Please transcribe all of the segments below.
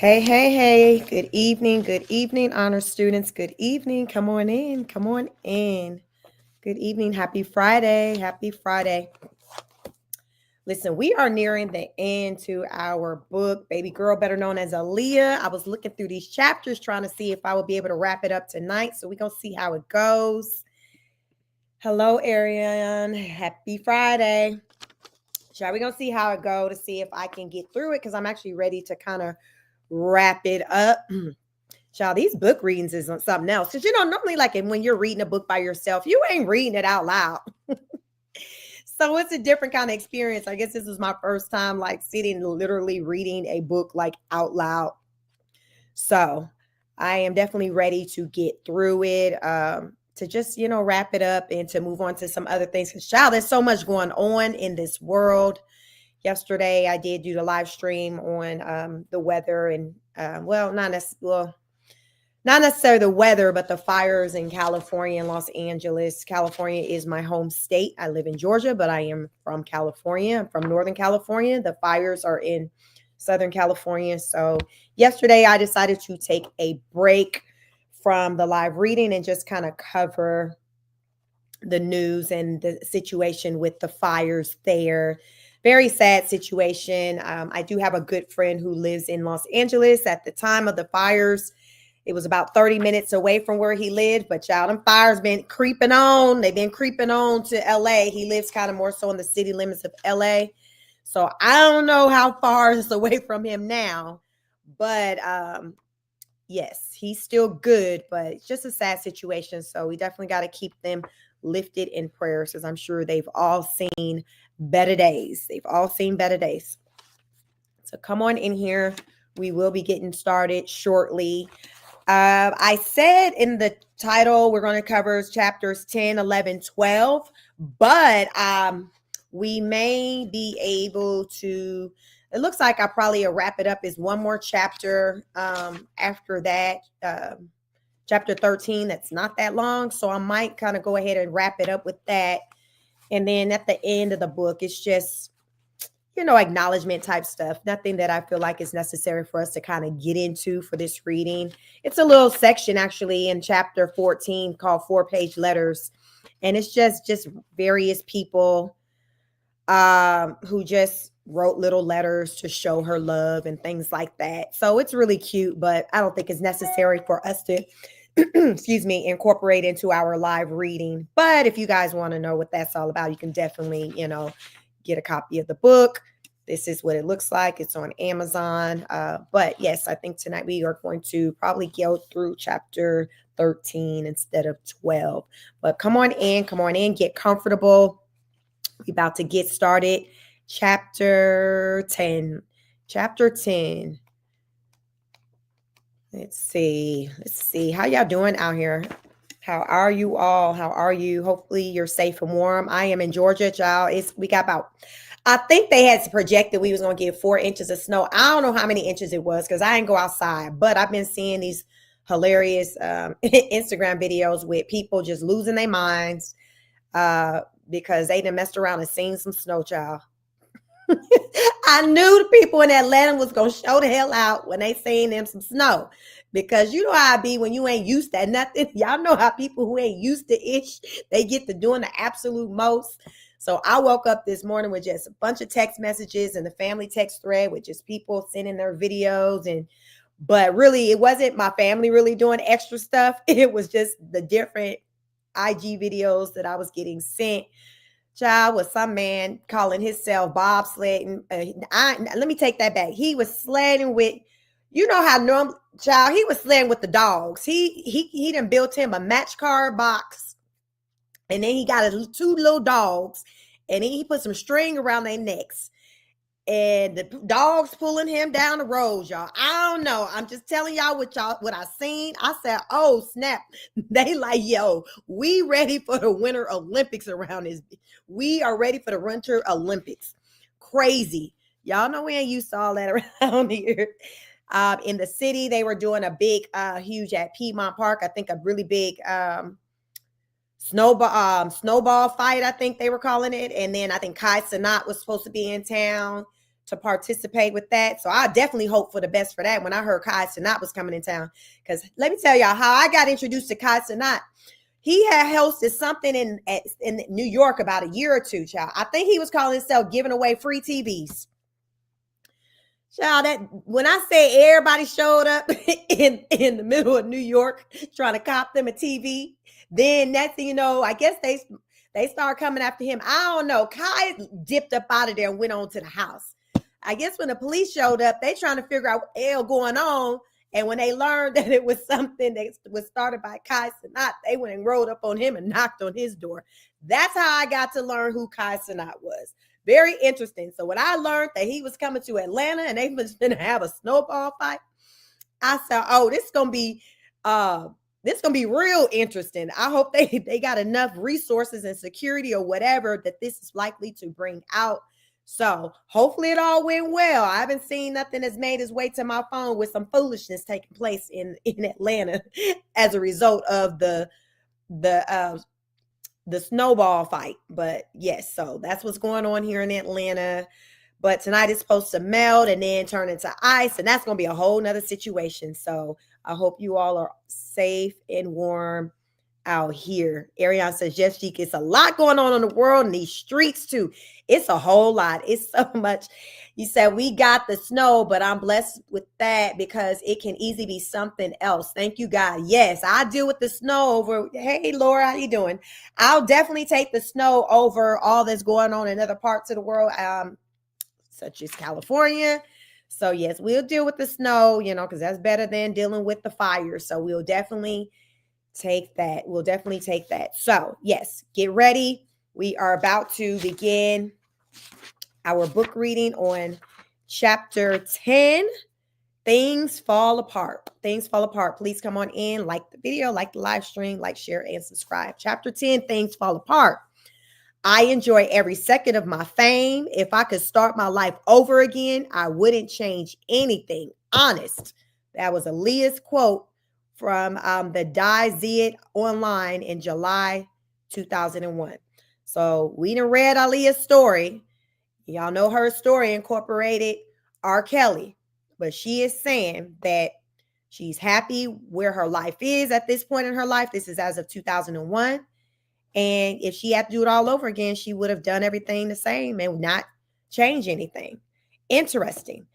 Hey, hey, hey. Good evening. Good evening, honor students. Good evening. Come on in. Come on in. Good evening. Happy Friday. Happy Friday. Listen, we are nearing the end to our book, Baby Girl, better known as Aaliyah. I was looking through these chapters trying to see if I would be able to wrap it up tonight. So we're going to see how it goes. Hello, Ariane. Happy Friday. Shall we going to see how it go to see if I can get through it? Because I'm actually ready to kind of wrap it up. Child, these book readings is on something else. Because, normally, like when you're reading a book by yourself, you ain't reading it out loud. So it's a different kind of experience. I guess this is my first time, like, sitting literally reading a book, like, out loud. So I am definitely ready to get through it, to just, wrap it up and to move on to some other things. Because, child, there's so much going on in this world. Yesterday, I did do the live stream on the weather and, not necessarily the weather, but the fires in California and Los Angeles. California is my home state. I live in Georgia, but I am from California. I'm from Northern California. The fires are in Southern California. So yesterday I decided to take a break from the live reading and just kind of cover the news and the situation with the fires there. Very sad situation. I do have a good friend who lives in Los Angeles. At the time of the fires, it was about 30 minutes away from where he lived, but child, them fires been creeping on. They've been creeping on to LA. He lives kind of more so in the city limits of LA. So I don't know how far it's away from him now, but yes, he's still good, but it's just a sad situation. So we definitely got to keep them lifted in prayers, because I'm sure they've all seen better days. They've all seen better days. So come on in here. We will be getting started shortly. I said in the title we're going to cover chapters 10, 11, 12, but we may be able to, it looks like I probably wrap it up is one more chapter after that, chapter 13. That's not that long, so I might kind of go ahead and wrap it up with that. And then at the end of the book, it's just, acknowledgement type stuff. Nothing that I feel like is necessary for us to kind of get into for this reading. It's a little section actually in chapter 14 called 4-page letters. And it's just various people who just wrote little letters to show her love and things like that. So it's really cute, but I don't think it's necessary for us to excuse me, incorporate into our live reading. But if you guys want to know what that's all about, you can definitely, get a copy of the book. This is what it looks like. It's on Amazon. But yes, I think tonight we are going to probably go through chapter 13 instead of 12. But come on in, get comfortable. We're about to get started. Chapter 10. Chapter 10. Let's see. How y'all doing out here? How are you all? How are you? Hopefully you're safe and warm. I am in Georgia, y'all. We got about, I think they had projected we was going to get 4 inches of snow. I don't know how many inches it was because I didn't go outside, but I've been seeing these hilarious Instagram videos with people just losing their minds because they done messed around and seen some snow, child. I knew the people in Atlanta was going to show the hell out when they seen them some snow, because you know how I be when you ain't used to nothing. Y'all know how people who ain't used to ish, they get to doing the absolute most. So I woke up this morning with just a bunch of text messages and the family text thread with just people sending their videos. But really, it wasn't my family really doing extra stuff. It was just the different IG videos that I was getting sent. Child, was some man calling himself bobsledding. Let me take that back. He was sledding with, how normal, child, he was sledding with the dogs. He done built him a match car box, and then he got 2 little dogs, and then he put some string around their necks. And the dogs pulling him down the road, y'all. I don't know. I'm just telling y'all what I seen. I said, oh, snap. They like, yo, we ready for the Winter Olympics around this. We are ready for the Winter Olympics. Crazy. Y'all know we ain't used to all that around here. In the city, they were doing a big, huge at Piedmont Park. I think a really big snowball fight, I think they were calling it. And then I think Kai Cenat was supposed to be in town. to participate with that. So I definitely hope for the best for that when I heard Ch.10-13 was coming in town. Because let me tell y'all how I got introduced to Ch.10-13. He had hosted something in New York about a year or two, child. I think he was calling himself giving away free TVs. Child, that when I say everybody showed up in the middle of New York trying to cop them a TV, then next thing you know, I guess they start coming after him. I don't know. Kai dipped up out of there and went on to the house. I guess when the police showed up, they trying to figure out what the hell going on. And when they learned that it was something that was started by Ch.10-13, they went and rolled up on him and knocked on his door. That's how I got to learn who Ch.10-13 was. Very interesting. So when I learned that he was coming to Atlanta and they was going to have a snowball fight, I said, "Oh, this is gonna be real interesting." I hope they got enough resources and security or whatever that this is likely to bring out. So hopefully it all went well. I haven't seen nothing that's made its way to my phone with some foolishness taking place in Atlanta as a result of the snowball fight. But yes, so that's what's going on here in Atlanta. But tonight it's supposed to melt and then turn into ice, and that's going to be a whole nother situation. So I hope you all are safe and warm out here. Ariane says, yes, Jeek, it's a lot going on in the world and these streets too. It's a whole lot. It's so much. You said we got the snow, but I'm blessed with that because it can easily be something else. Thank you, God. Yes, I deal with the snow over. Hey, Laura, how you doing? I'll definitely take the snow over all that's going on in other parts of the world, such as California. So yes, we'll deal with the snow, because that's better than dealing with the fire. So we'll definitely take that. We'll definitely take that. So yes, get ready. We are about to begin our book reading on chapter 10. Things fall apart. Things fall apart. Please come on in, like the video, like the live stream, like, share, and subscribe. Chapter 10, Things Fall Apart. I enjoy every second of my fame. If I could start my life over again, I wouldn't change anything. Honest. That was Aaliyah's quote from the Die online in July 2001. So we done read Aaliyah's story. Y'all know her story incorporated R. Kelly. But she is saying that she's happy where her life is at this point in her life. This is as of 2001. And if she had to do it all over again, she would have done everything the same and not change anything. Interesting.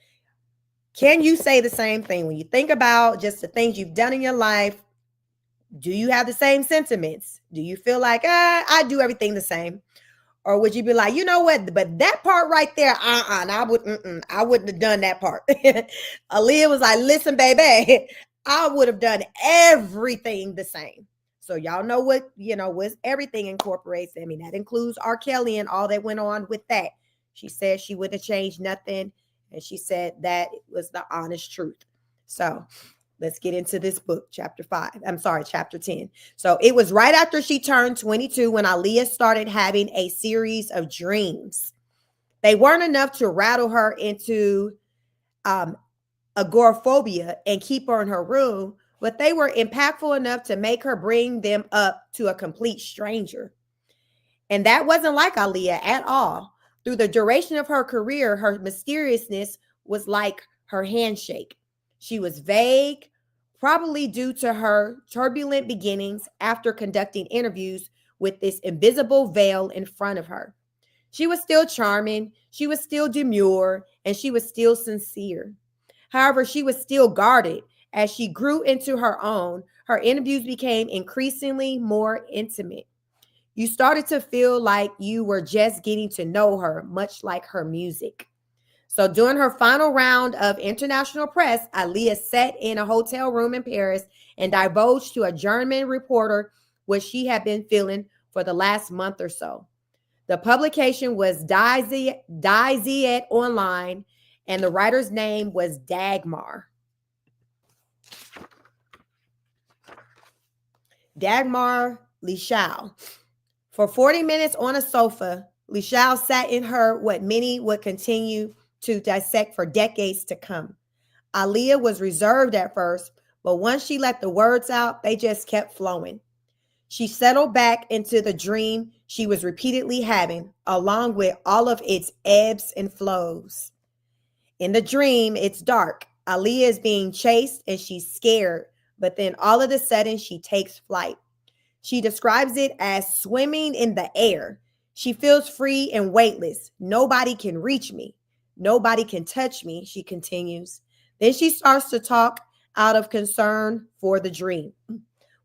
Can you say the same thing when you think about just the things you've done in your life? Do you have the same sentiments? Do you feel like, I do everything the same? Or would you be like, you know what? But that part right there, and I wouldn't have done that part. Aaliyah was like, listen, baby, I would have done everything the same. So y'all know what everything incorporates. I mean, that includes R. Kelly and all that went on with that. She said she wouldn't have changed nothing. And she said that was the honest truth. So let's get into this book, chapter 10. So it was right after she turned 22 when Aaliyah started having a series of dreams. They weren't enough to rattle her into agoraphobia and keep her in her room, but they were impactful enough to make her bring them up to a complete stranger. And that wasn't like Aaliyah at all. Through the duration of her career, her mysteriousness was like her handshake. She was vague, probably due to her turbulent beginnings after conducting interviews with this invisible veil in front of her. She was still charming, she was still demure, and she was still sincere. However, she was still guarded. As she grew into her own, her interviews became increasingly more intimate. You started to feel like you were just getting to know her, much like her music. So during her final round of international press, Aaliyah sat in a hotel room in Paris and divulged to a German reporter what she had been feeling for the last month or so. The publication was Die online, and the writer's name was Dagmar. Dagmar Lischau. For 40 minutes on a sofa, Lischau sat in her what many would continue to dissect for decades to come. Aaliyah was reserved at first, but once she let the words out, they just kept flowing. She settled back into the dream she was repeatedly having, along with all of its ebbs and flows. In the dream, it's dark. Aaliyah is being chased and she's scared, but then all of a sudden she takes flight. She describes it as swimming in the air. She feels free and weightless. Nobody can reach me. Nobody can touch me, she continues. Then she starts to talk out of concern for the dream.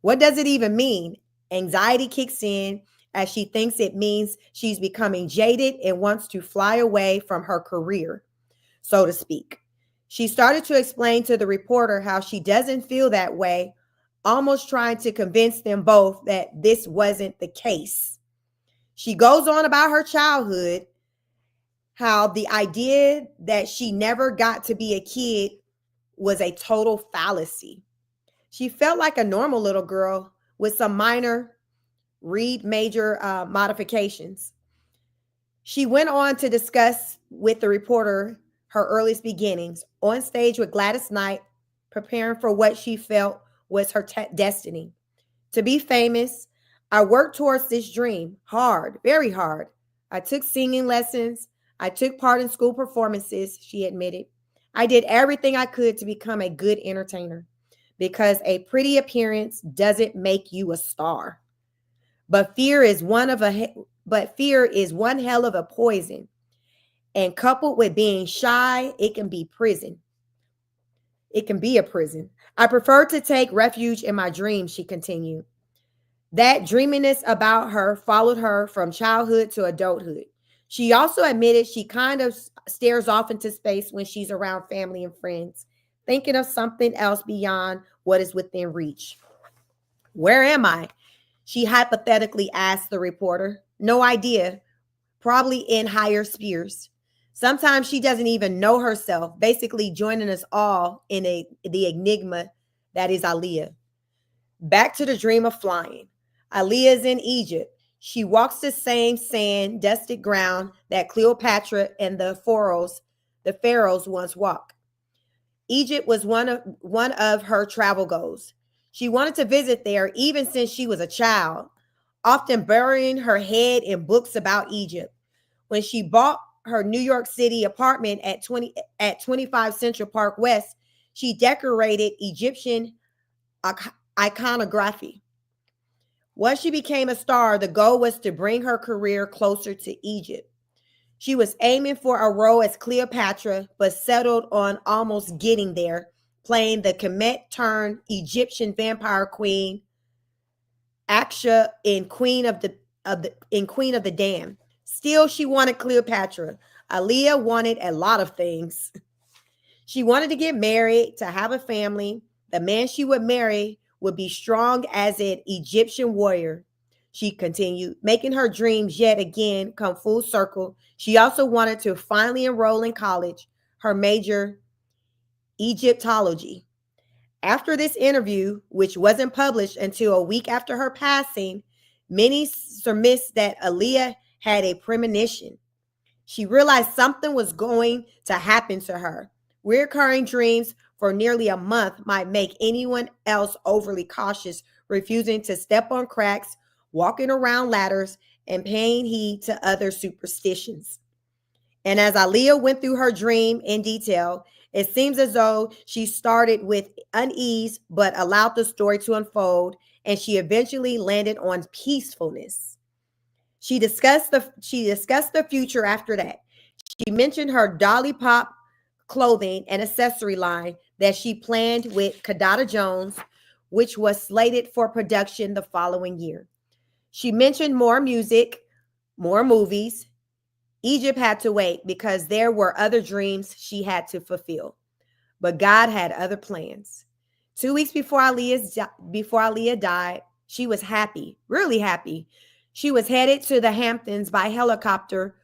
What does it even mean? Anxiety kicks in as she thinks it means she's becoming jaded and wants to fly away from her career, so to speak. She started to explain to the reporter how she doesn't feel that way, almost trying to convince them both that this wasn't the case. She goes on about her childhood, how the idea that she never got to be a kid was a total fallacy. She felt like a normal little girl with some minor read major modifications. She went on to discuss with the reporter her earliest beginnings on stage with Gladys Knight, preparing for what she felt was her destiny. To be famous, I worked towards this dream hard, very hard. I took singing lessons. I took part in school performances, she admitted. I did everything I could to become a good entertainer because a pretty appearance doesn't make you a star. But fear is one hell of a poison. And coupled with being shy, it can be prison. It can be a prison. I prefer to take refuge in my dreams, she continued. That dreaminess about her followed her from childhood to adulthood. She also admitted she kind of stares off into space when she's around family and friends, thinking of something else beyond what is within reach. Where am I? She hypothetically asked the reporter. No idea. Probably in higher spheres. Sometimes she doesn't even know herself, basically joining us all in the enigma that is Aaliyah. Back to the dream of flying. Aaliyah is in Egypt. She walks the same sand, dusted ground that Cleopatra and the pharaohs once walked. Egypt was one of her travel goals. She wanted to visit there even since she was a child, often burying her head in books about Egypt. When she bought her New York City apartment at 25 Central Park West, she decorated Egyptian iconography. Once she became a star, the goal was to bring her career closer to Egypt. She was aiming for a role as Cleopatra, but settled on almost getting there, playing the Kemet-turned-Egyptian vampire queen, Aksha in Queen of the Damned. Still, she wanted Cleopatra. Aaliyah wanted a lot of things. She wanted to get married, to have a family. The man she would marry would be strong as an Egyptian warrior. She continued, making her dreams yet again come full circle. She also wanted to finally enroll in college, her major, Egyptology. After this interview, which wasn't published until a week after her passing, many surmised that Aaliyah had a premonition. She realized something was going to happen to her. Recurring dreams for nearly a month might make anyone else overly cautious, refusing to step on cracks, walking around ladders, and paying heed to other superstitions. And as Aaliyah went through her dream in detail, it seems as though she started with unease but allowed the story to unfold, and she eventually landed on peacefulness. She discussed the future after that. She mentioned her Dolly Pop clothing and accessory line that she planned with Kadada Jones, which was slated for production the following year. She mentioned more music, more movies. Egypt had to wait because there were other dreams she had to fulfill. But God had other plans. 2 weeks before Aaliyah died, she was happy, really happy. She was headed to the Hamptons by helicopter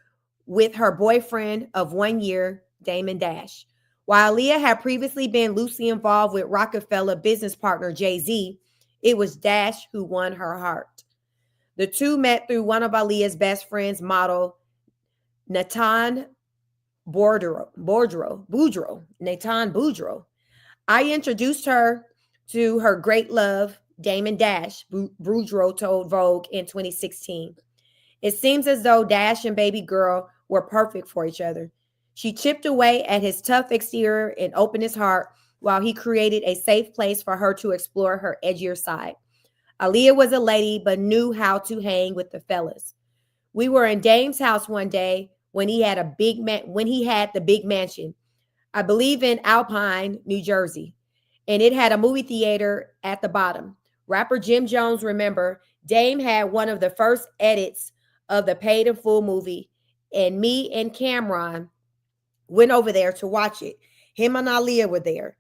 with her boyfriend of 1 year, Damon Dash. While Aaliyah had previously been loosely involved with Rockefeller business partner Jay-Z, it was Dash who won her heart. The two met through one of Aaliyah's best friends, model Natan Natan Boudreaux. I introduced her to her great love, Damon Dash, Boudreaux told Vogue in 2016. It seems as though Dash and baby girl were perfect for each other. She chipped away at his tough exterior and opened his heart while he created a safe place for her to explore her edgier side. Aaliyah was a lady but knew how to hang with the fellas. We were in Dame's house one day when he had the big mansion. I believe in Alpine, New Jersey, and it had a movie theater at the bottom. Rapper Jim Jones, remember, Dame had one of the first edits of the Paid in Full movie, and me and Cameron went over there to watch it. Him and Aaliyah were there.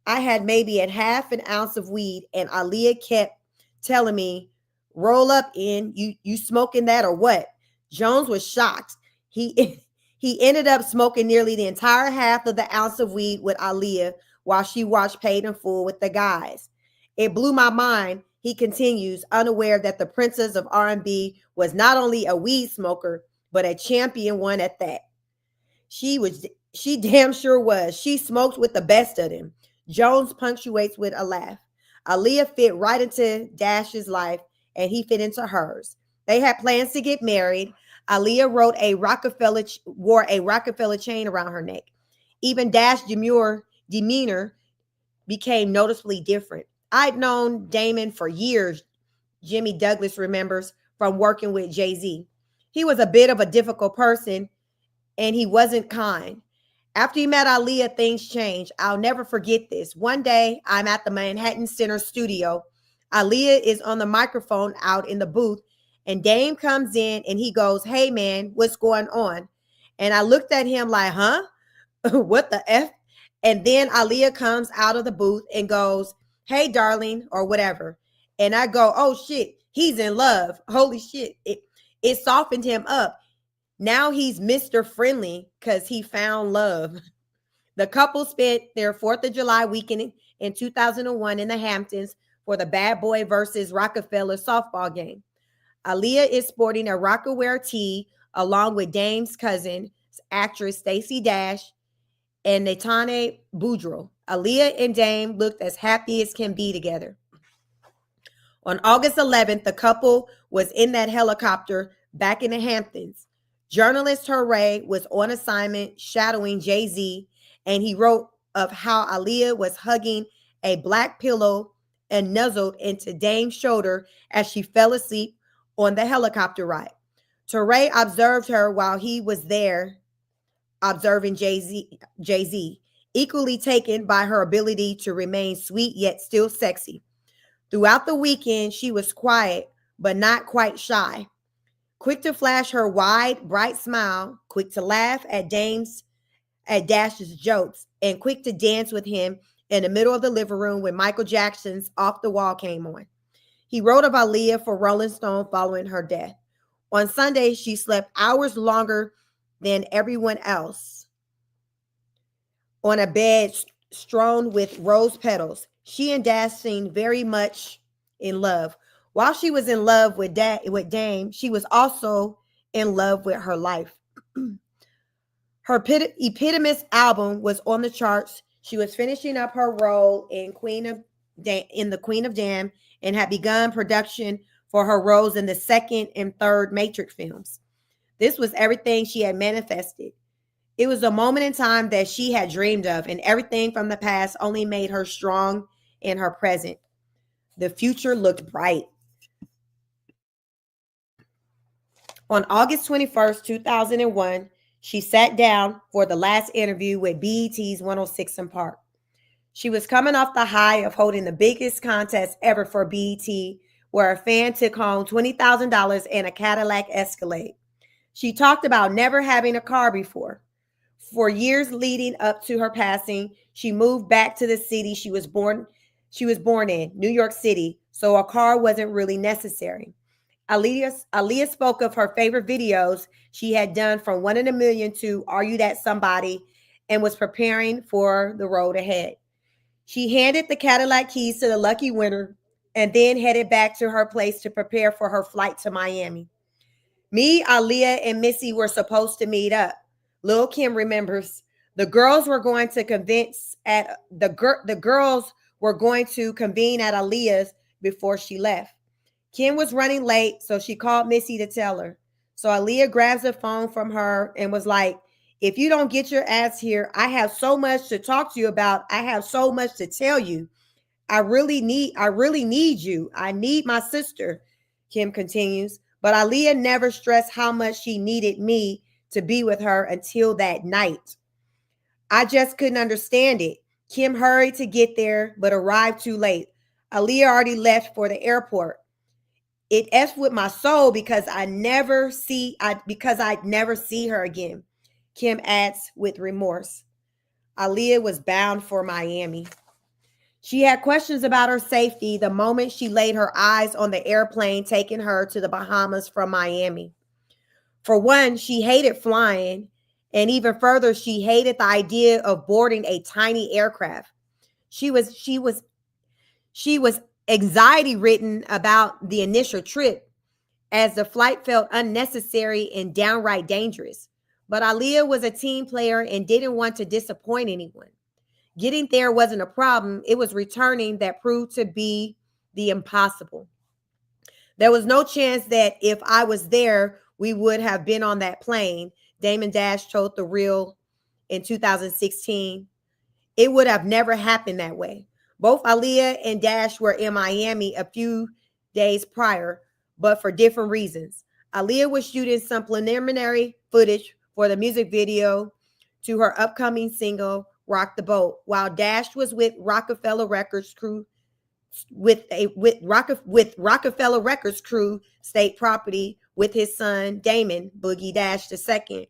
I had maybe a half an ounce of weed, and Aaliyah kept telling me, "Roll up in, you smoking that or what?" Jones was shocked. He he ended up smoking nearly the entire half of the ounce of weed with Aaliyah while she watched Paid in Full with the guys. It blew my mind, he continues, unaware that the princess of R&B was not only a weed smoker, but a champion one at that. She damn sure was. She smoked with the best of them. Jones punctuates with a laugh. Aaliyah fit right into Dash's life, and he fit into hers. They had plans to get married. Aaliyah wore a Rockefeller chain around her neck. Even Dash's demeanor became noticeably different. I'd known Damon for years, Jimmy Douglas remembers, from working with Jay-Z. He was a bit of a difficult person, and he wasn't kind. After he met Aaliyah, things changed. I'll never forget this. One day, I'm at the Manhattan Center studio. Aaliyah is on the microphone out in the booth, and Dame comes in and he goes, "Hey, man, what's going on?" And I looked at him like, huh? What the F? And then Aaliyah comes out of the booth and goes, "Hey, darling," or whatever. And I go, "Oh, shit, he's in love. Holy shit." It softened him up. Now he's Mr. Friendly because he found love. The couple spent their 4th of July weekend in 2001 in the Hamptons for the Bad Boy versus Rockefeller softball game. Aaliyah is sporting a Rocawear tee along with Dame's cousin, actress Stacey Dash, and Natane Boudreaux. Aaliyah and Dame looked as happy as can be together. On August 11th, the couple was in that helicopter back in the Hamptons. Journalist Hooray was on assignment shadowing Jay-Z, and he wrote of how Aaliyah was hugging a black pillow and nuzzled into Dame's shoulder as she fell asleep on the helicopter ride. Hooray observed her while he was there observing Jay-Z, equally taken by her ability to remain sweet yet still sexy. Throughout the weekend, she was quiet, but not quite shy. Quick to flash her wide, bright smile, quick to laugh at Dash's jokes, and quick to dance with him in the middle of the living room when Michael Jackson's Off the Wall came on. He wrote of Aaliyah for Rolling Stone following her death. On Sunday, she slept hours longer than everyone else on a bed strewn with rose petals. She and Dash seemed very much in love. While she was in love with Dame, she was also in love with her life. Her eponymous album was on the charts. She was finishing up her role in the Queen of Damn and had begun production for her roles in the second and third Matrix films. This was everything she had manifested. It was a moment in time that she had dreamed of, and everything from the past only made her strong in her present. The future looked bright. On August 21st, 2001, she sat down for the last interview with BET's 106 & Park. She was coming off the high of holding the biggest contest ever for BET, where a fan took home $20,000 and a Cadillac Escalade. She talked about never having a car before. For years leading up to her passing, she moved back to the city she was born in, New York City, so a car wasn't really necessary. Aaliyah spoke of her favorite videos she had done, from One in a Million to Are You That Somebody, and was preparing for the road ahead. She handed the Cadillac keys to the lucky winner and then headed back to her place to prepare for her flight to Miami. Me, Aaliyah, and Missy were supposed to meet up. Lil' Kim remembers. The girls were going to convene at Aaliyah's before she left. Kim was running late, so she called Missy to tell her. So Aaliyah grabs the phone from her and was like, If you don't get your ass here, I have so much to talk to you about. I have so much to tell you. I really need you. I need my sister, Kim continues. But Aaliyah never stressed how much she needed me to be with her until that night. I just couldn't understand it. Kim hurried to get there, but arrived too late. Aaliyah already left for the airport. It effed with my soul because I'd never see her again. Kim adds with remorse. Aaliyah was bound for Miami. She had questions about her safety the moment she laid her eyes on the airplane taking her to the Bahamas from Miami. For one, she hated flying, and even further, she hated the idea of boarding a tiny aircraft. She was anxiety ridden about the initial trip, as the flight felt unnecessary and downright dangerous. But Aaliyah was a team player and didn't want to disappoint anyone. Getting there wasn't a problem. It was returning that proved to be the impossible. There was no chance that if I was there, we would have been on that plane. Damon Dash told The Real in 2016. It would have never happened that way. Both Aaliyah and Dash were in Miami a few days prior, but for different reasons. Aaliyah was shooting some preliminary footage for the music video to her upcoming single, Rock the Boat, while Dash was with Rockefeller Records crew Rockefeller Records crew State Property with his son Damon Boogie Dash II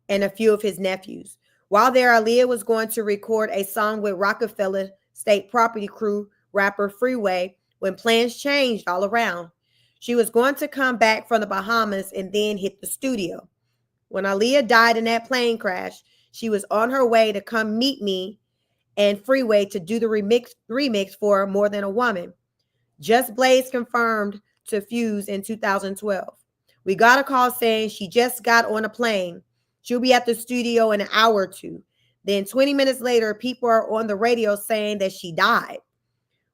and a few of his nephews. While there, Aaliyah was going to record a song with Rockefeller State Property crew rapper Freeway when plans changed all around. She was going to come back from the Bahamas and then hit the studio. When Aaliyah died in that plane crash, she was on her way to come meet me and Freeway to do the remix for More Than a Woman. Just Blaze confirmed to Fuse in 2012. We got a call saying she just got on a plane. She'll be at the studio in an hour or two. Then 20 minutes later, people are on the radio saying that she died.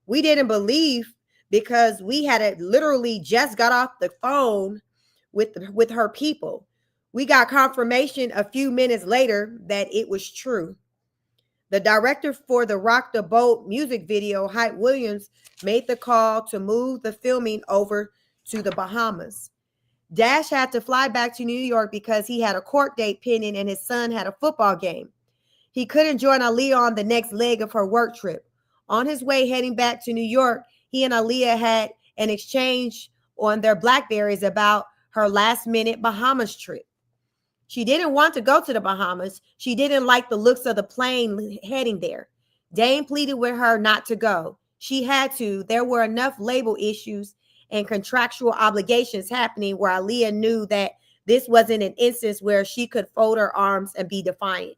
We didn't believe because we had literally just got off the phone with her people. We got confirmation a few minutes later that it was true. The director for the Rock the Boat music video, Hype Williams, made the call to move the filming over to the Bahamas. Dash had to fly back to New York because he had a court date pending and his son had a football game. He couldn't join Aaliyah on the next leg of her work trip. On his way heading back to New York, he and Aaliyah had an exchange on their Blackberries about her last-minute Bahamas trip. She didn't want to go to the Bahamas. She didn't like the looks of the plane heading there. Dane pleaded with her not to go. She had to. There were enough label issues and contractual obligations happening where Aaliyah knew that this wasn't an instance where she could fold her arms and be defiant.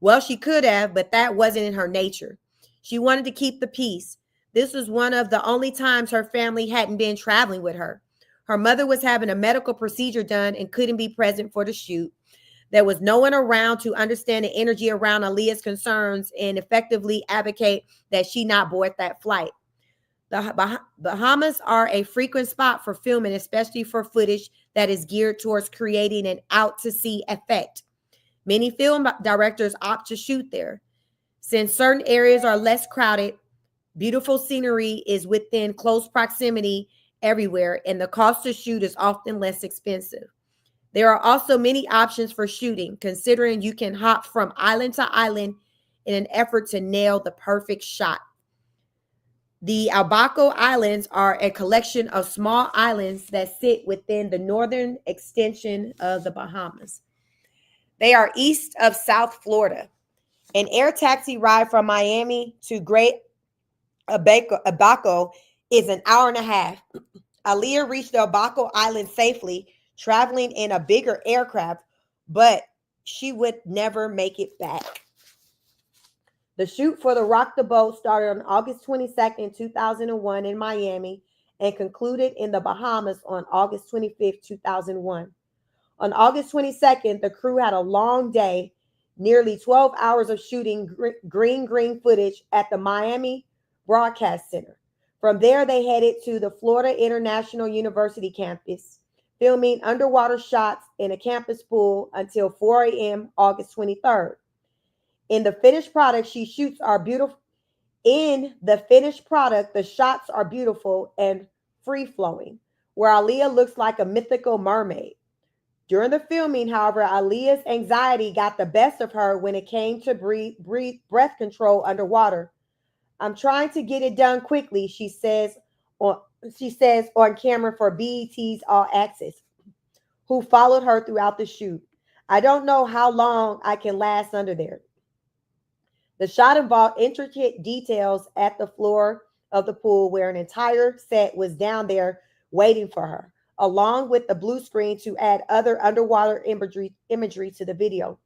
Well, she could have, but that wasn't in her nature. She wanted to keep the peace. This was one of the only times her family hadn't been traveling with her. Her mother was having a medical procedure done and couldn't be present for the shoot. There was no one around to understand the energy around Aaliyah's concerns and effectively advocate that she not board that flight. The Bahamas are a frequent spot for filming, especially for footage that is geared towards creating an out-to-sea effect. Many film directors opt to shoot there. Since certain areas are less crowded, beautiful scenery is within close proximity everywhere, and the cost to shoot is often less expensive. There are also many options for shooting, considering you can hop from island to island in an effort to nail the perfect shot. The Abaco Islands are a collection of small islands that sit within the northern extension of the Bahamas. They are east of South Florida. An air taxi ride from Miami to Great Abaco is an hour and a half. Aaliyah reached the Abaco Island safely, traveling in a bigger aircraft, but she would never make it back. The shoot for the Rock the Boat started on August 22nd, 2001 in Miami and concluded in the Bahamas on August 25th, 2001. On August 22nd, the crew had a long day, nearly 12 hours of shooting green footage at the Miami Broadcast Center. From there, they headed to the Florida International University campus, filming underwater shots in a campus pool until 4 a.m. August 23rd. In the finished product, she shoots are beautiful. In the finished product, the shots are beautiful and free-flowing, where Aaliyah looks like a mythical mermaid. During the filming, however, Aaliyah's anxiety got the best of her when it came to breath control underwater. I'm trying to get it done quickly, on she says on camera for BET's All Access, who followed her throughout the shoot. I don't know how long I can last under there. The shot involved intricate details at the floor of the pool where an entire set was down there waiting for her, along with the blue screen to add other underwater imagery to the video.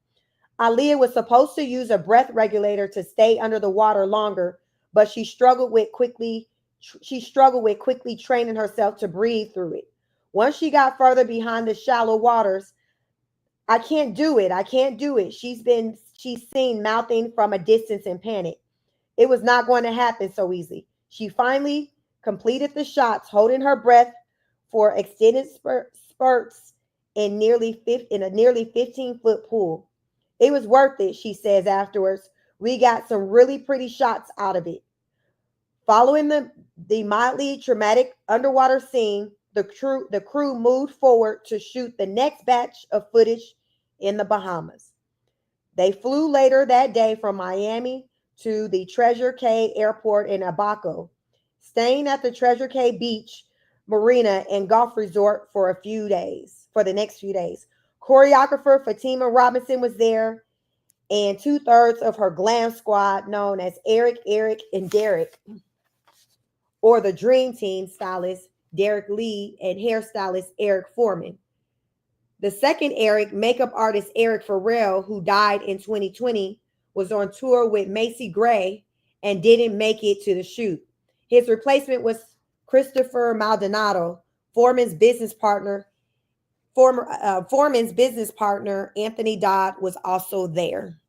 Aaliyah was supposed to use a breath regulator to stay under the water longer, but she struggled with quickly training herself to breathe through it. Once she got further behind the shallow waters, I can't do it. I can't do it. She's seen mouthing from a distance in panic. It was not going to happen so easily. She finally completed the shots, holding her breath for extended spurts in a nearly 15-foot pool. It was worth it, she says afterwards. We got some really pretty shots out of it. Following the mildly traumatic underwater scene, the crew moved forward to shoot the next batch of footage in the Bahamas. They flew later that day from Miami to the Treasure Cay Airport in Abaco, staying at the Treasure Cay Beach Marina and Golf Resort for the next few days. Choreographer Fatima Robinson was there, and 2/3 of her glam squad, known as Eric, and Derek, or the Dream Team stylist Derek Lee and hairstylist Eric Foreman. The second Eric, makeup artist Eric Farrell, who died in 2020, was on tour with Macy Gray and didn't make it to the shoot. His replacement was Christopher Maldonado. Foreman's business partner Anthony Dodd was also there.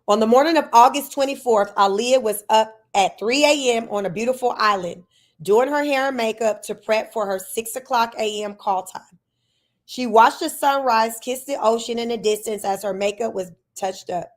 On the morning of August 24th, Aaliyah was up at 3 a.m. on a beautiful island, doing her hair and makeup to prep for her 6 o'clock a.m. call time. She watched the sunrise, kissed the ocean in the distance as her makeup was touched up.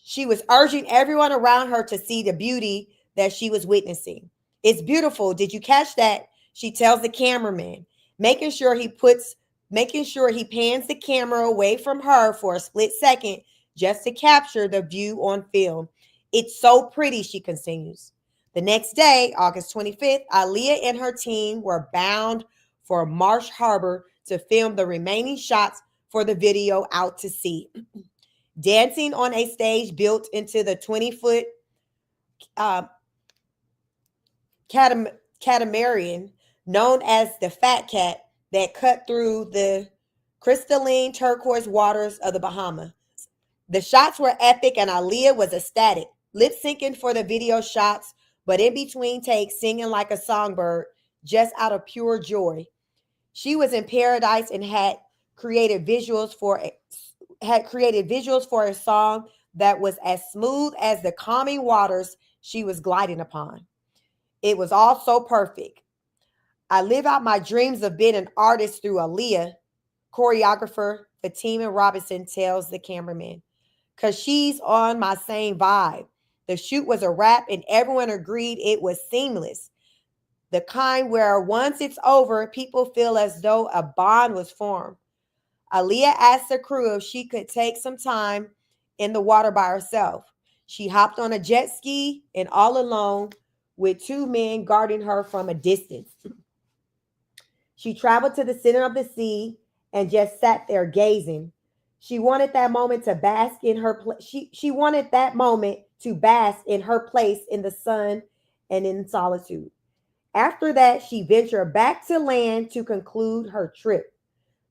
She was urging everyone around her to see the beauty that she was witnessing. It's beautiful. Did you catch that? She tells the cameraman, making sure he pans the camera away from her for a split second just to capture the view on film. It's so pretty, she continues. The next day, August 25th, Aaliyah and her team were bound for Marsh Harbor to film the remaining shots for the video out to sea. Dancing on a stage built into the 20-foot catamaran known as the Fat Cat that cut through the crystalline turquoise waters of the Bahamas. The shots were epic and Aaliyah was ecstatic, lip-syncing for the video shots, but in between takes singing like a songbird just out of pure joy. She was in paradise and had created visuals for a song that was as smooth as the calming waters she was gliding upon. It was all so perfect. I live out my dreams of being an artist through Aaliyah, choreographer Fatima Robinson tells the cameraman, because she's on my same vibe. The shoot was a wrap and everyone agreed it was seamless. The kind where once it's over, people feel as though a bond was formed. Aaliyah asked the crew if she could take some time in the water by herself. She hopped on a jet ski and all alone with 2 men guarding her from a distance. She traveled to the center of the sea and just sat there gazing. She wanted that moment to bask in her she wanted that moment to bask in her place in the sun and in solitude. After that, she ventured back to land to conclude her trip.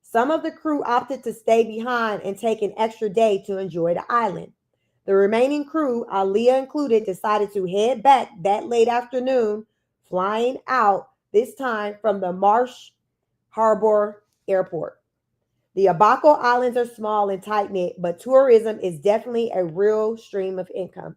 Some of the crew opted to stay behind and take an extra day to enjoy the island. The remaining crew, Aaliyah included, decided to head back that late afternoon, flying out this time from the Marsh Harbor Airport. The Abaco Islands are small and tight-knit, but tourism is definitely a real stream of income.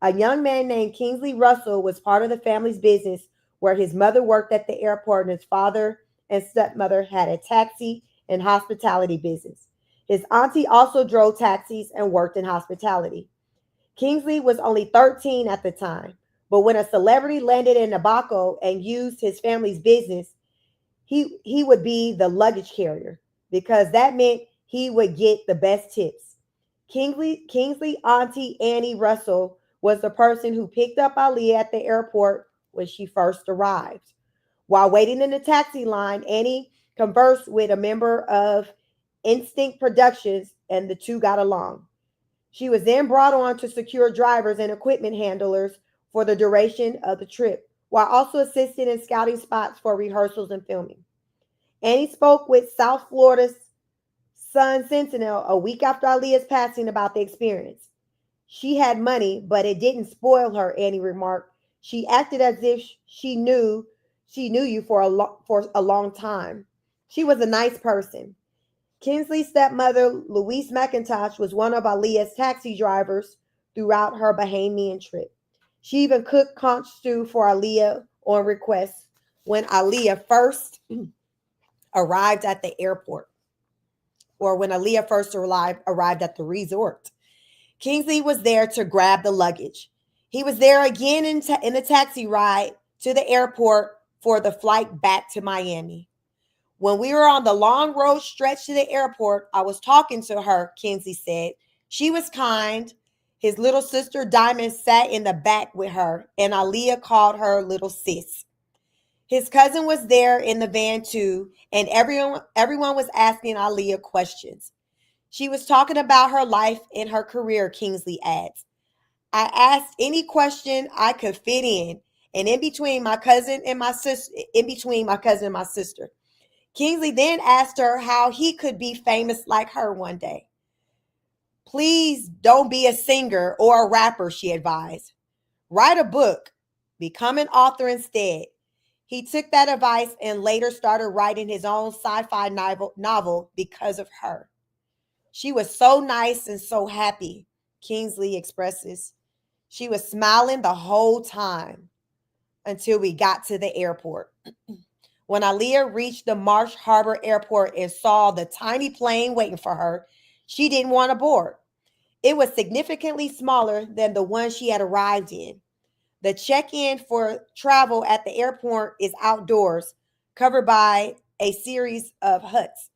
A young man named Kingsley Russell was part of the family's business where his mother worked at the airport and his father and stepmother had a taxi and hospitality business. His auntie also drove taxis and worked in hospitality. Kingsley was only 13 at the time, but when a celebrity landed in Nabaco and used his family's business, he would be the luggage carrier because that meant he would get the best tips. Kingsley auntie Annie Russell was the person who picked up Aaliyah at the airport when she first arrived. While waiting in the taxi line, Annie conversed with a member of Instinct Productions and the two got along. She was then brought on to secure drivers and equipment handlers for the duration of the trip, while also assisting in scouting spots for rehearsals and filming. Annie spoke with South Florida's Sun Sentinel a week after Aaliyah's passing about the experience. She had money, but it didn't spoil her, Annie remarked. She acted as if she knew you for a long time. She was a nice person. Kinsley's stepmother, Louise McIntosh, was one of Aaliyah's taxi drivers throughout her Bahamian trip. She even cooked conch stew for Aaliyah on request when Aaliyah first arrived at the airport, or when Aaliyah first arrived at the resort. Kingsley was there to grab the luggage. He was there again in the taxi ride to the airport for the flight back to Miami. When we were on the long road stretch to the airport, I was talking to her, Kingsley said. She was kind. His little sister Diamond sat in the back with her, and Aaliyah called her little sis. His cousin was there in the van too, and everyone was asking Aaliyah questions. She was talking about her life and her career, Kingsley adds. I asked any question I could fit in between my cousin and my sister. Kingsley then asked her how he could be famous like her one day. Please don't be a singer or a rapper, she advised. Write a book. Become an author instead. He took that advice and later started writing his own sci-fi novel because of her. She was so nice and so happy, Kingsley expresses. She was smiling the whole time until we got to the airport. When Aaliyah reached the Marsh Harbor Airport and saw the tiny plane waiting for her, she didn't want to board. It was significantly smaller than the one she had arrived in. The check-in for travel at the airport is outdoors, covered by a series of huts.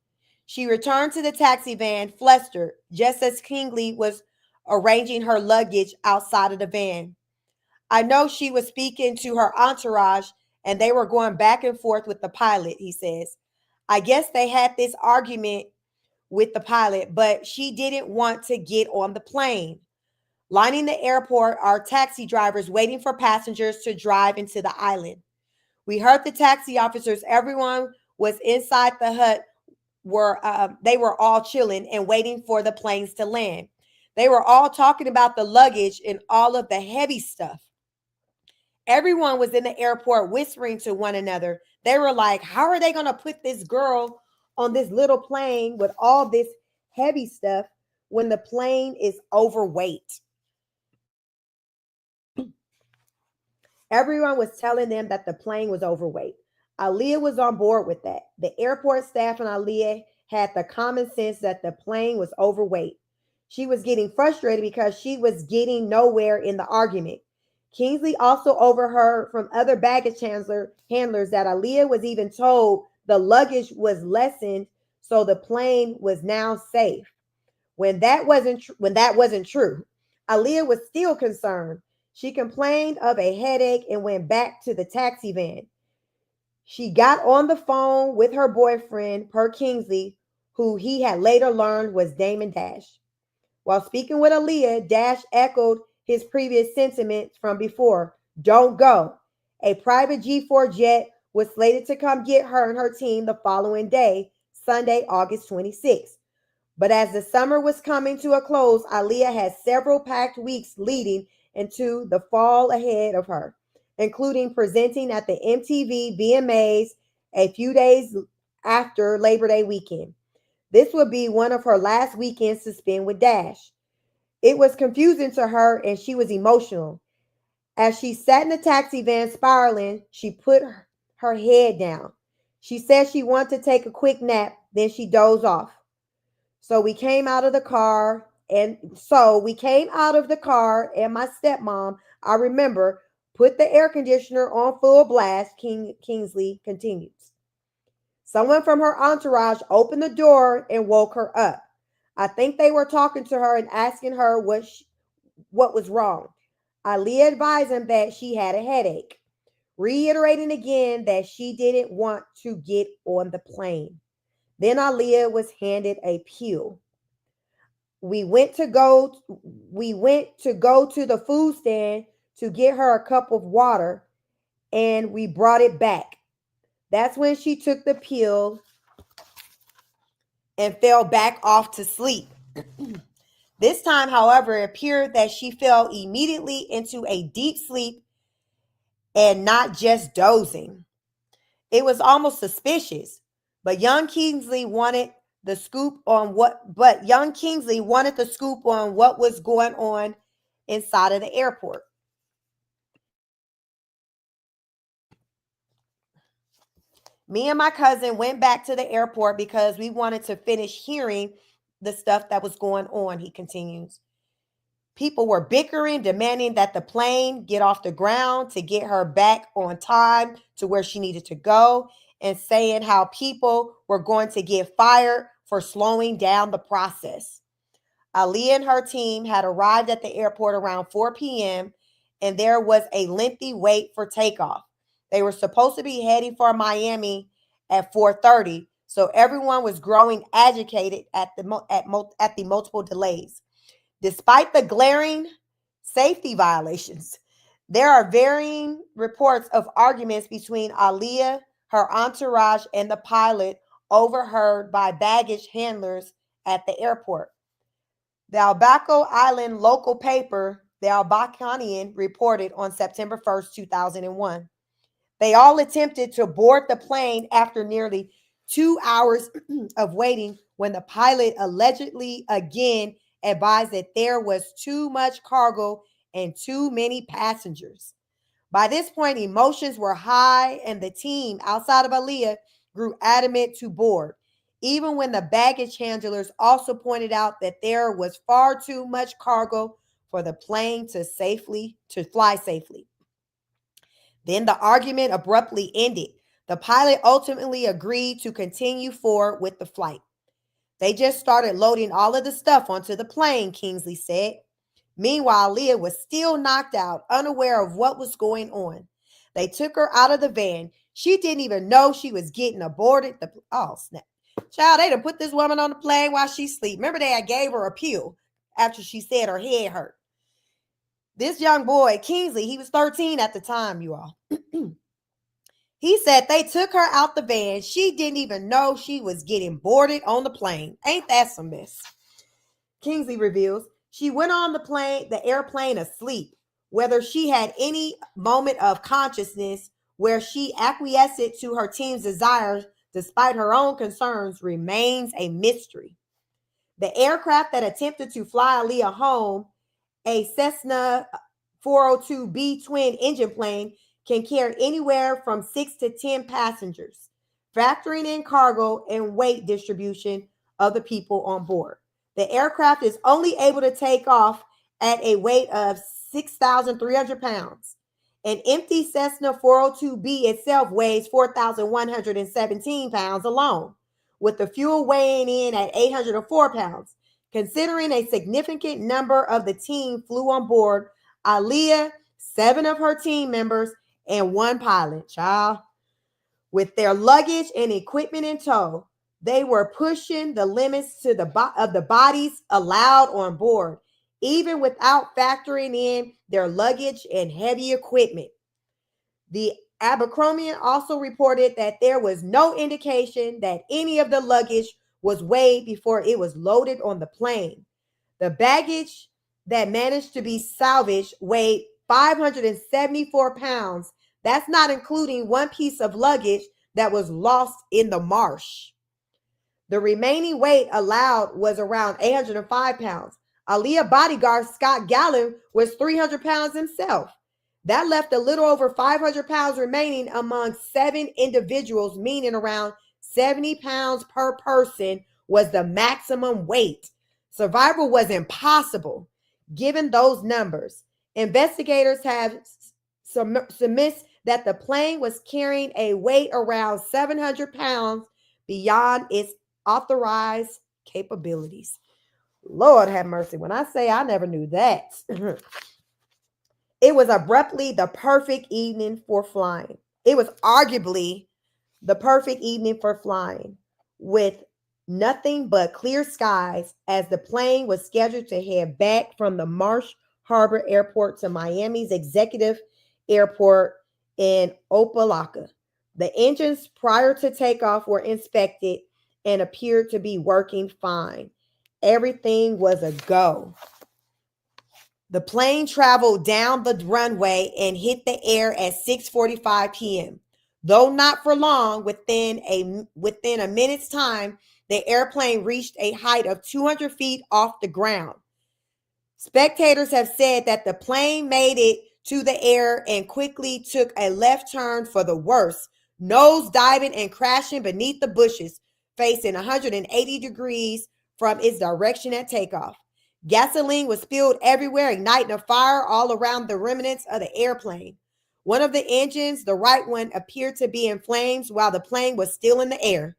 She returned to the taxi van, flustered, just as Kingsley was arranging her luggage outside of the van. I know she was speaking to her entourage and they were going back and forth with the pilot, he says. I guess they had this argument with the pilot, but she didn't want to get on the plane. Lining the airport are taxi drivers waiting for passengers to drive into the island. We heard the taxi officers, everyone was inside the hut, they were all chilling and waiting for the planes to land. They were all talking about the luggage and all of the heavy stuff. Everyone was in the airport whispering to one another. They were like, how are they going to put this girl on this little plane with all this heavy stuff when the plane is overweight? Everyone was telling them that the plane was overweight. Aaliyah was on board with that. The airport staff and Aaliyah had the common sense that the plane was overweight. She was getting frustrated because she was getting nowhere in the argument. Kingsley also overheard from other baggage handlers that Aaliyah was even told the luggage was lessened, so the plane was now safe. When that wasn't true, Aaliyah was still concerned. She complained of a headache and went back to the taxi van. She got on the phone with her boyfriend, Per Kingsley, who he had later learned was Damon Dash. While speaking with Aaliyah, Dash echoed his previous sentiments from before. Don't go. A private G4 jet was slated to come get her and her team the following day, Sunday, August 26th. But as the summer was coming to a close, Aaliyah had several packed weeks leading into the fall ahead of her, including presenting at the MTV VMAs a few days after Labor Day weekend. This would be one of her last weekends to spend with Dash. It was confusing to her and she was emotional. As she sat in the taxi van spiraling, she put her head down. She said she wanted to take a quick nap, then she dozed off. So we came out of the car, and my stepmom, I remember, put the air conditioner on full blast. Kingsley continues. Someone from her entourage opened the door and woke her up. I think they were talking to her and asking her what was wrong. Aaliyah advised him that she had a headache, reiterating again that she didn't want to get on the plane. Then Aaliyah was handed a pill. We went to go to the food stand to get her a cup of water, and we brought it back. That's when she took the pill and fell back off to sleep. This time, however, it appeared that she fell immediately into a deep sleep and not just dozing. It was almost suspicious, but young Kingsley wanted the scoop on what was going on inside of the airport. Me and my cousin went back to the airport because we wanted to finish hearing the stuff that was going on, he continues. People were bickering, demanding that the plane get off the ground to get her back on time to where she needed to go, and saying how people were going to get fired for slowing down the process. Aaliyah and her team had arrived at the airport around 4 p.m., and there was a lengthy wait for takeoff. They were supposed to be heading for Miami at 4:30, so everyone was growing agitated at the multiple delays. Despite the glaring safety violations, there are varying reports of arguments between Aaliyah, her entourage, and the pilot overheard by baggage handlers at the airport. The Abaco Island local paper, the Albaconian, reported on September 1st, 2001. They all attempted to board the plane after nearly 2 hours of waiting when the pilot allegedly again advised that there was too much cargo and too many passengers. By this point, emotions were high, and the team outside of Aaliyah grew adamant to board, even when the baggage handlers also pointed out that there was far too much cargo for the plane to fly safely. Then the argument abruptly ended. The pilot ultimately agreed to continue forward with the flight. They just started loading all of the stuff onto the plane, Kingsley said. Meanwhile, Aaliyah was still knocked out, unaware of what was going on. They took her out of the van. She didn't even know she was getting aborted. Oh, snap. Child, they done put this woman on the plane while she sleep. Remember they gave her a pill after she said her head hurt. This young boy, Kingsley, he was 13 at the time, you all. He said they took her out the van. She didn't even know she was getting boarded on the plane. Ain't that some mess? Kingsley reveals she went on the airplane asleep. Whether she had any moment of consciousness where she acquiesced to her team's desires despite her own concerns remains a mystery. The aircraft that attempted to fly Aaliyah home, a Cessna 402B twin engine plane, can carry anywhere from 6 to 10 passengers, factoring in cargo and weight distribution of the people on board. The aircraft is only able to take off at a weight of 6,300 pounds. An empty Cessna 402B itself weighs 4,117 pounds alone, with the fuel weighing in at 804 pounds. Considering a significant number of the team flew on board, Aaliyah, 7 of her team members, and 1 pilot, child, with their luggage and equipment in tow, they were pushing the limits of the bodies allowed on board, even without factoring in their luggage and heavy equipment. The Abercrombie also reported that there was no indication that any of the luggage was weighed before it was loaded on the plane. The baggage that managed to be salvaged weighed 574 pounds. That's not including one piece of luggage that was lost in the marsh. The remaining weight allowed was around 805 pounds. Aaliyah bodyguard Scott Gallen was 300 pounds himself. That left a little over 500 pounds remaining among 7 individuals, meaning around 70 pounds per person was the maximum weight. Survival was impossible given those numbers. Investigators have surmised that the plane was carrying a weight around 700 pounds beyond its authorized capabilities. Lord have mercy. When I say I never knew that. It was abruptly the perfect evening for flying. It was arguably the perfect evening for flying, with nothing but clear skies as the plane was scheduled to head back from the Marsh Harbor Airport to Miami's executive airport in Opelika. The engines prior to takeoff were inspected and appeared to be working fine. Everything was a go. The plane traveled down the runway and hit the air at 6:45 p.m. Though not for long, within a minute's time, the airplane reached a height of 200 feet off the ground. Spectators have said that the plane made it to the air and quickly took a left turn for the worst, nose diving and crashing beneath the bushes, facing 180 degrees from its direction at takeoff. Gasoline was spilled everywhere, igniting a fire all around the remnants of the airplane. One of the engines, the right one, appeared to be in flames while the plane was still in the air.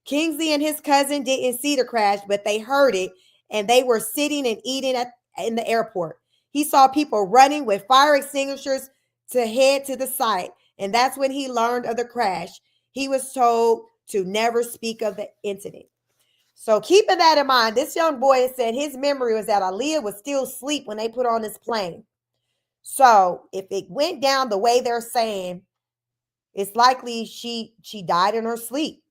Kingsley and his cousin didn't see the crash, but they heard it, and they were sitting and eating in the airport. He saw people running with fire extinguishers to head to the site, and that's when he learned of the crash. He was told to never speak of the incident. So keeping that in mind, this young boy said his memory was that Aaliyah was still asleep when they put on this plane. So if it went down the way they're saying, it's likely she died in her sleep.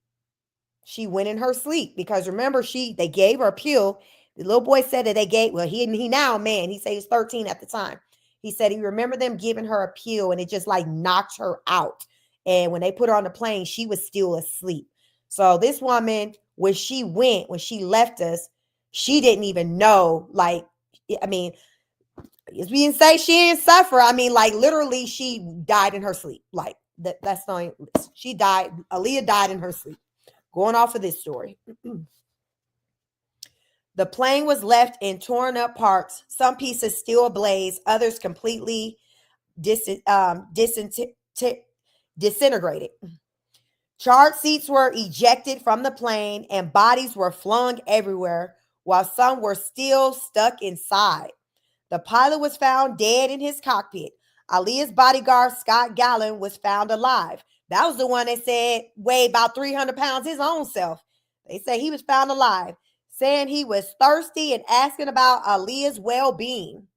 She went in her sleep because remember, they gave her a pill. The little boy said that they gave, well, he now a man. He said he was 13 at the time. He said he remembered them giving her a pill and it just like knocked her out. And when they put her on the plane, she was still asleep. So this woman, when she left us, she didn't even know, like, I mean, we didn't say she didn't suffer. I mean, like literally she died in her sleep. Like that's not, she died. Aaliyah died in her sleep. Going off of this story. The plane was left in torn up parts, some pieces still ablaze, others completely disintegrated. Charred seats were ejected from the plane and bodies were flung everywhere, while some were still stuck inside. The pilot was found dead in his cockpit. Aaliyah's bodyguard, Scott Gallen, was found alive. That was the one that said weighed about 300 pounds his own self. They say he was found alive, saying he was thirsty and asking about Aaliyah's well-being.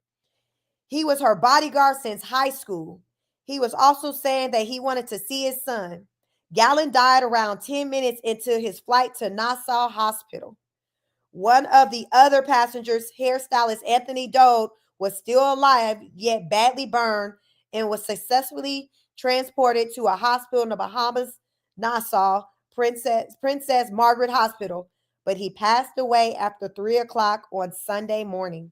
He was her bodyguard since high school. He was also saying that he wanted to see his son. Gallen died around 10 minutes into his flight to Nassau Hospital. One of the other passengers, hairstylist Anthony Dode, was still alive yet badly burned and was successfully transported to a hospital in the Bahamas, Nassau, Princess Margaret Hospital, but he passed away after 3 o'clock on Sunday morning.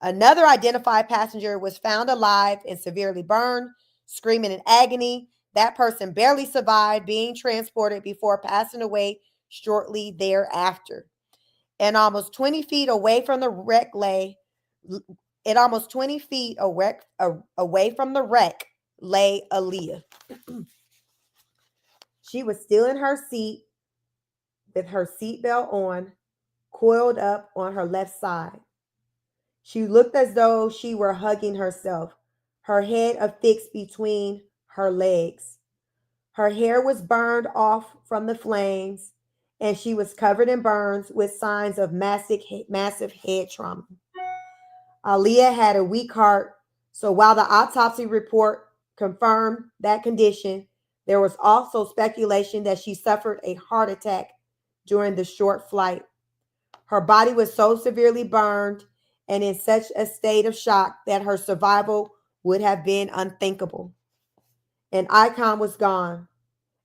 Another identified passenger was found alive and severely burned, screaming in agony. That person barely survived being transported before passing away shortly thereafter. And almost 20 feet away from the wreck lay Aaliyah. She was still in her seat with her seatbelt on, coiled up on her left side. She looked as though she were hugging herself, her head affixed between her legs. Her hair was burned off from the flames, and she was covered in burns with signs of massive head trauma. Aaliyah had a weak heart, so while the autopsy report confirmed that condition, there was also speculation that she suffered a heart attack during the short flight. Her body was so severely burned and in such a state of shock that her survival would have been unthinkable. An icon was gone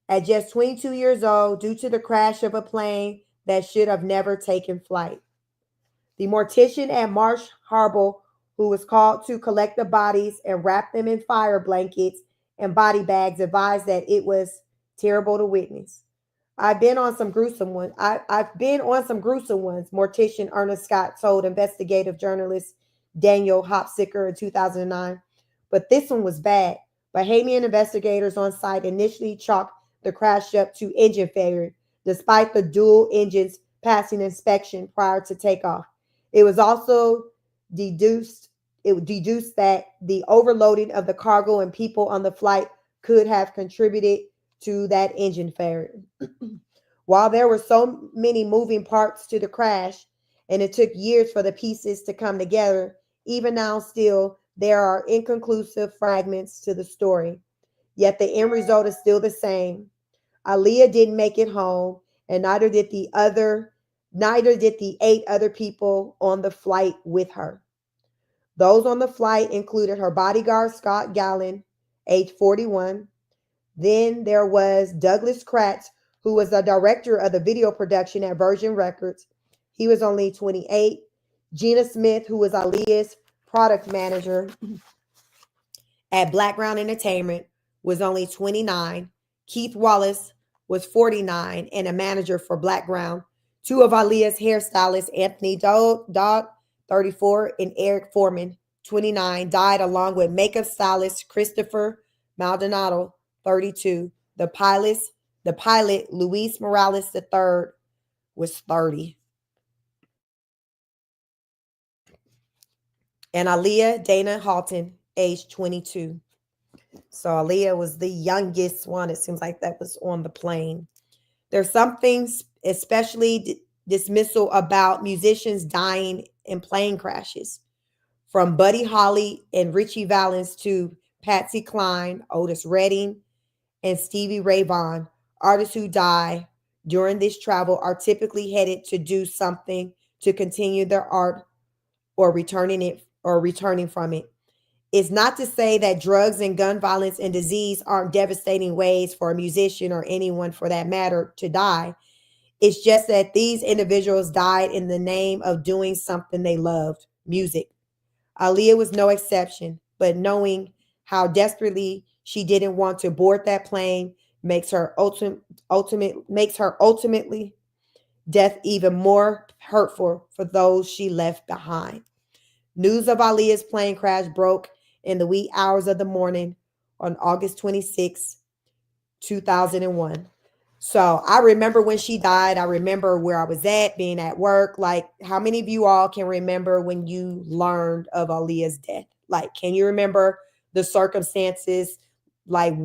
at just 22 years old due to the crash of a plane that should have never taken flight. The mortician at Marsh Harbor who was called to collect the bodies and wrap them in fire blankets and body bags, advised that it was terrible to witness. I've been on some gruesome ones. I've been on some gruesome ones, Mortician Ernest Scott told investigative journalist Daniel Hopsicker in 2009. But this one was bad. Bahamian investigators on site initially chalked the crash up to engine failure, despite the dual engines passing inspection prior to takeoff. It was also deduced it deduced that the overloading of the cargo and people on the flight could have contributed to that engine failure. While there were so many moving parts to the crash, and it took years for the pieces to come together, even now, still, there are inconclusive fragments to the story. Yet the end result is still the same. Aaliyah didn't make it home, and neither did the 8 other people on the flight with her. Those on the flight included her bodyguard, Scott Gallen, age 41. Then there was Douglas Kratz, who was the director of the video production at Virgin Records. He was only 28. Gina Smith, who was Aaliyah's product manager at Blackground Entertainment, was only 29. Keith Wallace was 49 and a manager for Blackground. 2 of Aaliyah's hairstylists, Anthony Dodd, 34, and Eric Foreman, 29, died along with makeup stylist Christopher Maldonado, 32. The pilot, Luis Morales III, was 30. And Aaliyah Dana Halton, age 22. So Aaliyah was the youngest one. It seems like that was on the plane. There's some things, especially dismissal about musicians dying in plane crashes. From Buddy Holly and Richie Valens to Patsy Cline, Otis Redding, and Stevie Ray Vaughan, artists who die during this travel are typically headed to do something to continue their art or returning from it. It's not to say that drugs and gun violence and disease aren't devastating ways for a musician or anyone for that matter to die. It's just that these individuals died in the name of doing something they loved, music. Aaliyah was no exception, but knowing how desperately she didn't want to board that plane makes her ultimately death even more hurtful for those she left behind. News of Aaliyah's plane crash broke in the wee hours of the morning on August 26, 2001. So I remember when she died. I remember where I was at, being at work. Like, how many of you all can remember when you learned of Aaliyah's death? Like, can you remember the circumstances, like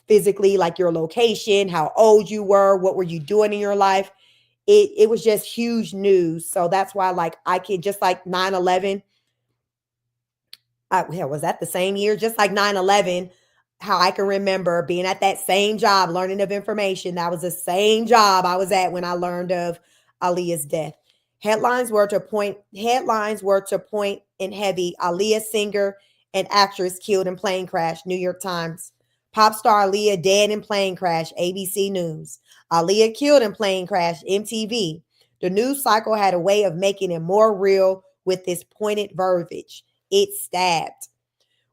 physically, like your location, how old you were, what were you doing in your life? It was just huge news. So that's why, like, I could, just like 9/11, was that the same year? Just like 9/11, how I can remember being at that same job, learning of information. That was the same job I was at when I learned of Aaliyah's death. Headlines were to point in heavy. Aaliyah singer and actress killed in plane crash, New York Times. Pop star Aaliyah dead in plane crash, ABC News. Aaliyah killed in plane crash, MTV. The news cycle had a way of making it more real with this pointed verbiage. It stabbed.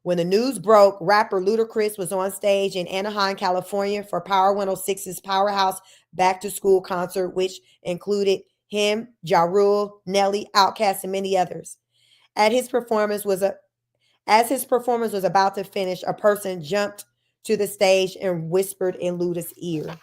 When the news broke, rapper Ludacris was on stage in Anaheim, California for Power 106's Powerhouse Back to School concert, which included him, Ja Rule, Nelly, Outkast, and many others. As his performance was about to finish, a person jumped to the stage and whispered in Luda's ear.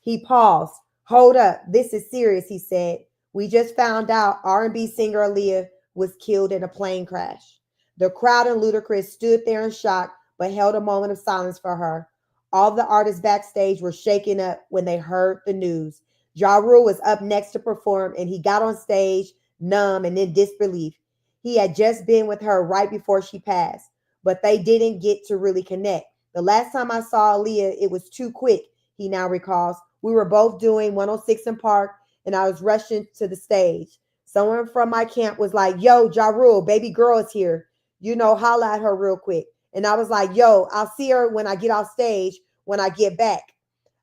He paused. "Hold up, this is serious," he said. "We just found out R&B singer Aaliyah was killed in a plane crash." The crowd and Ludacris stood there in shock, but held a moment of silence for her. All the artists backstage were shaken up when they heard the news. Ja Rule was up next to perform, and he got on stage numb and in disbelief. He had just been with her right before she passed, but they didn't get to really connect. "The last time I saw Aaliyah, it was too quick," he now recalls. "We were both doing 106 in Park, and I was rushing to the stage. Someone from my camp was like, 'Yo, Ja Rule, baby girl is here. Holla at her real quick.' And I was like, 'Yo, I'll see her when I get off stage, when I get back.'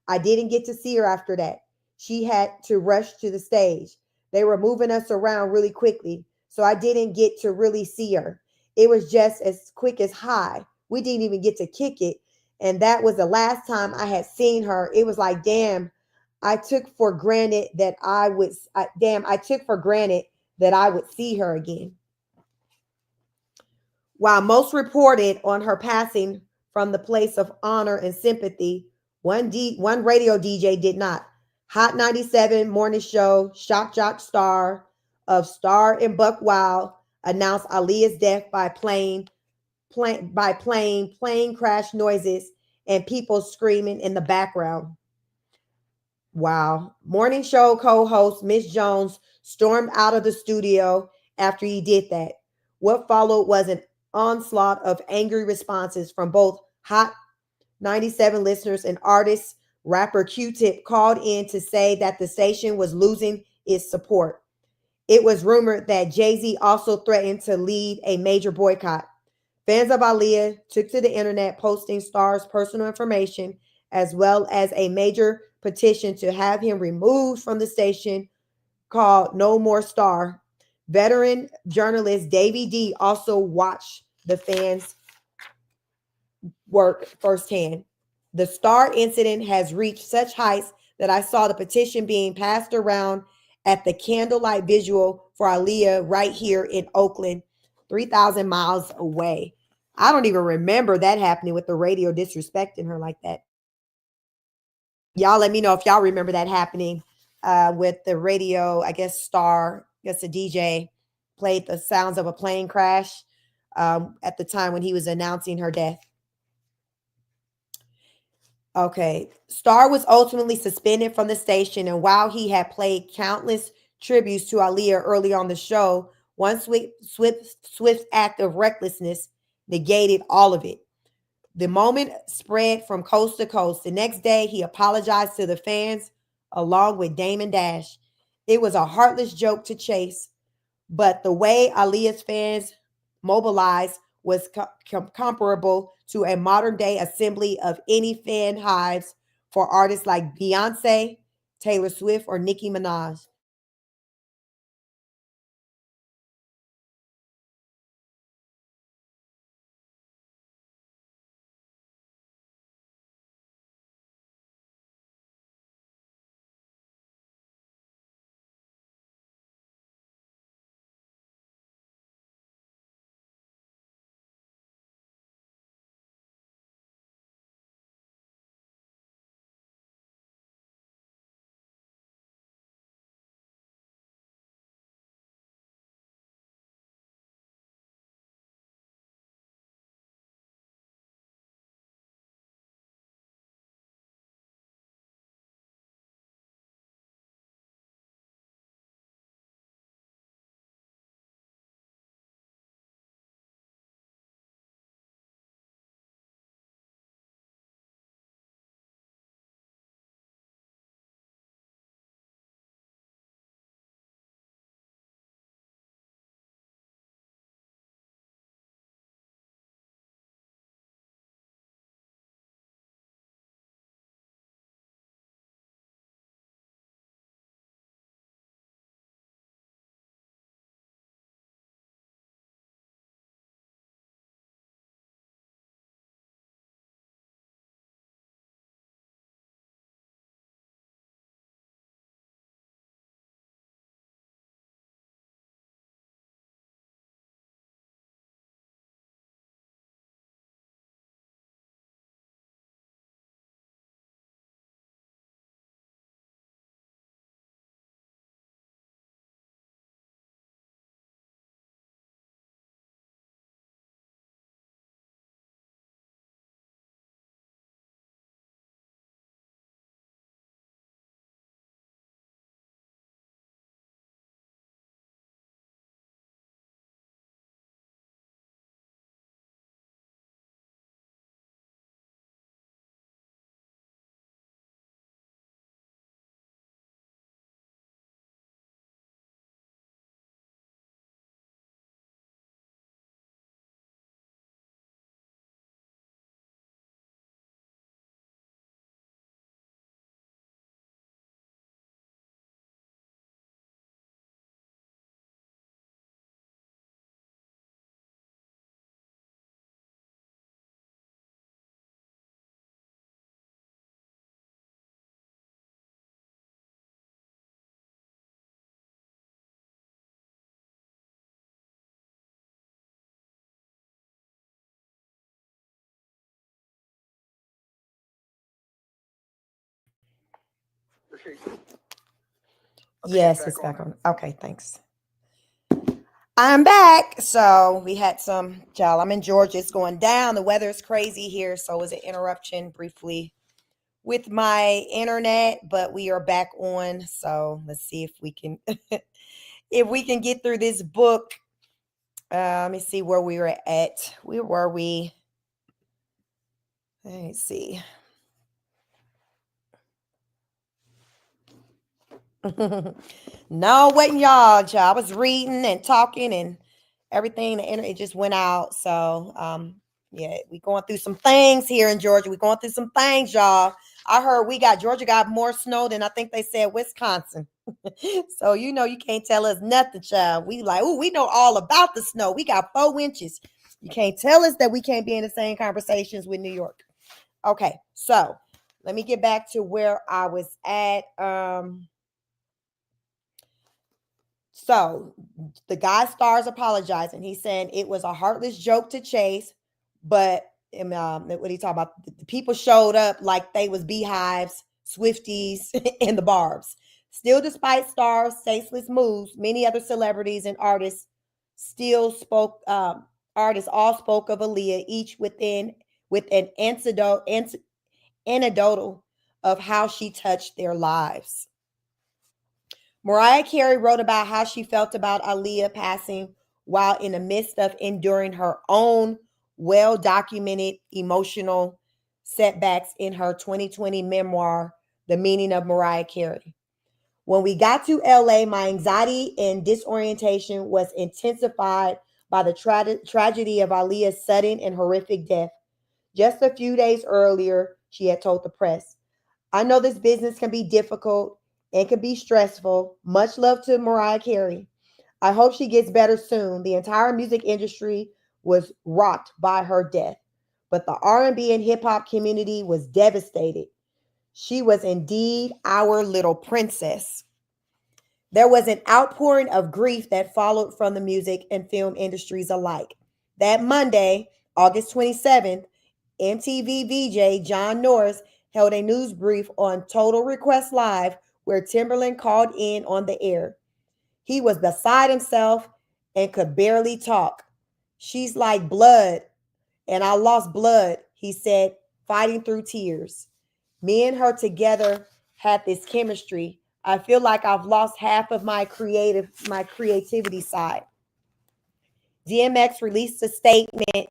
I didn't get to see her after that. She had to rush to the stage. They were moving us around really quickly, so I didn't get to really see her. It was just as quick as hi. We didn't even get to kick it. And that was the last time I had seen her. It was like, damn, I took for granted that I would, I took for granted that I would see her again. While most reported on her passing from the place of honor and sympathy, one radio DJ did not. Hot 97 morning show, Shock Jock star of Star and Buck Wild announced Aaliyah's death by playing plane crash noises and people screaming in the background. Wow. Morning show co-host Miss Jones stormed out of the studio after he did that. What followed was an onslaught of angry responses from both Hot 97 listeners and artists. Rapper Q-Tip called in to say that the station was losing its support. It was rumored that Jay-Z also threatened to lead a major boycott. Fans of Aaliyah took to the internet posting Star's personal information as well as a major petition to have him removed from the station called No More Star. Veteran journalist Davey D also watched the fans work firsthand. The Star incident has reached such heights that I saw the petition being passed around at the candlelight visual for Aaliyah right here in Oakland, 3,000 miles away. I don't even remember that happening with the radio disrespecting her like that. Y'all let me know if y'all remember that happening with the radio, I guess Star, I guess the DJ played the sounds of a plane crash at the time when he was announcing her death. Okay. Star was ultimately suspended from the station, and while he had played countless tributes to Aaliyah early on the show, one swift act of recklessness negated all of it. The moment spread from coast to coast. The next day, he apologized to the fans along with Damon Dash. It was a heartless joke to chase, but the way Aaliyah's fans mobilized was comparable to a modern day assembly of any fan hives for artists like Beyonce, Taylor Swift, or Nicki Minaj. Yes, it's back on. Okay, thanks. I'm back. So we had some, y'all. I'm in Georgia. It's going down. The weather is crazy here. So it was an interruption briefly with my internet, but we are back on. So let's see if we can if we can get through this book. Let me see where we were at. Where were we? Let me see. No, wasn't y'all. I was reading and talking and everything. The internet just went out. So yeah, we going through some things here in Georgia. We going through some things, y'all. I heard Georgia got more snow than I think they said Wisconsin. So you know you can't tell us nothing, child. We like, oh, we know all about the snow. We got 4 inches. You can't tell us that we can't be in the same conversations with New York. Okay, so let me get back to where I was at. So the guy stars apologizing. He's saying it was a heartless joke to Chase, but what he talk about? The people showed up like they was beehives, Swifties, and the Barbs. Still, despite stars' tasteless moves, many other celebrities and artists still spoke. Artists all spoke of Aaliyah, each with an anecdotal of how she touched their lives. Mariah Carey wrote about how she felt about Aaliyah passing while in the midst of enduring her own well documented emotional setbacks in her 2020 memoir, The Meaning of Mariah Carey. When we got to LA, my anxiety and disorientation was intensified by the tragedy of Aaliyah's sudden and horrific death. Just a few days earlier, she had told the press, I know this business can be difficult and can be stressful. Much love to Mariah Carey. I hope she gets better soon. The entire music industry was rocked by her death, but the R&B and hip hop community was devastated. She was indeed our little princess. There was an outpouring of grief that followed from the music and film industries alike. That Monday, August 27th, MTV VJ John Norris held a news brief on Total Request Live where Timberland called in on the air. He was beside himself and could barely talk. She's like blood, and I lost blood, he said, fighting through tears. Me and her together had this chemistry. I feel like I've lost half of my creativity side. DMX released a statement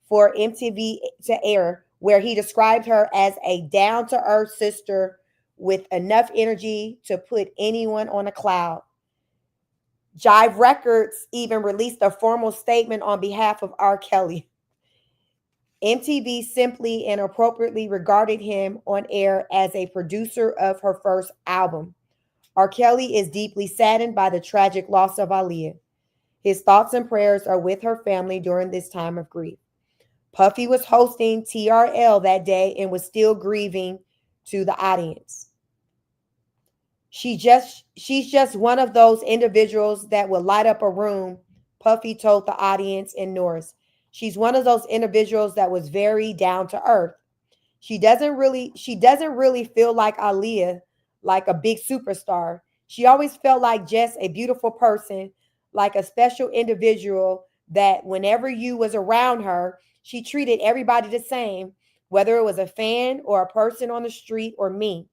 for MTV to air where he described her as a down-to-earth sister with enough energy to put anyone on a cloud. Jive Records even released a formal statement on behalf of R. Kelly. MTV simply and appropriately regarded him on air as a producer of her first album. R. Kelly is deeply saddened by the tragic loss of Aaliyah. His thoughts and prayers are with her family during this time of grief. Puffy was hosting TRL that day and was still grieving to the audience. She's just one of those individuals that will light up a room, Puffy told the audience in Norris. She's one of those individuals that was very down to earth. She doesn't really feel like Aaliyah, like a big superstar. She always felt like just a beautiful person, like a special individual that whenever you was around her, she treated everybody the same, whether it was a fan or a person on the street or me.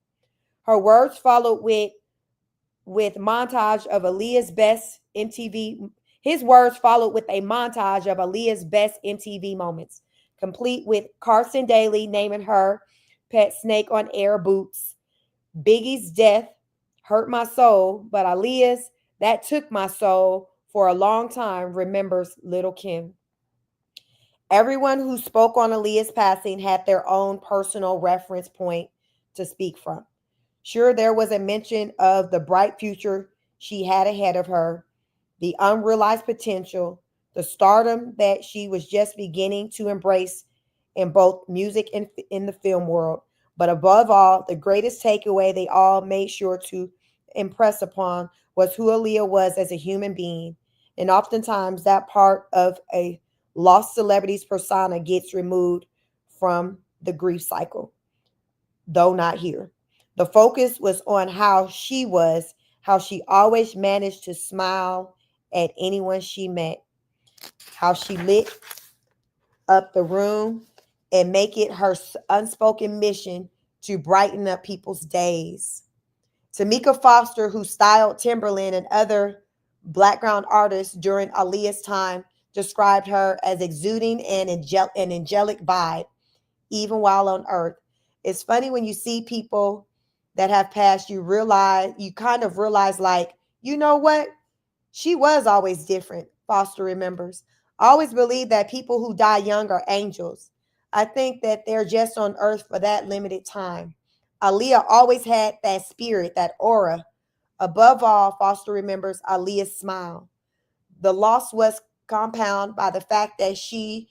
Her words followed with montage of Aaliyah's best MTV. His words followed with a montage of Aaliyah's best MTV moments, complete with Carson Daly naming her pet snake on air boots. Biggie's death hurt my soul, but Aaliyah's that took my soul for a long time, remembers Little Kim. Everyone who spoke on Aaliyah's passing had their own personal reference point to speak from. Sure, there was a mention of the bright future she had ahead of her, the unrealized potential, the stardom that she was just beginning to embrace in both music and in the film world. But above all, the greatest takeaway they all made sure to impress upon was who Aaliyah was as a human being. And oftentimes that part of a lost celebrity's persona gets removed from the grief cycle, though not here. The focus was on how she always managed to smile at anyone she met, how she lit up the room and make it her unspoken mission to brighten up people's days. Tamika Foster, who styled Timberland and other background artists during Aaliyah's time, described her as exuding an angelic vibe, even while on Earth. It's funny when you see people that have passed, you kind of realize, like, you know what? She was always different, Foster remembers. I always believe that people who die young are angels. I think that they're just on earth for that limited time. Aaliyah always had that spirit, that aura. Above all, Foster remembers Aaliyah's smile. The loss was compounded by the fact that she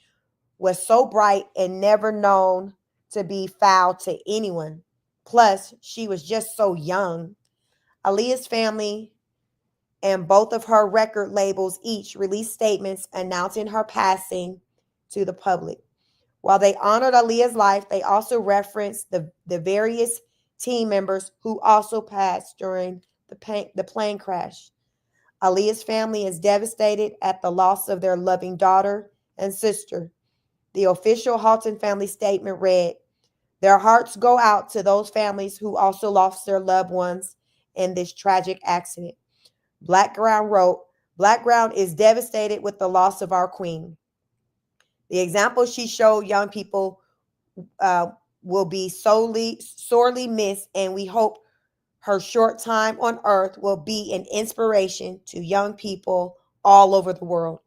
was so bright and never known to be foul to anyone. Plus, she was just so young. Aaliyah's family and both of her record labels each released statements announcing her passing to the public. While they honored Aaliyah's life, they also referenced the various team members who also passed during the plane crash. Aaliyah's family is devastated at the loss of their loving daughter and sister. The official Halton family statement read, "Their hearts go out to those families who also lost their loved ones in this tragic accident." Blackground wrote, "Blackground is devastated with the loss of our queen. The example she showed young people uh, will be sorely missed, and we hope her short time on earth will be an inspiration to young people all over the world.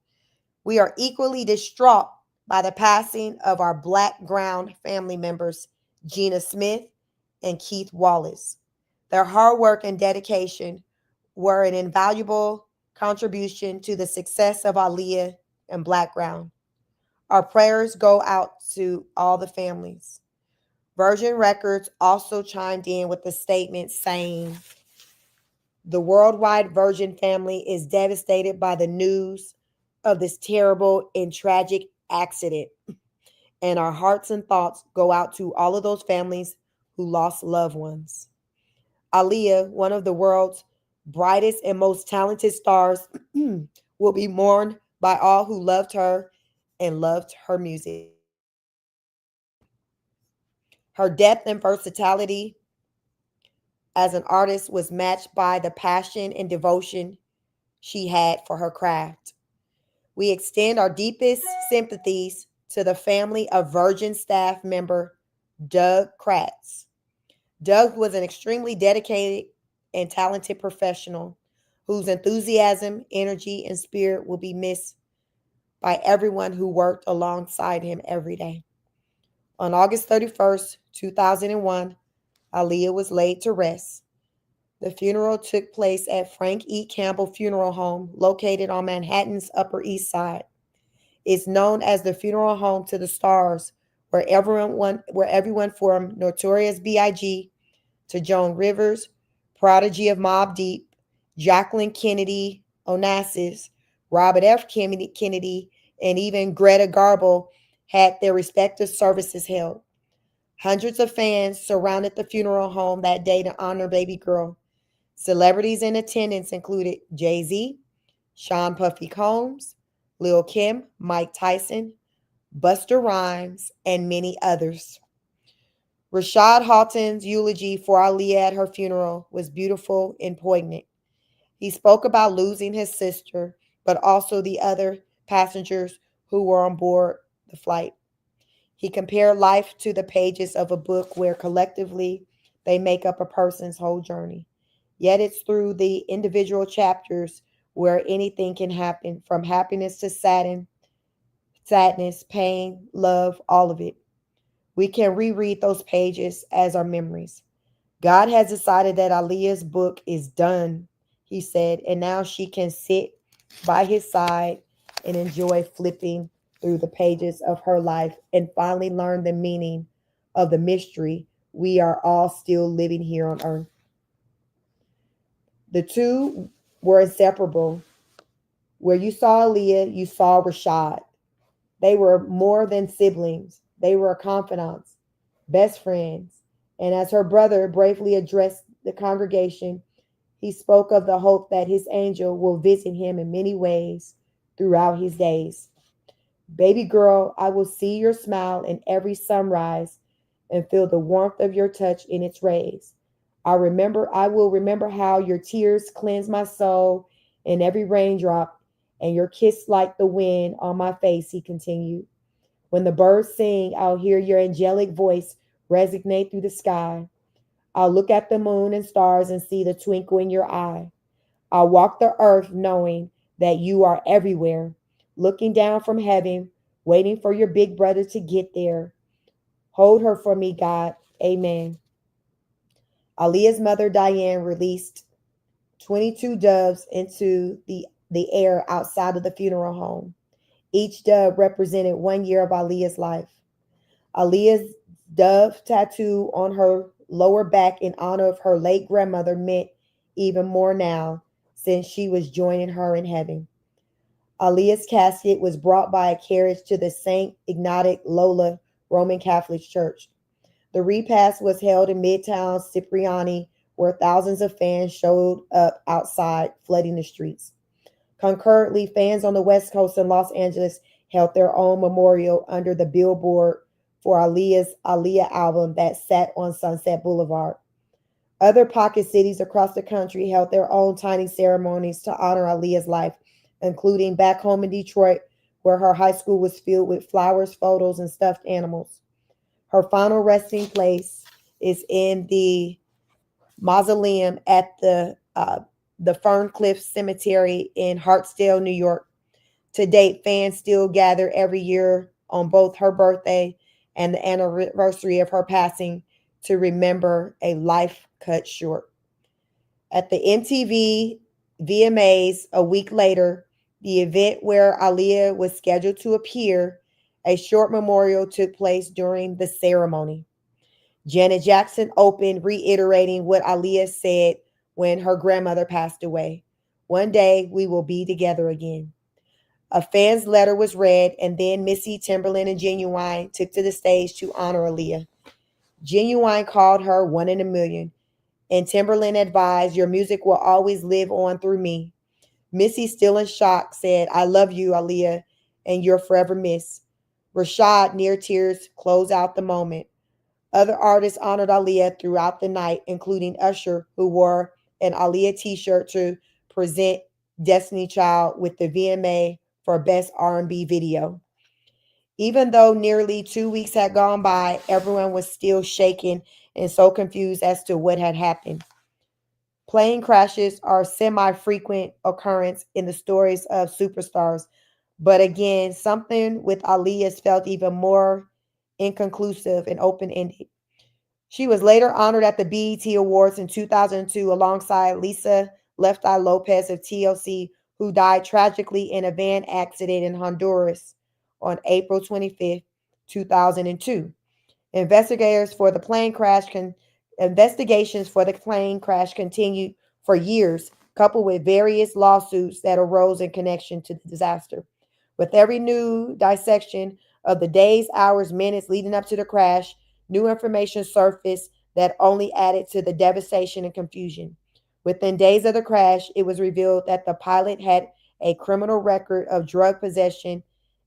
We are equally distraught by the passing of our Blackground family members, Gina Smith and Keith Wallace. Their hard work and dedication were an invaluable contribution to the success of Aaliyah and Blackground. Our prayers go out to all the families." Virgin Records also chimed in with a statement saying, "The worldwide Virgin family is devastated by the news of this terrible and tragic accident, and our hearts and thoughts go out to all of those families who lost loved ones." Aaliyah, one of the world's brightest and most talented stars, will be mourned by all who loved her and loved her music. Her depth and versatility as an artist was matched by the passion and devotion she had for her craft. We extend our deepest sympathies to the family of Virgin staff member Doug Kratz. Doug was an extremely dedicated and talented professional whose enthusiasm, energy, and spirit will be missed by everyone who worked alongside him every day. On August 31st, 2001, Aaliyah was laid to rest. The funeral took place at Frank E. Campbell Funeral Home, located on Manhattan's Upper East Side. It's known as the funeral home to the stars, where everyone from Notorious B.I.G. to Joan Rivers, prodigy of Mobb Deep, Jacqueline Kennedy Onassis, Robert F. Kennedy, and even Greta Garbo had their respective services held. Hundreds of fans surrounded the funeral home that day to honor baby girl. Celebrities in attendance included Jay-Z, Sean Puffy Combs, Lil Kim, Mike Tyson, Busta Rhymes, and many others. Rashad Halton's eulogy for Aaliyah at her funeral was beautiful and poignant. He spoke about losing his sister, but also the other passengers who were on board the flight. He compared life to the pages of a book where collectively they make up a person's whole journey. Yet it's through the individual chapters where anything can happen, from happiness to sadness, pain, love, all of it. We can reread those pages as our memories. God has decided that Aaliyah's book is done, he said, and now she can sit by his side and enjoy flipping through the pages of her life and finally learn the meaning of the mystery we are all still living here on earth. The two were inseparable. Where you saw Aaliyah, you saw Rashad. They were more than siblings, they were confidants, best friends, And as her brother bravely addressed the congregation, he spoke of the hope that his angel will visit him in many ways throughout his days. Baby girl, I will see your smile in every sunrise and feel the warmth of your touch in its rays. I will remember how your tears cleanse my soul in every raindrop and your kiss like the wind on my face, he continued. When the birds sing, I'll hear your angelic voice resonate through the sky. I'll look at the moon and stars and see the twinkle in your eye. I'll walk the earth knowing that you are everywhere, looking down from heaven, waiting for your big brother to get there. Hold her for me, God. Amen. Aaliyah's mother, Diane, released 22 doves into the air outside of the funeral home. Each dove represented 1 year of Aaliyah's life. Aaliyah's dove tattoo on her lower back in honor of her late grandmother meant even more now since she was joining her in heaven. Aaliyah's casket was brought by a carriage to the St. Ignatius Loyola Roman Catholic Church. The repast was held in Midtown Cipriani, where thousands of fans showed up outside, flooding the streets. Concurrently, fans on the West Coast and Los Angeles held their own memorial under the billboard for Aaliyah's Aaliyah album that sat on Sunset Boulevard. Other pocket cities across the country held their own tiny ceremonies to honor Aaliyah's life, including back home in Detroit, where her high school was filled with flowers, photos, and stuffed animals. Her final resting place is in the mausoleum at the Ferncliff Cemetery in Hartsdale, New York. To date, fans still gather every year on both her birthday and the anniversary of her passing to remember a life cut short. At the MTV VMAs a week later, the event where Aaliyah was scheduled to appear, a short memorial took place during the ceremony. Janet Jackson opened, reiterating what Aaliyah said when her grandmother passed away. One day we will be together again. A fan's letter was read, and then Missy, Timberland, and Genuine took to the stage to honor Aaliyah. Genuine called her one in a million, and Timberland advised, your music will always live on through me. Missy, still in shock, said, I love you, Aaliyah, and you're forever missed. Rashad, near tears, closed out the moment. Other artists honored Aaliyah throughout the night, including Usher, who wore an Aaliyah t-shirt to present Destiny Child with the VMA for Best R&B Video. Even though nearly 2 weeks had gone by, everyone was still shaken and so confused as to what had happened. Plane crashes are a semi-frequent occurrence in the stories of superstars, but again, something with Aaliyah's felt even more inconclusive and open-ended. She was later honored at the BET Awards in 2002 alongside Lisa Left Eye Lopez of TLC, who died tragically in a van accident in Honduras on April 25th, 2002. Investigators for the plane crash Investigations for the plane crash continued for years, coupled with various lawsuits that arose in connection to the disaster. With every new dissection of the days, hours, minutes leading up to the crash, new information surfaced that only added to the devastation and confusion. Within days of the crash, it was revealed that the pilot had a criminal record of drug possession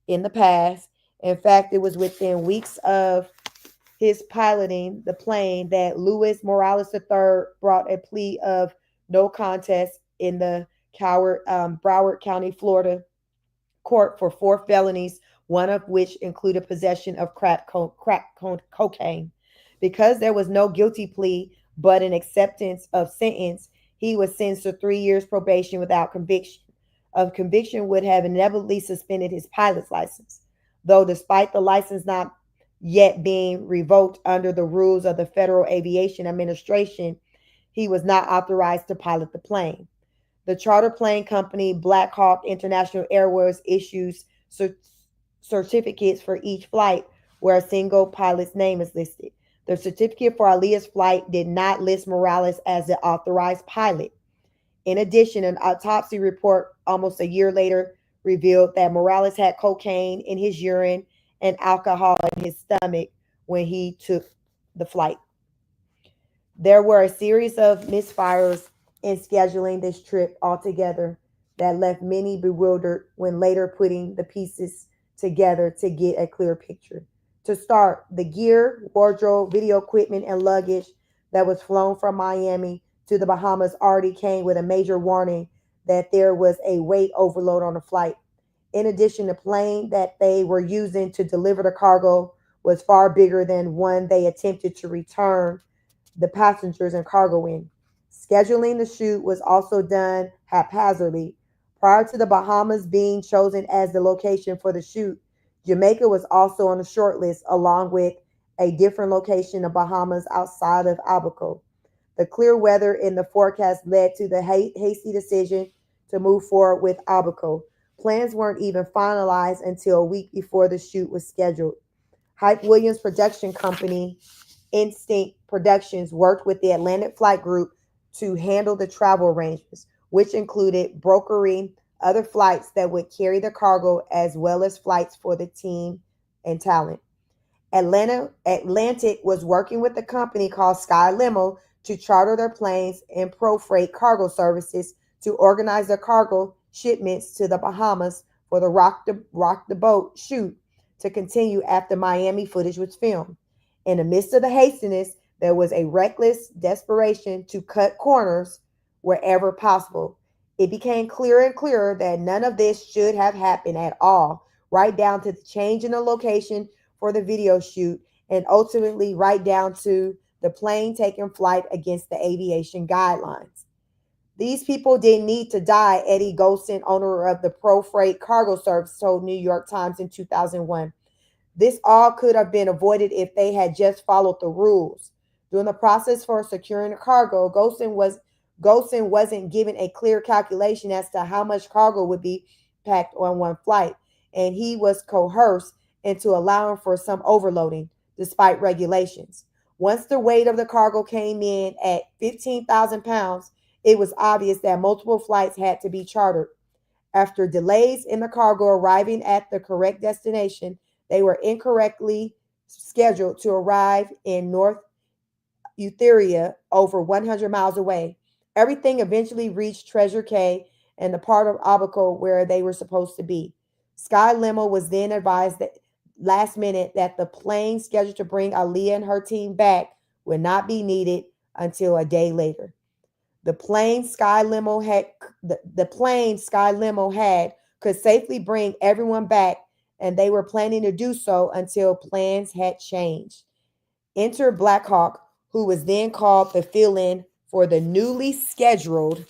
in the past. In fact, it was within weeks of his piloting the plane that Luis Morales III brought a plea of no contest in the Broward County, Florida court for 4 felonies, one of which included possession of cocaine. Because there was no guilty plea but an acceptance of sentence, he was sentenced to 3 years probation without conviction. A conviction would have inevitably suspended his pilot's license, though despite the license not yet being revoked under the rules of the Federal Aviation Administration, he was not authorized to pilot the plane. The charter plane company Black Hawk International Airways issues certificates for each flight where a single pilot's name is listed. The certificate for Aaliyah's flight did not list Morales as the authorized pilot. In addition, an autopsy report almost a year later revealed that Morales had cocaine in his urine and alcohol in his stomach when he took the flight. There were a series of misfires in scheduling this trip altogether that left many bewildered when later putting the pieces together to get a clear picture. To start, the gear, wardrobe, video equipment, and luggage that was flown from Miami to the Bahamas already came with a major warning that there was a weight overload on the flight. In addition, the plane that they were using to deliver the cargo was far bigger than one they attempted to return the passengers and cargo in. Scheduling the shoot was also done haphazardly. Prior to the Bahamas being chosen as the location for the shoot, Jamaica was also on the short list, along with a different location in the Bahamas outside of Abaco. The clear weather in the forecast led to the hasty decision to move forward with Abaco. Plans weren't even finalized until a week before the shoot was scheduled. Hype Williams Production Company Instinct Productions worked with the Atlantic Flight Group to handle the travel arrangements, which included brokering other flights that would carry the cargo as well as flights for the team and talent. Atlantic was working with a company called Sky Limo to charter their planes and pro freight cargo services to organize their cargo shipments to the Bahamas for the Rock the Boat shoot to continue after Miami footage was filmed. In the midst of the hastiness, there was a reckless desperation to cut corners wherever possible. It became clearer and clearer that none of this should have happened at all, right down to the change in the location for the video shoot, and ultimately right down to the plane taking flight against the aviation guidelines. These people didn't need to die, Eddie Golson, owner of the Pro Freight Cargo Service, told New York Times in 2001. This all could have been avoided if they had just followed the rules. During the process for securing the cargo, Golson wasn't given a clear calculation as to how much cargo would be packed on one flight, and he was coerced into allowing for some overloading, despite regulations. Once the weight of the cargo came in at 15,000 pounds, it was obvious that multiple flights had to be chartered. After delays in the cargo arriving at the correct destination, they were incorrectly scheduled to arrive in North Eutheria, over 100 miles away. Everything eventually reached Treasure Cay and the part of Abaco where they were supposed to be. Sky Limo was then advised that last minute that the plane scheduled to bring Aaliyah and her team back would not be needed until a day later. The plane Sky Limo had the plane Sky Limo had could safely bring everyone back, and they were planning to do so until plans had changed. Enter Blackhawk, who was then called to fill in for the newly scheduled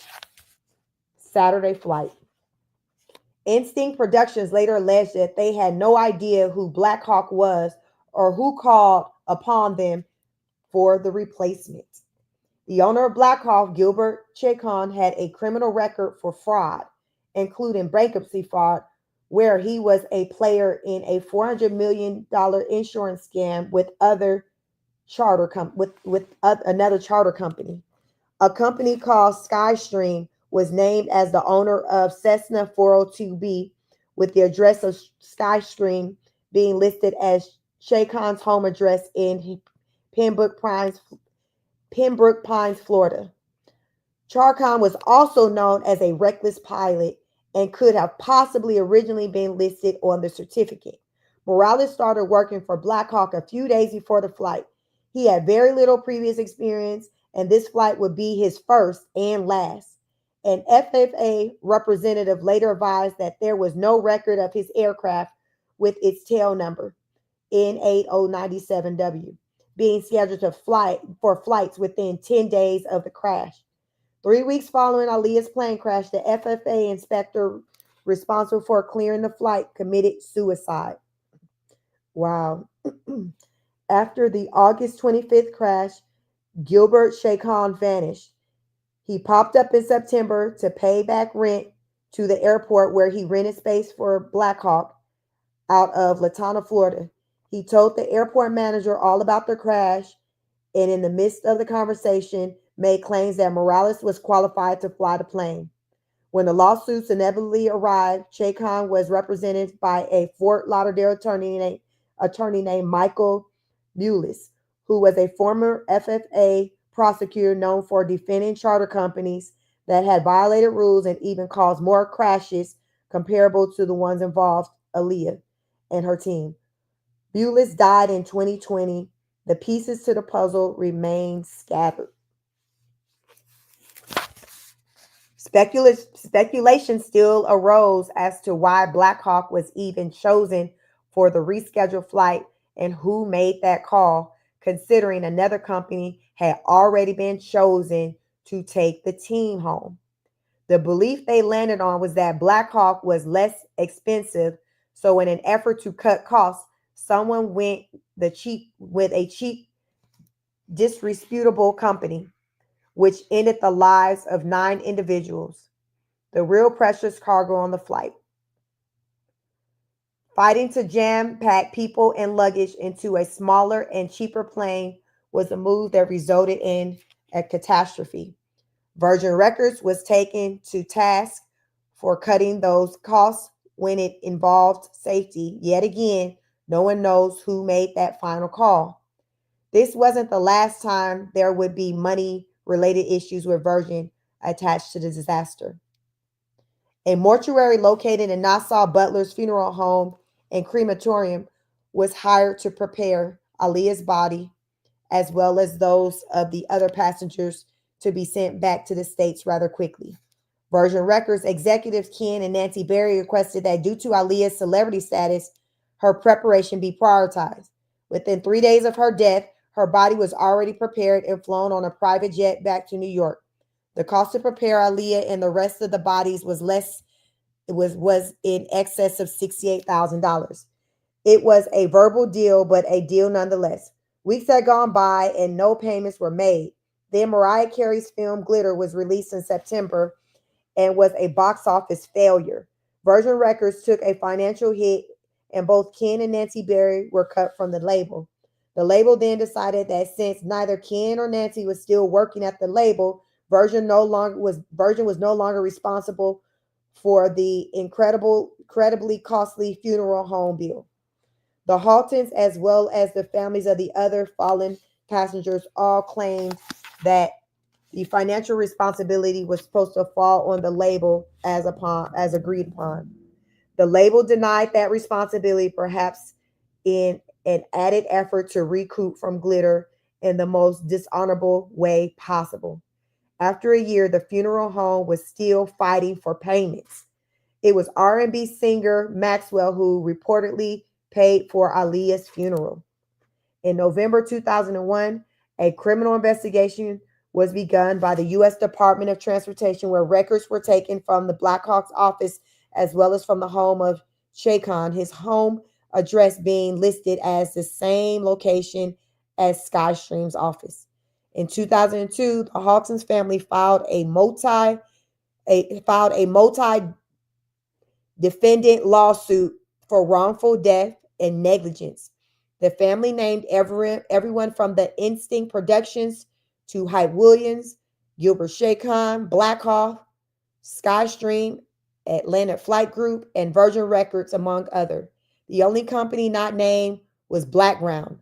Saturday flight. Instinct Productions later alleged that they had no idea who Blackhawk was or who called upon them for the replacement. The owner of Blackhawk, Gilbert Chacon, had a criminal record for fraud, including bankruptcy fraud, where he was a player in a $400 million insurance scam with another charter company. A company called Skystream was named as the owner of Cessna 402B, with the address of Skystream being listed as Chacon's home address in Pembroke Pines, Florida. Charcon was also known as a reckless pilot and could have possibly originally been listed on the certificate. Morales started working for Blackhawk a few days before the flight. He had very little previous experience, and this flight would be his first and last. An FAA representative later advised that there was no record of his aircraft with its tail number, N8097W, being scheduled to for flights within 10 days of the crash. 3 weeks following Aaliyah's plane crash, the FAA inspector responsible for clearing the flight committed suicide. Wow. After the August 25th crash, Gilbert Chacon vanished. He popped up in September to pay back rent to the airport where he rented space for Blackhawk out of Latana, Florida. He told the airport manager all about the crash, and in the midst of the conversation, made claims that Morales was qualified to fly the plane. When the lawsuits inevitably arrived, Chacon was represented by a Fort Lauderdale attorney named Michael Mullis, who was a former FAA prosecutor known for defending charter companies that had violated rules and even caused more crashes comparable to the ones involved Aaliyah and her team. Bulis died in 2020. The pieces to the puzzle remain scattered. Speculation still arose as to why Black Hawk was even chosen for the rescheduled flight and who made that call, considering another company had already been chosen to take the team home. The belief they landed on was that Black Hawk was less expensive, so in an effort to cut costs, someone went with a cheap, disreputable company, which ended the lives of 9 individuals. The real precious cargo on the flight. Fighting to jam pack people and luggage into a smaller and cheaper plane was a move that resulted in a catastrophe. Virgin Records was taken to task for cutting those costs when it involved safety. Yet again, no one knows who made that final call. This wasn't the last time there would be money related issues with Virgin attached to the disaster. A mortuary located in Nassau Butler's funeral home and crematorium was hired to prepare Aaliyah's body as well as those of the other passengers to be sent back to the States rather quickly. Virgin Records executives Ken and Nancy Berry requested that due to Aaliyah's celebrity status, her preparation be prioritized. Within 3 days of her death, her body was already prepared and flown on a private jet back to New York. The cost to prepare Aaliyah and the rest of the bodies was in excess of $68,000. It was a verbal deal, but a deal nonetheless. Weeks had gone by and no payments were made. Then Mariah Carey's film Glitter was released in September and was a box office failure. Virgin Records took a financial hit and both Ken and Nancy Berry were cut from the label. The label then decided that since neither Ken or Nancy was still working at the label, Virgin was no longer responsible for the incredibly costly funeral home bill. The Haltons, as well as the families of the other fallen passengers, all claimed that the financial responsibility was supposed to fall on the label as agreed upon. The label denied that responsibility, perhaps in an added effort to recoup from Glitter in the most dishonorable way possible. After a year, the funeral home was still fighting for payments. It was R&B singer Maxwell who reportedly paid for Aaliyah's funeral. In November 2001, a criminal investigation was begun by the U.S. Department of Transportation where records were taken from the Blackhawks office as well as from the home of Chacon, his home address being listed as the same location as Skystream's office. In 2002, the Hawkins family filed a multi defendant lawsuit for wrongful death and negligence. The family named everyone from the Instinct Productions to Hype Williams, Gilbert Chacon, Blackhawk, Skystream, Atlantic Flight Group, and Virgin Records, among others. The only company not named was Blackground.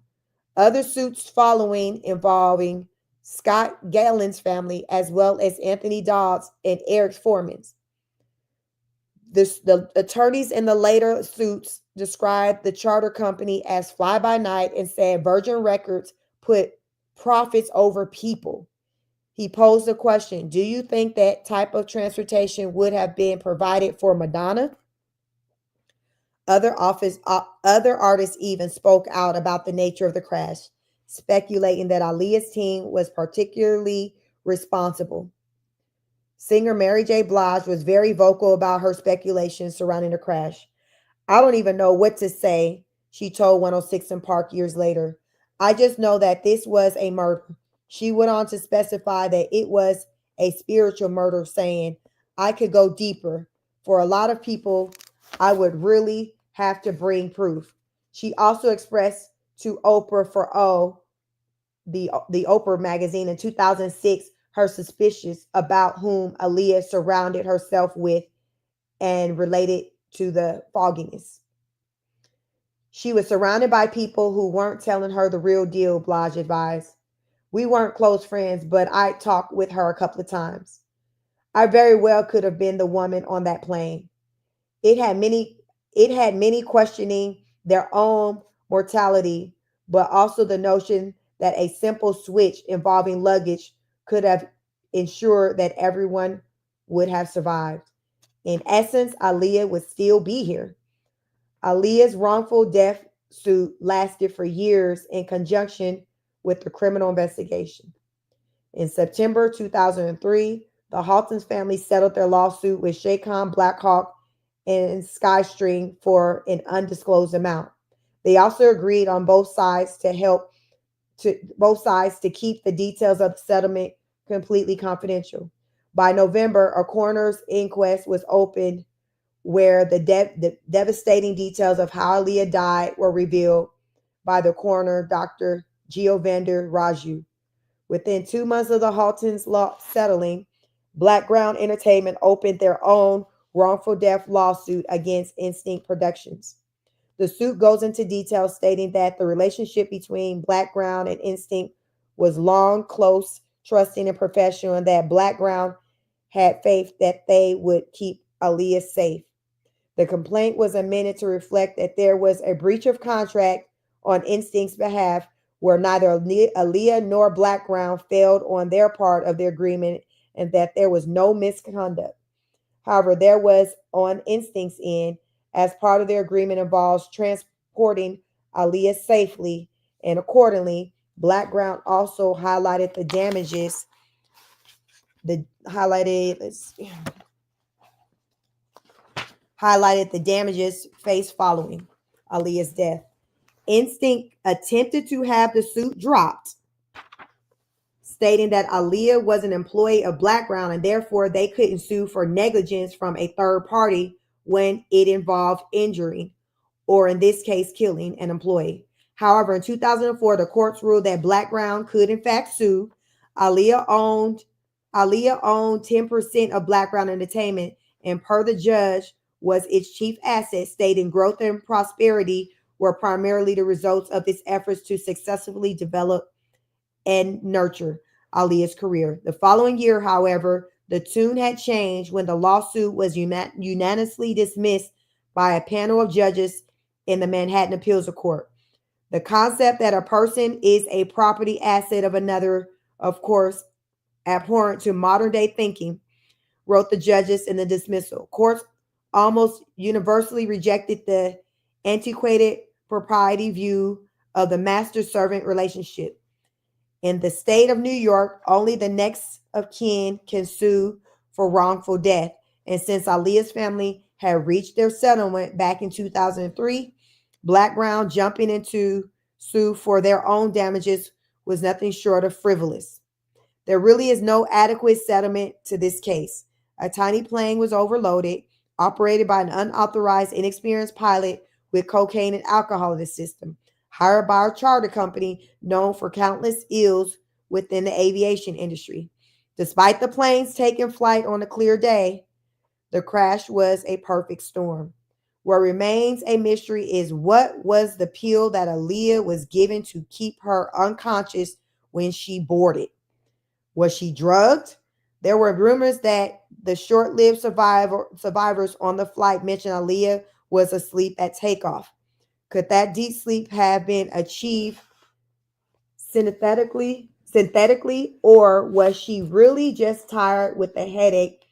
Other suits following involving Scott Galen's family, as well as Anthony Dodds and Eric Foreman's. The attorneys in the later suits described the charter company as fly by night and said Virgin Records put profits over people. He posed a question: do you think that type of transportation would have been provided for Madonna? Other artists even spoke out about the nature of the crash, speculating that Aaliyah's team was particularly responsible. Singer Mary J. Blige was very vocal about her speculations surrounding the crash. I don't even know what to say, she told 106 in Park years later. I just know that this was a murder. She went on to specify that it was a spiritual murder, saying, I could go deeper. For a lot of people, I would really have to bring proof. She also expressed to Oprah for the Oprah magazine in 2006 her suspicions about whom Aaliyah surrounded herself with and related to the fogginess. She was surrounded by people who weren't telling her the real deal, Blige advised. We weren't close friends, but I talked with her a couple of times. I very well could have been the woman on that plane. It had many it had many questioning their own mortality, but also the notion that a simple switch involving luggage could have ensured that everyone would have survived. In essence, Aaliyah would still be here. Aaliyah's wrongful death suit lasted for years in conjunction with the criminal investigation. In September 2003, the Haltons family settled their lawsuit with Shaycon Blackhawk and Skystream for an undisclosed amount. They also agreed on both sides to keep the details of the settlement completely confidential. By November, a coroner's inquest was opened where the devastating details of how Aaliyah died were revealed by the coroner, Dr. Giovanni Raju. Within 2 months of the Haltons' law settling, Blackground Entertainment opened their own wrongful death lawsuit against Instinct Productions. The suit goes into detail stating that the relationship between Blackground and Instinct was long, close, trusting, and professional, and that Blackground had faith that they would keep Aaliyah safe. The complaint was amended to reflect that there was a breach of contract on Instinct's behalf where neither Aaliyah nor Blackground failed on their part of the agreement and that there was no misconduct. However, there was on Instinct's end, as part of their agreement involves transporting Aaliyah safely, and accordingly, Blackground also highlighted the damages. The highlighted let's see, highlighted the damages faced following Aaliyah's death. Instinct attempted to have the suit dropped, stating that Aaliyah was an employee of Blackground and therefore they couldn't sue for negligence from a third party when it involved injury, or in this case, killing an employee. However, in 2004, the courts ruled that Blackground could in fact sue. Aaliyah owned Aaliyah owned 10% of Blackground Entertainment, and per the judge, was its chief asset, stating growth and prosperity were primarily the results of its efforts to successfully develop and nurture Aaliyah's career. The following year, however, the tune had changed when the lawsuit was unanimously dismissed by a panel of judges in the Manhattan Appeals Court. The concept that a person is a property asset of another, of course, abhorrent to modern day thinking, wrote the judges in the dismissal. Courts almost universally rejected the antiquated propriety view of the master servant relationship. In the state of New York, only the next of kin can sue for wrongful death. And since Aaliyah's family had reached their settlement back in 2003, Blackground jumping into sue for their own damages was nothing short of frivolous. There really is no adequate settlement to this case. A tiny plane was overloaded, operated by an unauthorized, inexperienced pilot with cocaine and alcohol in the system, hired by a charter company known for countless ills within the aviation industry. Despite the planes taking flight on a clear day, the crash was a perfect storm. What remains a mystery is what was the pill that Aaliyah was given to keep her unconscious when she boarded. Was she drugged? There were rumors that the short-lived survivors on the flight mentioned Aaliyah was asleep at takeoff. Could that deep sleep have been achieved synthetically, or was she really just tired with a headache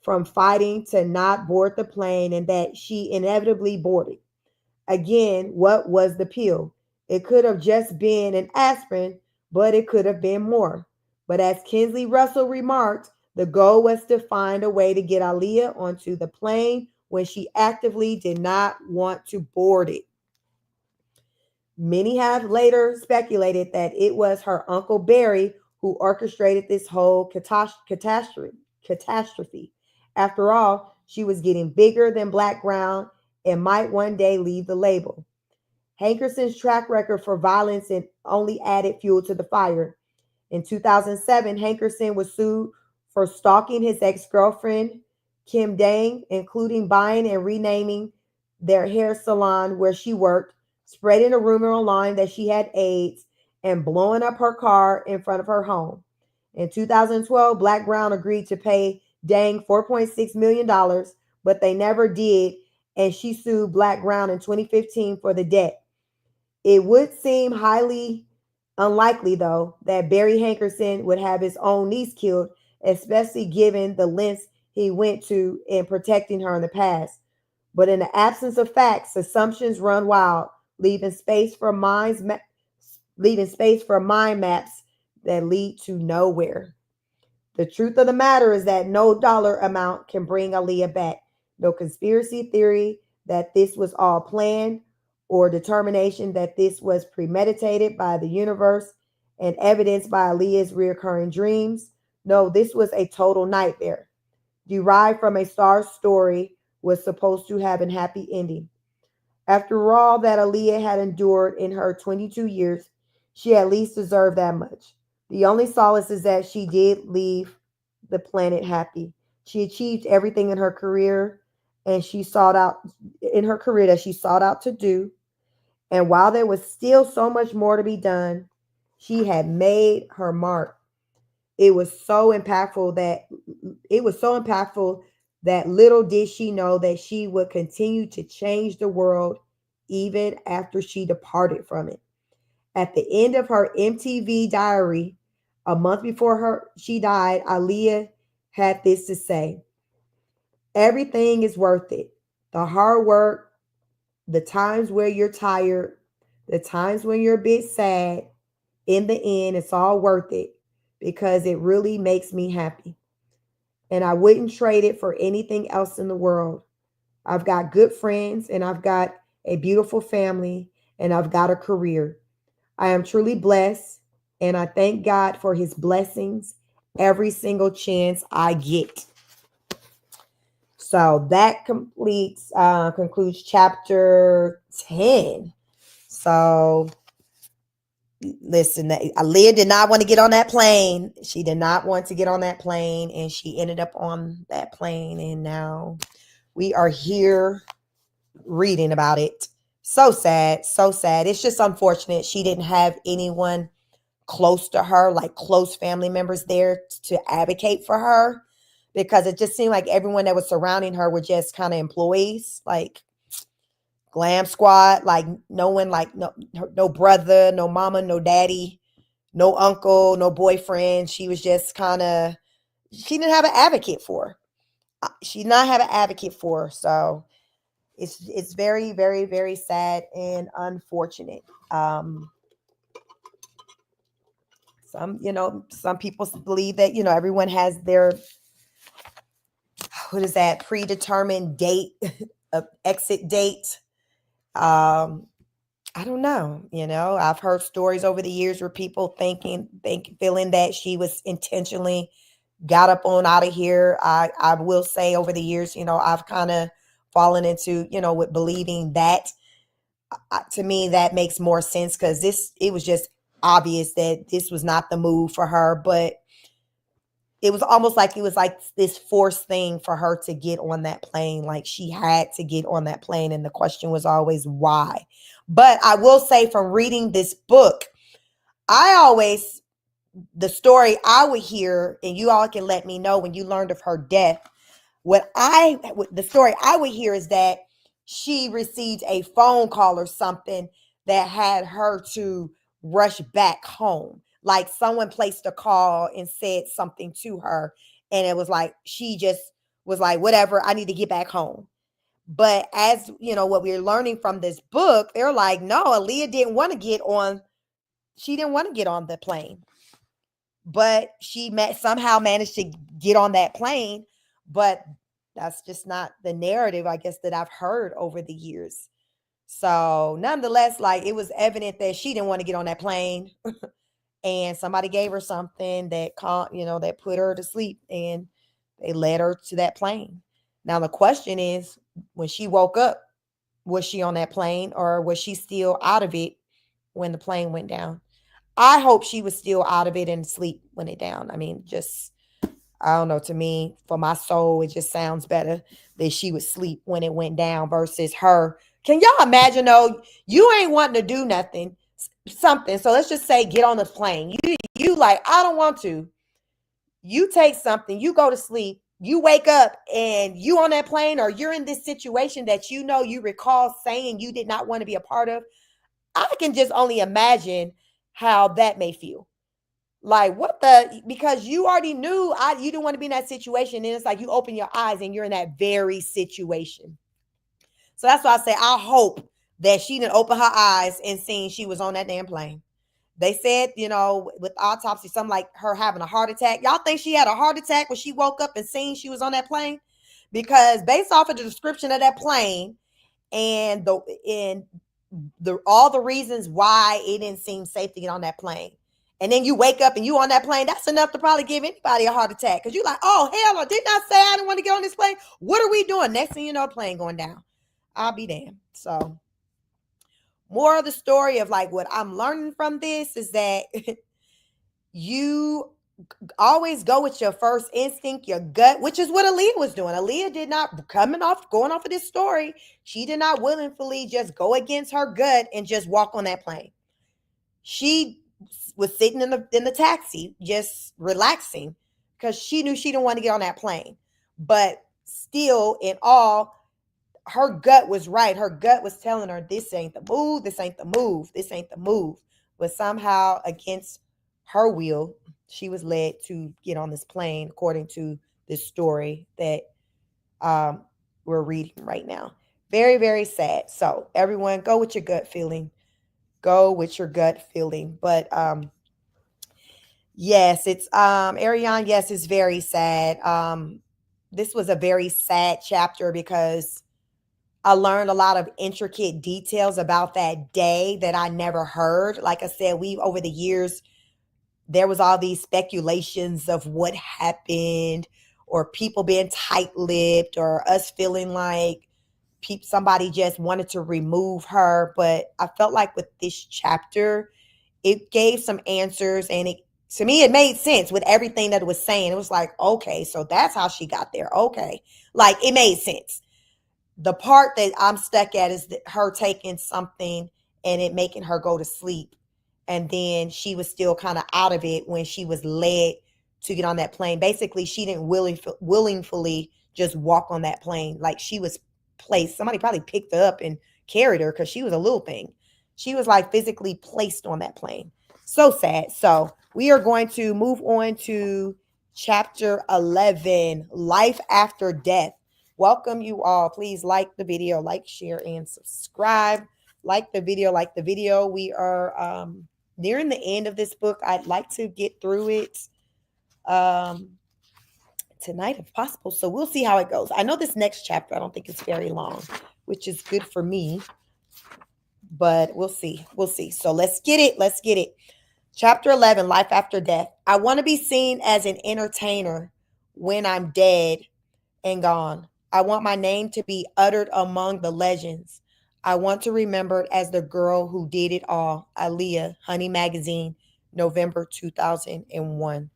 from fighting to not board the plane and that she inevitably boarded? Again, what was the pill? It could have just been an aspirin, but it could have been more. But as Kinsley Russell remarked, the goal was to find a way to get Aaliyah onto the plane when she actively did not want to board it. Many have later speculated that it was her Uncle Barry who orchestrated this whole catastrophe. After all, she was getting bigger than Blackground and might one day leave the label. Hankerson's track record for violence and only added fuel to the fire. In 2007, Hankerson was sued for stalking his ex-girlfriend, Kim Dang, including buying and renaming their hair salon where she worked, spreading a rumor online that she had AIDS, and blowing up her car in front of her home. In 2012, Black Brown agreed to pay Dang $4.6 million, but they never did, and she sued Black Brown in 2015 for the debt. It would seem highly unlikely, though, that Barry Hankerson would have his own niece killed, especially given the lengths he went to in protecting her in the past. But in the absence of facts, assumptions run wild, leaving space for mind maps that lead to nowhere. The truth of the matter is that no dollar amount can bring Aaliyah back. No conspiracy theory that this was all planned or determination that this was premeditated by the universe and evidenced by Aaliyah's recurring dreams. No, this was a total nightmare. Derived from a star story was supposed to have a happy ending. After all that Aaliyah had endured in her 22 years, she at least deserved that much. The only solace is that she did leave the planet happy. She achieved everything in her career and she sought out in her career that she sought out to do. And while there was still so much more to be done, she had made her mark. It was so impactful that little did she know that she would continue to change the world even after she departed from it. At the end of her MTV diary, a month before she died, Aaliyah had this to say: "Everything is worth it. The hard work, the times where you're tired, the times when you're a bit sad. In the end, it's all worth it because it really makes me happy. And I wouldn't trade it for anything else in the world. I've got good friends and I've got a beautiful family and I've got a career. I am truly blessed and I thank God for his blessings every single chance I get." So that concludes chapter 10. So listen, Aaliyah did not want to get on that plane. She did not want to get on that plane, and she ended up on that plane, and now we are here reading about it. So sad, so sad. It's just unfortunate she didn't have anyone close to her, like close family members there to advocate for her, because it just seemed like everyone that was surrounding her were just kind of employees, like glam squad, like no one, like no brother, no mama, no daddy, no uncle, no boyfriend. She was just she didn't have an advocate for her. She did not have an advocate for her. So it's very, very, very sad and unfortunate. Some people believe that, everyone has their, what is that, predetermined date, exit date. I don't know. I've heard stories over the years where people feeling that she was intentionally got up on out of here. I will say over the years, I've kind of fallen into, with believing that. To me, that makes more sense because it was just obvious that this was not the move for her, but it was almost like it was like this forced thing for her to get on that plane. Like she had to get on that plane. And the question was always why. But I will say from reading this book, the story I would hear, and you all can let me know when you learned of her death, the story I would hear is that she received a phone call or something that had her to rush back home. Like someone placed a call and said something to her, and it was like she just was like, whatever, I need to get back home. But as what we're learning from this book, they're like, no, Aaliyah didn't want to get on. She didn't want to get on the plane, but she somehow managed to get on that plane. But that's just not the narrative, I guess, that I've heard over the years. So nonetheless, like it was evident that she didn't want to get on that plane. And somebody gave her something that that put her to sleep, and they led her to that plane. Now the question is, when she woke up, was she on that plane or was she still out of it when the plane went down? I hope she was still out of it and asleep when it down. I mean, I don't know, to me, for my soul, it just sounds better that she would sleep when it went down versus her. Can y'all imagine though, you ain't wanting to do nothing, something. So let's just say get on the plane. You like, I don't want to. You take something, you go to sleep, you wake up and you on that plane, or you're in this situation that you recall saying you did not want to be a part of. I can just only imagine how that may feel. Like what the, because you already knew you didn't want to be in that situation. And it's like you open your eyes and you're in that very situation. So that's why I say I hope that she didn't open her eyes and seen she was on that damn plane. They said, with autopsy, something like her having a heart attack. Y'all think she had a heart attack when she woke up and seen she was on that plane? Because based off of the description of that plane and the all the reasons why it didn't seem safe to get on that plane. And then you wake up and you on that plane, that's enough to probably give anybody a heart attack. Because you're like, oh, hell no, didn't I say I didn't want to get on this plane? What are we doing? Next thing you know, plane going down. I'll be damned. So more of the story of like what I'm learning from this is that you always go with your first instinct, your gut, which is what Aaliyah was doing. Aaliyah did not, going off of this story, she did not willingly just go against her gut and just walk on that plane. She was sitting in the taxi, just relaxing, because she knew she didn't want to get on that plane. But still, in all, her gut was right. Her gut was telling her, this ain't the move, this ain't the move, this ain't the move. But somehow, against her will, she was led to get on this plane, according to this story that we're reading right now. Very, very sad. So everyone, go with your gut feeling. Go with your gut feeling. But yes, it's Ariane, yes, it's very sad. This was a very sad chapter because I learned a lot of intricate details about that day that I never heard. Like I said, over the years, there was all these speculations of what happened, or people being tight-lipped, or us feeling like somebody just wanted to remove her. But I felt like with this chapter, it gave some answers, and to me, it made sense with everything that it was saying. It was like, okay, so that's how she got there. Okay. Like, it made sense. The part that I'm stuck at is her taking something and it making her go to sleep. And then she was still kind of out of it when she was led to get on that plane. Basically, she didn't willingly just walk on that plane. Like, she was placed. Somebody probably picked her up and carried her because she was a little thing. She was like physically placed on that plane. So sad. So we are going to move on to chapter 11, Life After Death. Welcome you all. Please like the video, like, share, and subscribe. Like the video. We are nearing the end of this book. I'd like to get through it tonight if possible. So we'll see how it goes. I know this next chapter, I don't think it's very long, which is good for me. But we'll see. We'll see. So let's get it. Chapter 11, Life After Death. I want to be seen as an entertainer when I'm dead and gone. I want my name to be uttered among the legends. I want to remember as the girl who did it all. Aaliyah, Honey Magazine, November 2001.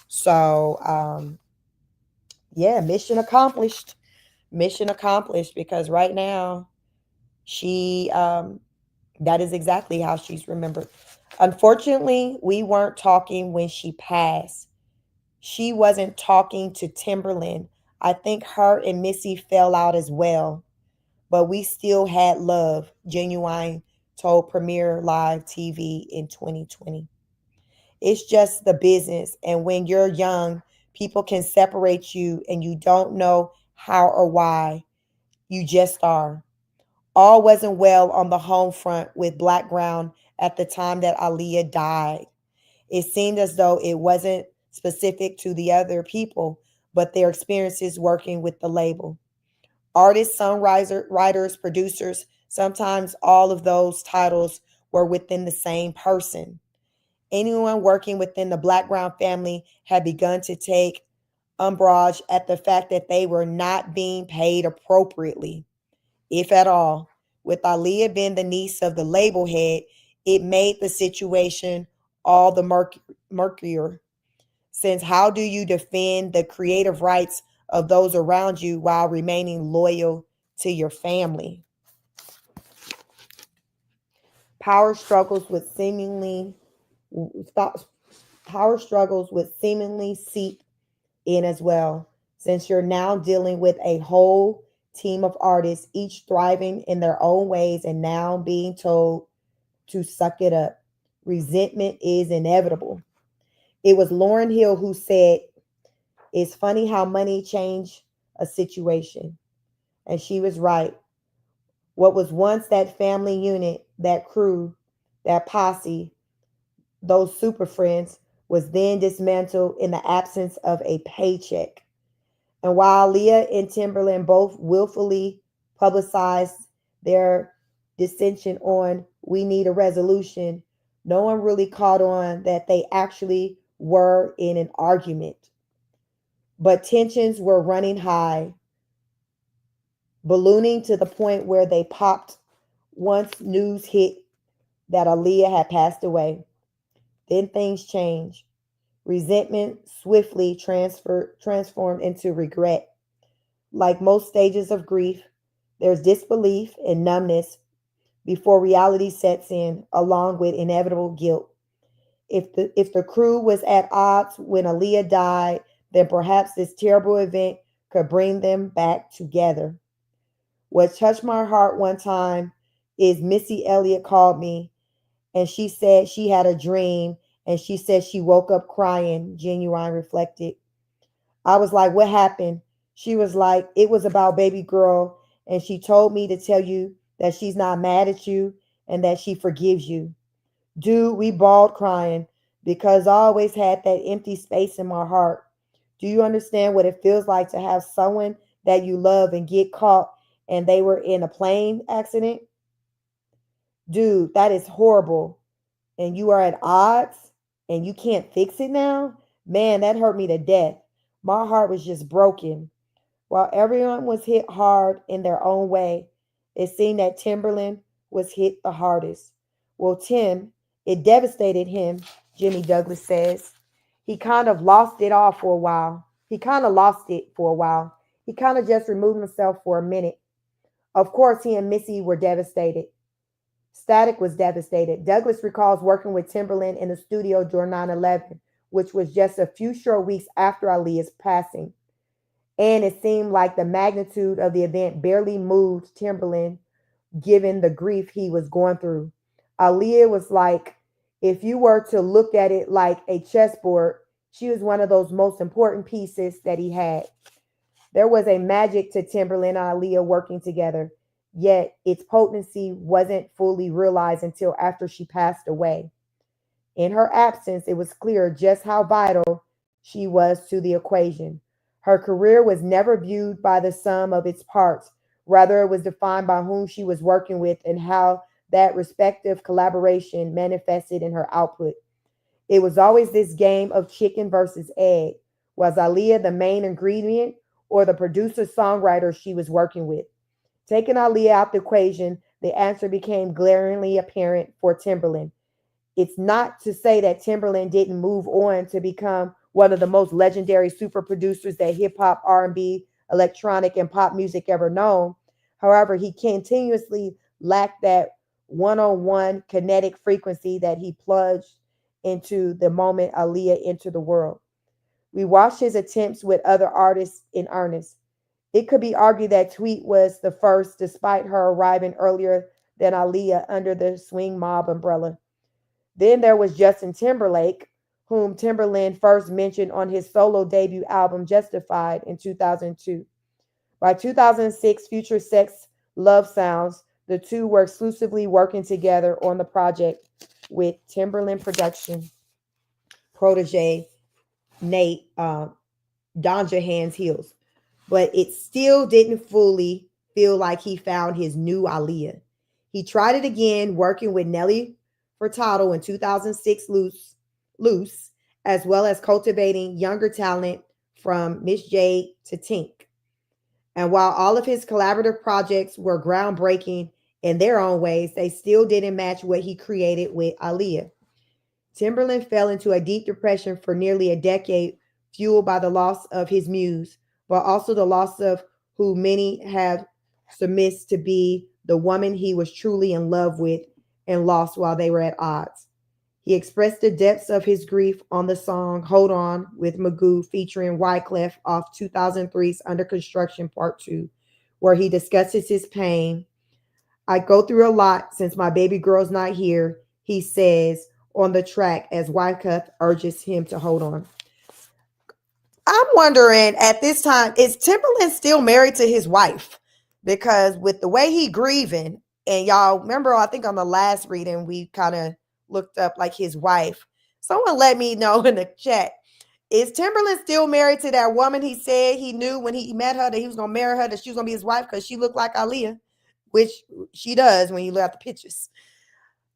So, yeah, mission accomplished. Mission accomplished, because right now she that is exactly how she's remembered. Unfortunately, we weren't talking when she passed. She wasn't talking to Timberland. I think her and Missy fell out as well, but we still had love, Genuine told Premiere Live TV in 2020. It's just the business. And when you're young, people can separate you and you don't know how or why. You just are. All wasn't well on the home front with Black Ground at the time that Aaliyah died. It seemed as though it wasn't specific to the other people, but their experiences working with the label. Artists, songwriters, writers, producers, sometimes all of those titles were within the same person. Anyone working within the Black Ground family had begun to take umbrage at the fact that they were not being paid appropriately, if at all. With Aaliyah being the niece of the label head, it made the situation all the murkier. Since how do you defend the creative rights of those around you while remaining loyal to your family? Power struggles with seemingly power struggles would seemingly seep in as well, since you're now dealing with a whole team of artists, each thriving in their own ways and now being told to suck it up. Resentment is inevitable. It was Lauren Hill who said, "It's funny how money changed a situation." And she was right. What was once that family unit, that crew, that posse, those super friends, was then dismantled in the absence of a paycheck. And while Aaliyah and Timberland both willfully publicized their dissension on "We Need a Resolution," no one really caught on that they actually were in an argument. But tensions were running high, ballooning to the point where they popped once news hit that Aaliyah had passed away. Then things changed. Resentment swiftly transformed into regret. Like most stages of grief, there's disbelief and numbness before reality sets in, along with inevitable guilt. If the crew was at odds when Aaliyah died, then perhaps this terrible event could bring them back together. What touched my heart one time is Missy Elliott called me and she said she had a dream and she said she woke up crying. Genuine reflected. I was like, "What happened?" She was like, "It was about baby girl, and she told me to tell you that she's not mad at you and that she forgives you." Dude, we bawled crying because I always had that empty space in my heart. Do you understand what it feels like to have someone that you love and get caught and they were in a plane accident? Dude, that is horrible. And you are at odds and you can't fix it now? Man, that hurt me to death. My heart was just broken. While everyone was hit hard in their own way, it seemed that Timberland was hit the hardest. Well, Tim, it devastated him, Jimmy Douglas says. He kind of lost it all for a while. He kind of lost it for a while. He kind of just removed himself for a minute. Of course, he and Missy were devastated. Static was devastated. Douglas recalls working with Timberland in the studio during 9/11, which was just a few short weeks after Aaliyah's passing. And it seemed like the magnitude of the event barely moved Timberland given the grief he was going through. Aaliyah was like, if you were to look at it like a chessboard, she was one of those most important pieces that he had. There was a magic to Timberland and Aaliyah working together, yet its potency wasn't fully realized until after she passed away. In her absence, it was clear just how vital she was to the equation. Her career was never viewed by the sum of its parts. Rather, it was defined by whom she was working with and how that respective collaboration manifested in her output. It was always this game of chicken versus egg. Was Aaliyah the main ingredient or the producer songwriter she was working with? Taking Aaliyah out the equation, the answer became glaringly apparent for Timberland. It's not to say that Timberland didn't move on to become one of the most legendary super producers that hip hop, R&B, electronic, and pop music ever known. However, he continuously lacked that one-on-one kinetic frequency that he plunged into the moment Aaliyah entered the world. We watched his attempts with other artists in earnest. It could be argued that Tweet was the first, despite her arriving earlier than Aaliyah under the swing mob umbrella. Then there was Justin Timberlake, whom Timberland first mentioned on his solo debut album Justified in 2002. By 2006, Future Sex Love Sounds, the two were exclusively working together on the project with Timberland production protege Nate Donja Hands Hills. But it still didn't fully feel like he found his new Aaliyah. He tried it again, working with Nelly Furtado in 2006 Loose, as well as cultivating younger talent from Miss Jade to Tink. And while all of his collaborative projects were groundbreaking in their own ways, they still didn't match what he created with Aaliyah. Timberland fell into a deep depression for nearly a decade, fueled by the loss of his muse, but also the loss of who many have surmised to be the woman he was truly in love with and lost while they were at odds. He expressed the depths of his grief on the song Hold On with Magoo featuring Wyclef off 2003's Under Construction Part 2, where he discusses his pain. I go through a lot since my baby girl's not here, he says on the track as Wyclef urges him to hold on. I'm wondering at this time, is Timberland still married to his wife? Because with the way he grieving, and y'all remember, I think on the last reading, we kind of looked up like his wife. Someone let me know in the chat. Is Timberland still married to that woman he said he knew when he met her that he was going to marry her, that she was going to be his wife because she looked like Aaliyah, which she does when you look at the pictures.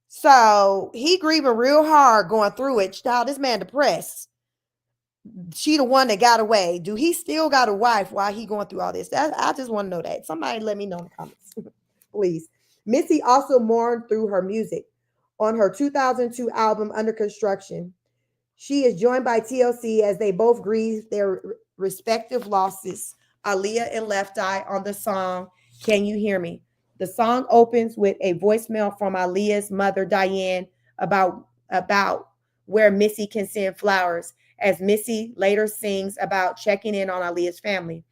So he grieving real hard going through it. Child, this man depressed. She the one that got away. Do he still got a wife while he going through all this? I just want to know that. Somebody let me know in the comments, please. Missy also mourned through her music. On her 2002 album, Under Construction, she is joined by TLC as they both grieve their respective losses. Aaliyah and Left Eye on the song, Can You Hear Me? The song opens with a voicemail from Aaliyah's mother, Diane, about where Missy can send flowers, as Missy later sings about checking in on Aaliyah's family.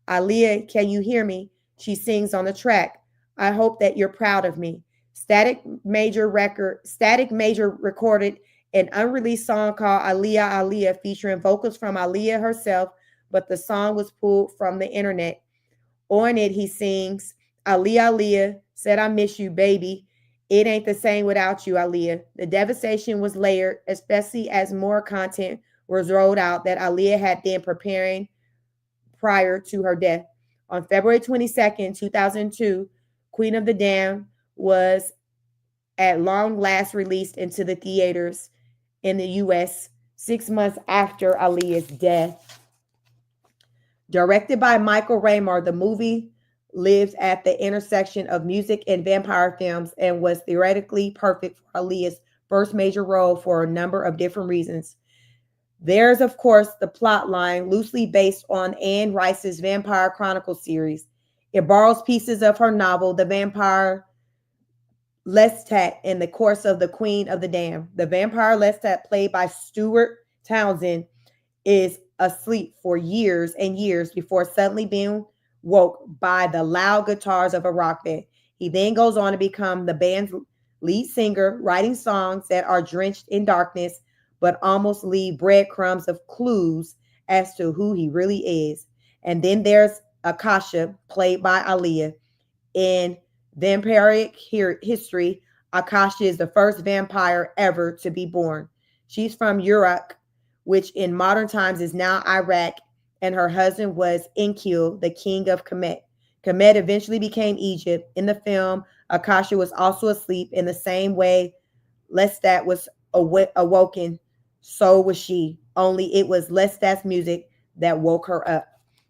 Aaliyah, can you hear me? She sings on the track. I hope that you're proud of me. Static Major recorded an unreleased song called Aaliyah Aaliyah featuring vocals from Aaliyah herself, but the song was pulled from the internet. On it, he sings, Aaliyah Aaliyah said, I miss you, baby. It ain't the same without you, Aaliyah. The devastation was layered, especially as more content was rolled out that Aaliyah had been preparing prior to her death. On February 22nd, 2002, Queen of the Damned was at long last released into the theaters in the U.S. 6 months after Aaliyah's death. Directed by Michael Raymer, the movie lives at the intersection of music and vampire films and was theoretically perfect for Aaliyah's first major role for a number of different reasons. There's, of course, the plot line loosely based on Anne Rice's Vampire Chronicles series. It borrows pieces of her novel, The Vampire Lestat, in the course of The Queen of the Damned. The vampire Lestat, played by Stuart Townsend, is asleep for years and years before suddenly being woke by the loud guitars of a rock band. He then goes on to become the band's lead singer, writing songs that are drenched in darkness but almost leave breadcrumbs of clues as to who he really is. And then there's Akasha, played by Aaliyah. In vampiric history, Akasha is the first vampire ever to be born. She's from Uruk, which in modern times is now Iraq, and her husband was Enkidu, the king of Kemet. Kemet eventually became Egypt. In the film, Akasha was also asleep in the same way Lestat was awoken, so was she, only it was Lestat's music that woke her up.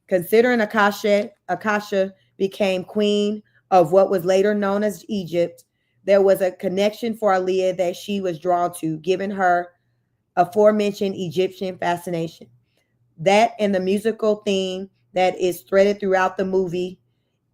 Considering Akasha became queen of what was later known as Egypt, there was a connection for Aaliyah that she was drawn to, giving her aforementioned Egyptian fascination. That and the musical theme that is threaded throughout the movie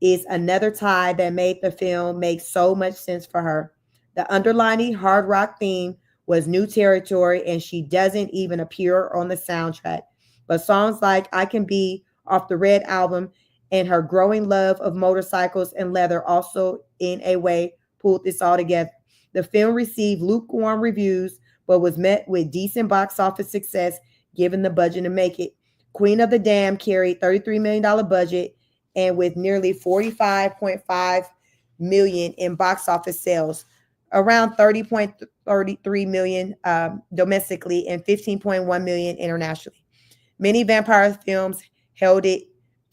is another tie that made the film make so much sense for her. The underlying hard rock theme was new territory, and she doesn't even appear on the soundtrack. But songs like I Can Be off the Red album and her growing love of motorcycles and leather also, in a way, pulled this all together. The film received lukewarm reviews, but was met with decent box office success given the budget to make it. Queen of the Damned carried $33 million budget and with nearly 45.5 million in box office sales, around 30.33 million domestically and 15.1 million internationally. Many vampire films held it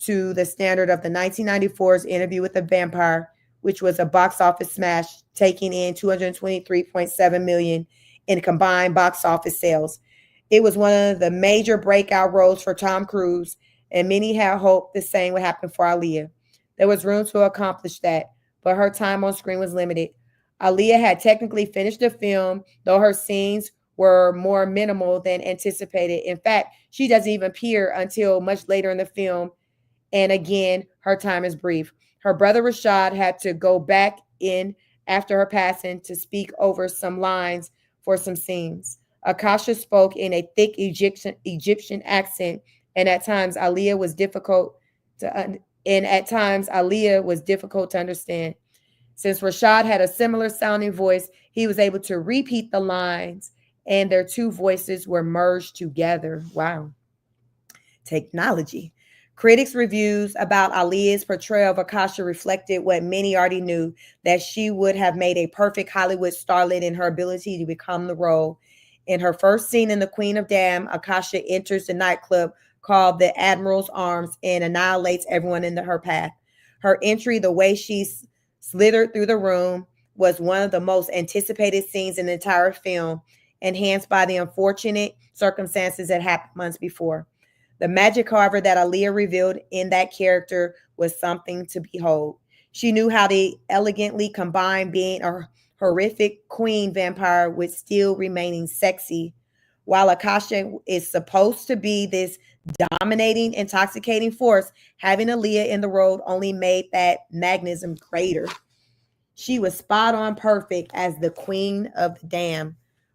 to the standard of the 1994's Interview with the Vampire, which was a box office smash, taking in 223.7 million in combined box office sales. It was one of the major breakout roles for Tom Cruise, and many had hoped the same would happen for Aaliyah. There was room to accomplish that, but her time on screen was limited. Aaliyah had technically finished the film, though her scenes were more minimal than anticipated. In fact, she doesn't even appear until much later in the film, and again, her time is brief. Her brother Rashad had to go back in after her passing to speak over some lines for some scenes. Akasha spoke in a thick Egyptian accent, and at times Aaliyah was difficult to understand. Since Rashad had a similar sounding voice, he was able to repeat the lines, and their two voices were merged together. Wow. Technology. Critics' reviews about Aaliyah's portrayal of Akasha reflected what many already knew, that she would have made a perfect Hollywood starlet in her ability to become the role. In her first scene in The Queen of Damn, Akasha enters the nightclub called the Admiral's Arms and annihilates everyone in her path. Her entry, the way she slithered through the room, was one of the most anticipated scenes in the entire film, enhanced by the unfortunate circumstances that happened months before. The magic, however, that Aaliyah revealed in that character was something to behold. She knew how to elegantly combine being a horrific queen vampire with still remaining sexy. While Akasha is supposed to be this dominating, intoxicating force, having Aaliyah in the role only made that magnetism greater. She was spot on perfect as the Queen of the Damned.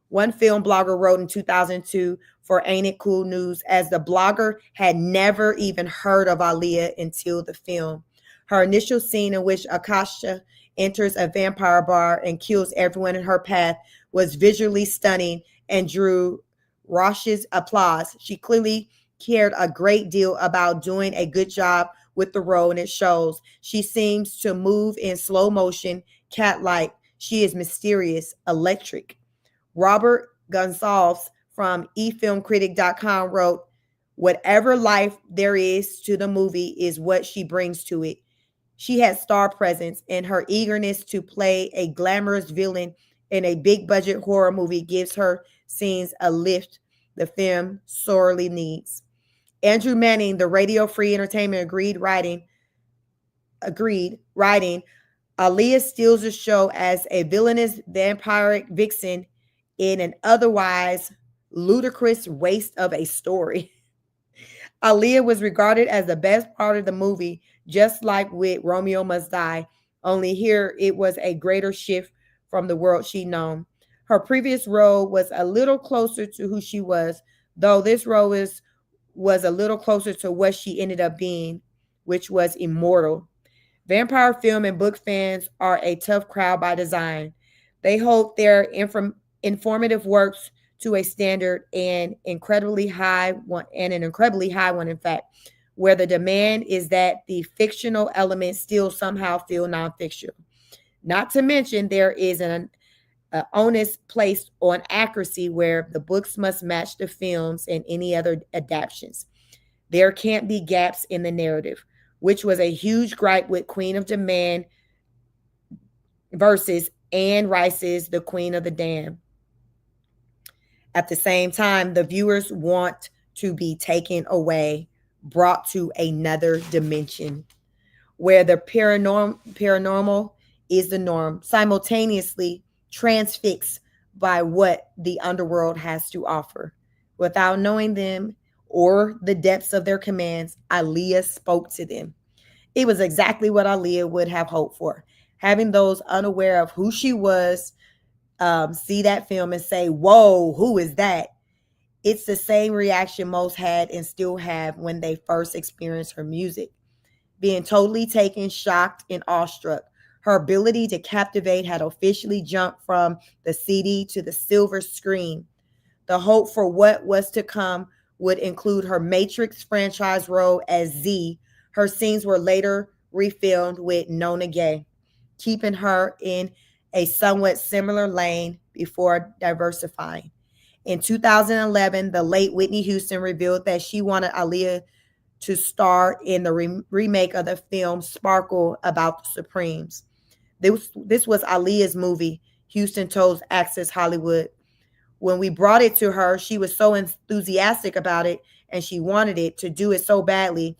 One film blogger wrote in 2002 for Ain't It Cool News, as the blogger had never even heard of Aaliyah until the film. Her initial scene in which Akasha enters a vampire bar and kills everyone in her path was visually stunning and drew raucous applause. She clearly cared a great deal about doing a good job with the role, and it shows. She seems to move in slow motion, cat-like. She is mysterious, electric. Robert Gonsalves from efilmcritic.com wrote, "Whatever life there is to the movie is what she brings to it. She has star presence, and her eagerness to play a glamorous villain in a big budget horror movie gives her scenes a lift the film sorely needs." Andrew Manning, the Radio Free Entertainment, agreed, writing, Aaliyah steals the show as a villainous vampiric vixen in an otherwise ludicrous waste of a story. Aaliyah was regarded as the best part of the movie, just like with Romeo Must Die, only here it was a greater shift from the world she'd known. Her previous role was a little closer to who she was, though this role was a little closer to what she ended up being, which was immortal. Vampire film and book fans are a tough crowd by design. They hold their informative works to a standard and an incredibly high one, in fact, where the demand is that the fictional elements still somehow feel non-fictional. Not to mention, there is an onus placed on accuracy where the books must match the films and any other adaptations. There can't be gaps in the narrative, which was a huge gripe with Queen of Demand versus Anne Rice's The Queen of the Damned. At the same time, the viewers want to be taken away, brought to another dimension where the paranormal is the norm, simultaneously transfixed by what the underworld has to offer. Without knowing them or the depths of their commands, Aaliyah spoke to them. It was exactly what Aaliyah would have hoped for. Having those unaware of who she was see that film and say, "Whoa, who is that?" It's the same reaction most had and still have when they first experienced her music. Being totally taken, shocked, and awestruck. Her ability to captivate had officially jumped from the CD to the silver screen. The hope for what was to come would include her Matrix franchise role as Z. Her scenes were later refilmed with Nona Gay, keeping her in a somewhat similar lane before diversifying. In 2011, the late Whitney Houston revealed that she wanted Aaliyah to star in the remake of the film Sparkle about the Supremes. This was Aaliyah's movie, Houston told Access Hollywood. When we brought it to her, she was so enthusiastic about it and she wanted it to do it so badly.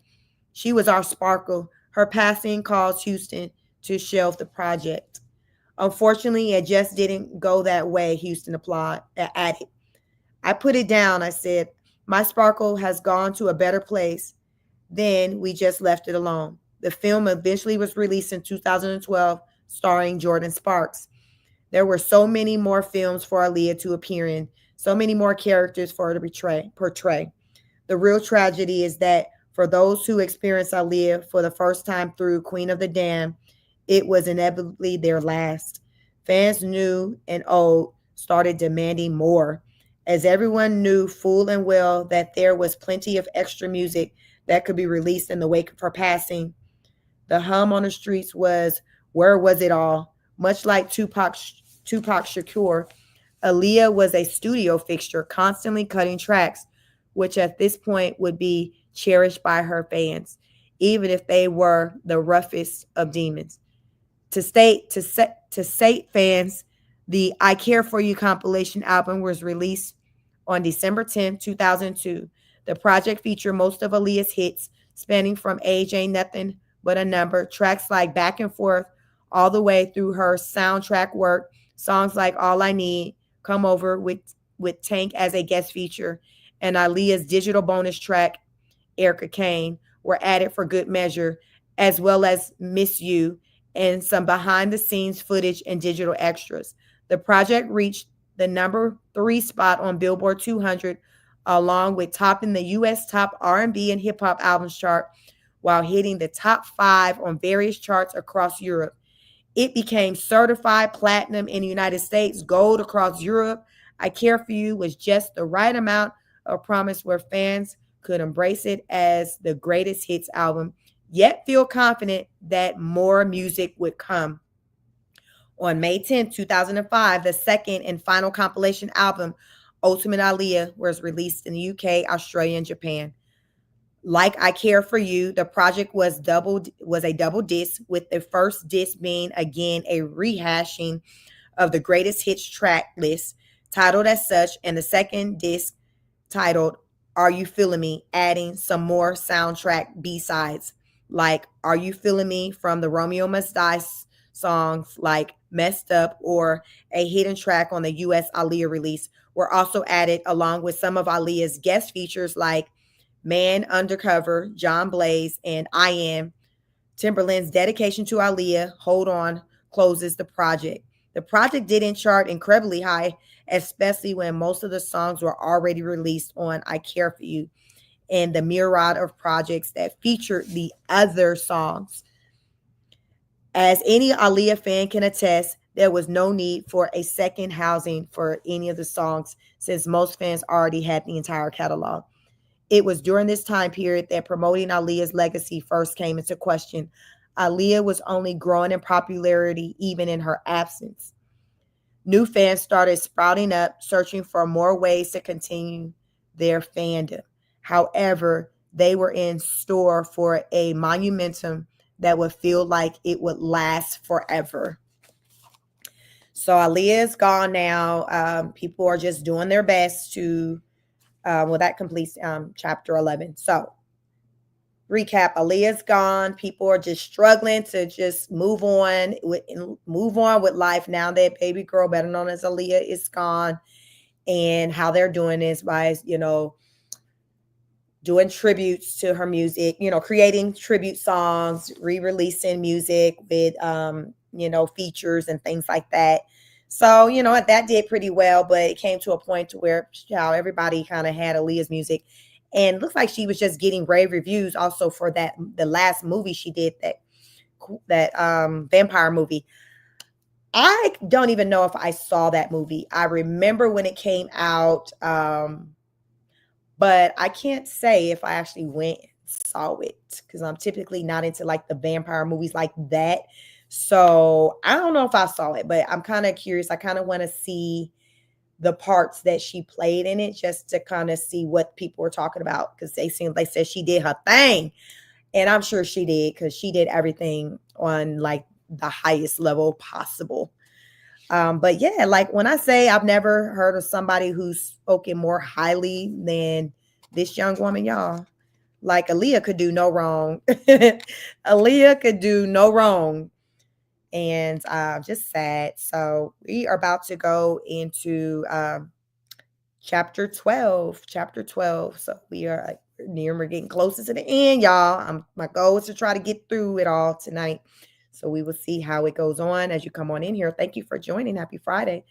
She was our Sparkle. Her passing caused Houston to shelve the project. Unfortunately, it just didn't go that way, Houston added. I put it down. I said, my Sparkle has gone to a better place. Then we just left it alone. The film eventually was released in 2012 starring Jordan Sparks. There were so many more films for Aaliyah to appear in, so many more characters for her to portray. The real tragedy is that for those who experienced Aaliyah for the first time through Queen of the Dam, it was inevitably their last. Fans new and old started demanding more, as everyone knew full and well that there was plenty of extra music that could be released in the wake of her passing. The hum on the streets was, "Where was it all?" Much like Tupac Shakur, Aaliyah was a studio fixture, constantly cutting tracks, which at this point would be cherished by her fans, even if they were the roughest of demons. To state fans, the "I Care for You" compilation album was released on December 10th, 2002. The project featured most of Aaliyah's hits, spanning from "Age Ain't Nothing But a Number," tracks like "Back and Forth," all the way through her soundtrack work, songs like "All I Need," "Come Over" with Tank as a guest feature, and Aaliyah's digital bonus track, Erica Kane, were added for good measure, as well as "Miss You" and some behind the scenes footage and digital extras. The project reached the number 3 spot on Billboard 200, along with topping the US top R&B and hip hop albums chart, while hitting the top 5 on various charts across Europe. It became certified platinum in the United States, gold across Europe. "I Care for You" was just the right amount of promise where fans could embrace it as the greatest hits album, yet feel confident that more music would come. On May 10th, 2005, the second and final compilation album, Ultimate Aaliyah, was released in the UK, Australia, and Japan. Like "I Care for You," the project was a double disc, with the first disc being again a rehashing of the greatest hits track list, titled as such, and the second disc titled "Are You Feeling Me," adding some more soundtrack B-sides like "Are You Feeling Me" from the Romeo Must Die songs like "Messed Up," or a hidden track on the US Aaliyah release, were also added, along with some of Aaliyah's guest features like "Man Undercover," "John Blaze," and "I Am." Timberland's dedication to Aaliyah, "Hold On," closes the project. The project didn't chart incredibly high, especially when most of the songs were already released on "I Care for You" and the myriad of projects that featured the other songs. As any Aaliyah fan can attest, there was no need for a second housing for any of the songs, since most fans already had the entire catalog. It was during this time period that promoting Aaliyah's legacy first came into question. Aaliyah was only growing in popularity even in her absence. New fans started sprouting up, searching for more ways to continue their fandom. However, they were in store for a monumentum that would feel like it would last forever. So Aaliyah is gone now. People are just doing their best to, well, that completes chapter 11. So recap: Aaliyah's gone. People are just struggling to just move on with life now that baby girl, better known as Aaliyah, is gone. And how they're doing is by, doing tributes to her music, creating tribute songs, re-releasing music with features and things like that. So, that did pretty well, but it came to a point to where everybody kind of had Aaliyah's music. And looks like she was just getting rave reviews also for the last movie she did, that vampire movie. I don't even know if I saw that movie. I remember when it came out, but I can't say if I actually went and saw it, because I'm typically not into like the vampire movies like that. So I don't know if I saw it, but I'm kind of curious. I kind of want to see the parts that she played in it, just to kind of see what people were talking about, because they said she did her thing, and I'm sure she did, because she did everything on like the highest level possible. But yeah, like when I say I've never heard of somebody who's spoken more highly than this young woman, y'all. Like Aaliyah could do no wrong. Aaliyah could do no wrong. And just sad. So we are about to go into chapter 12. Chapter 12. So we are we're getting closer to the end, y'all. My goal is to try to get through it all tonight. So we will see how it goes on as you come on in here. Thank you for joining. Happy Friday.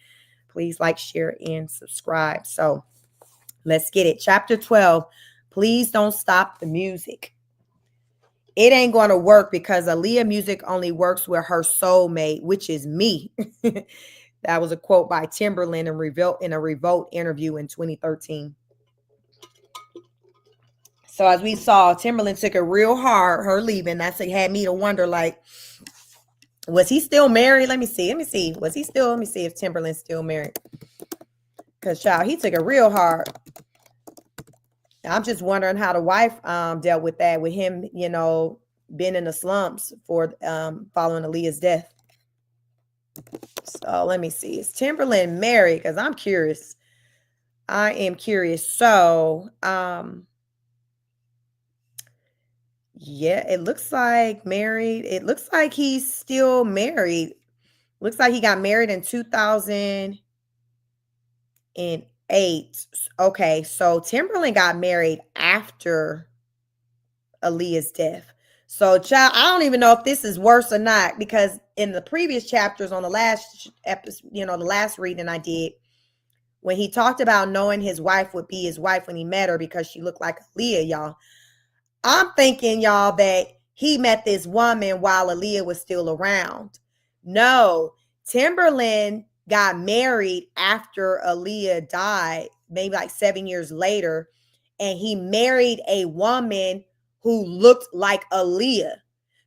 Please like, share, and subscribe. So let's get it. Chapter 12. Please don't stop the music. It ain't going to work because Aaliyah music only works with her soulmate, which is me. That was a quote by Timberland in a Revolt interview in 2013. So as we saw, Timberland took it real hard, her leaving. That's what had me to wonder, like, was he still married? Let me see. Was he still? Let me see if Timberland's still married. Because, child, he took it real hard. I'm just wondering how the wife dealt with that, with him, being in the slumps for following Aaliyah's death. So let me see. Is Timberland married? Because I'm curious. I am curious. So, yeah, it looks like married. It looks like he's still married. Looks like he got married in 2008. Okay, so Timberland got married after Aaliyah's death. So, child, I don't even know if this is worse or not, because in the previous chapters on the last episode, the last reading I did, when he talked about knowing his wife would be his wife when he met her because she looked like Aaliyah, y'all. I'm thinking, y'all, that he met this woman while Aaliyah was still around. No, Timberland got married after Aaliyah died, maybe like 7 years later, and he married a woman who looked like Aaliyah.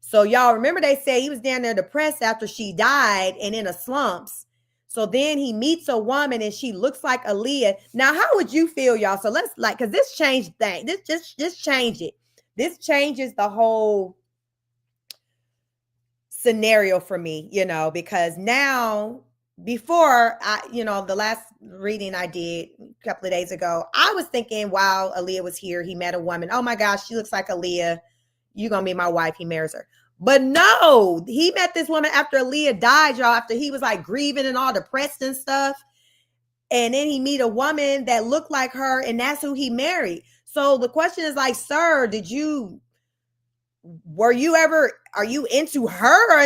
So y'all remember they said he was down there depressed after she died and in a slumps. So then he meets a woman and she looks like Aaliyah. Now, how would you feel, y'all? So let's because this changed things. This just changed it. This changes the whole scenario for me, because now, before the last reading I did a couple of days ago, I was thinking while Aaliyah was here, he met a woman. Oh my gosh, she looks like Aaliyah. You're going to be my wife. He marries her. But no, he met this woman after Aaliyah died, y'all, after he was like grieving and all depressed and stuff. And then he meet a woman that looked like her, and that's who he married. So the question is like, sir, are you into her, or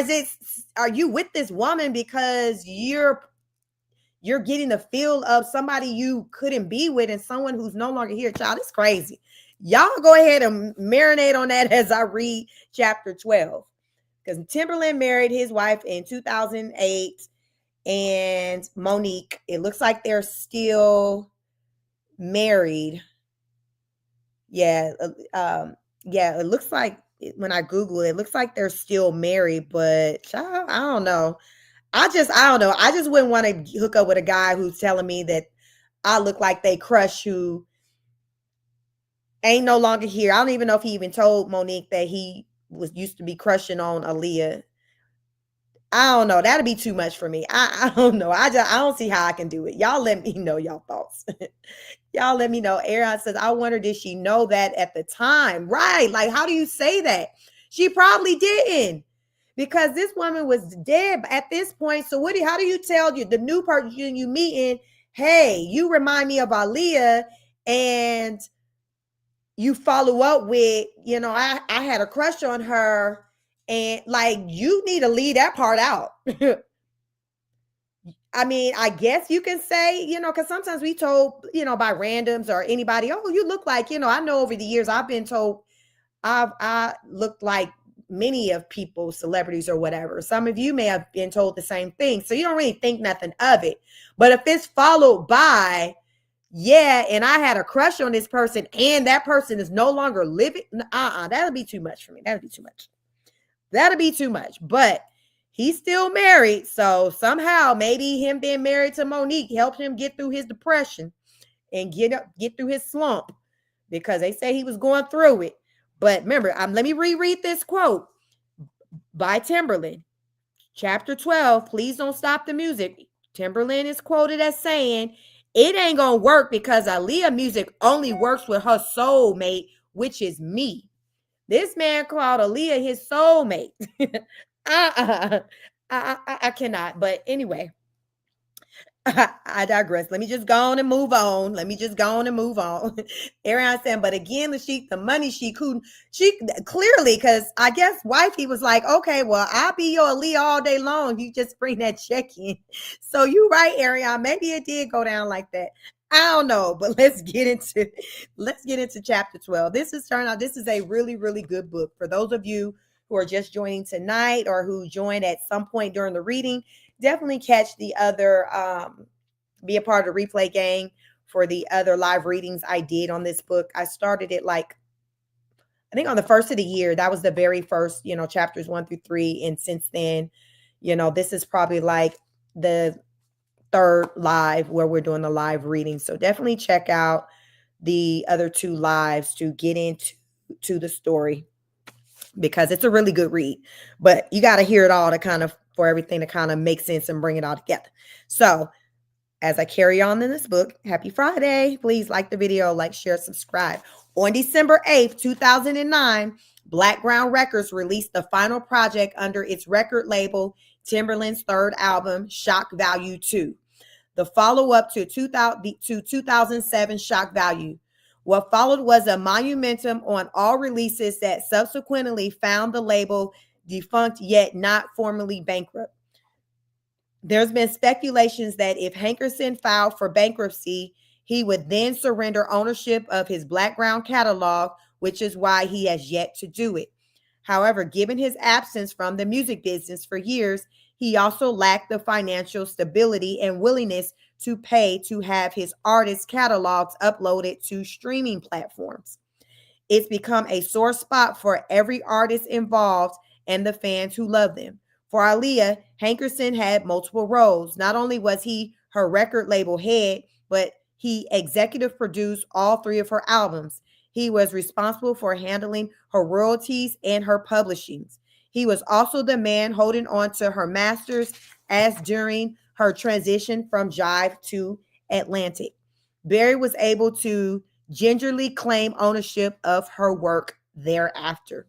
are you with this woman because you're getting the feel of somebody you couldn't be with and someone who's no longer here? Child, it's crazy. Y'all go ahead and marinate on that as I read chapter 12. Because Timberland married his wife in 2008, and Monique, it looks like they're still married. Yeah, it looks like, when I Google it, it looks like they're still married, but child, I don't know. I don't know. I just wouldn't want to hook up with a guy who's telling me that I look like they crush, who ain't no longer here. I don't even know if he even told Monique that he used to be crushing on Aaliyah. I don't know. That'd be too much for me. I don't know. I don't see how I can do it. Y'all let me know y'all thoughts. Y'all let me know. Aaron says, I wonder, did she know that at the time? Right. Like, how do you say that? She probably didn't, because this woman was dead at this point. So how do you tell the new person you meeting, hey, you remind me of Aaliyah, and you follow up with, I had a crush on her, and like, you need to leave that part out. I mean, I guess you can say, because sometimes we told, by randoms or anybody, oh, you look like, I know over the years I've been told I looked like many of people, celebrities or whatever. Some of you may have been told the same thing. So you don't really think nothing of it. But if it's followed by, yeah, and I had a crush on this person and that person is no longer living, that'll be too much for me. That'll be too much. But he's still married. So somehow maybe him being married to Monique helped him get through his depression and get through his slump, because they say he was going through it. But remember, let me reread this quote by Timberland. Chapter 12, please don't stop the music. Timberland is quoted as saying, it ain't going to work because Aaliyah music only works with her soulmate, which is me. This man called Aaliyah his soulmate. I cannot. But anyway, I digress. Let me just go on and move on. Let me just go on and move on. Ariana saying, but again, the money she couldn't, she clearly, because I guess wifey was like, okay, well, I'll be your Aaliyah all day long. You just bring that check in. So you right, Ariana. Maybe it did go down like that. I don't know, but let's get into chapter 12. This is a really, really good book. For those of you who are just joining tonight or who joined at some point during the reading, definitely catch the other be a part of the replay gang for the other live readings I did on this book. I started it like I think on the first of the year. That was the very first, chapters 1 through 3. And since then, this is probably like the third live where we're doing the live reading. So definitely check out the other 2 lives to get into the story, because it's a really good read. But you got to hear it all for everything to kind of make sense and bring it all together. So as I carry on in this book, happy Friday. Please like the video, like, share, subscribe. On December 8th, 2009, Blackground Records released the final project under its record label, Timberland's third album, Shock Value 2, the follow-up to 2007 Shock Value. What followed was a monumentum on all releases that subsequently found the label defunct yet not formally bankrupt. There's been speculations that if Hankerson filed for bankruptcy, he would then surrender ownership of his Blackground catalog, which is why he has yet to do it. However, given his absence from the music business for years, he also lacked the financial stability and willingness to pay to have his artist catalogs uploaded to streaming platforms. It's become a sore spot for every artist involved and the fans who love them. For Aaliyah, Hankerson had multiple roles. Not only was he her record label head, but he executive produced all 3 of her albums. He was responsible for handling her royalties and her publishings. He was also the man holding on to her masters as during her transition from Jive to Atlantic. Barry was able to gingerly claim ownership of her work thereafter.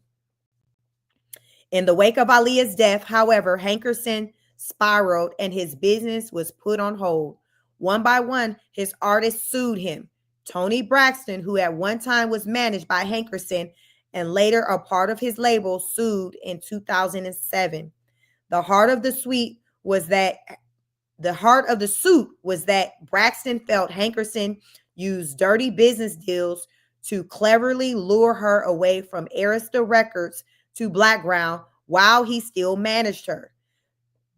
In the wake of Aaliyah's death, however, Hankerson spiraled and his business was put on hold. One by one, his artists sued him. Tony Braxton, who at one time was managed by Hankerson and later a part of his label, sued in 2007. The heart of the suit was that Braxton felt Hankerson used dirty business deals to cleverly lure her away from Arista Records to Blackground while he still managed her.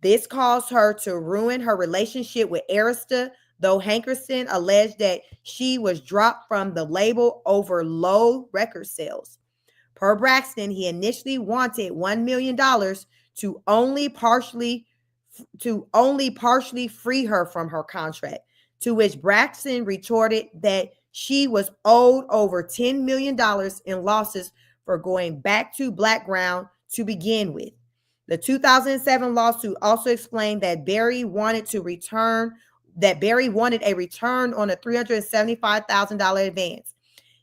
This caused her to ruin her relationship with Arista, though Hankerson alleged that she was dropped from the label over low record sales. Per Braxton, he initially wanted $1 million to only partially free her from her contract, to which Braxton retorted that she was owed over $10 million in losses for going back to Blackground to begin with. The 2007 lawsuit also explained that Barry wanted a return on a $375,000 advance.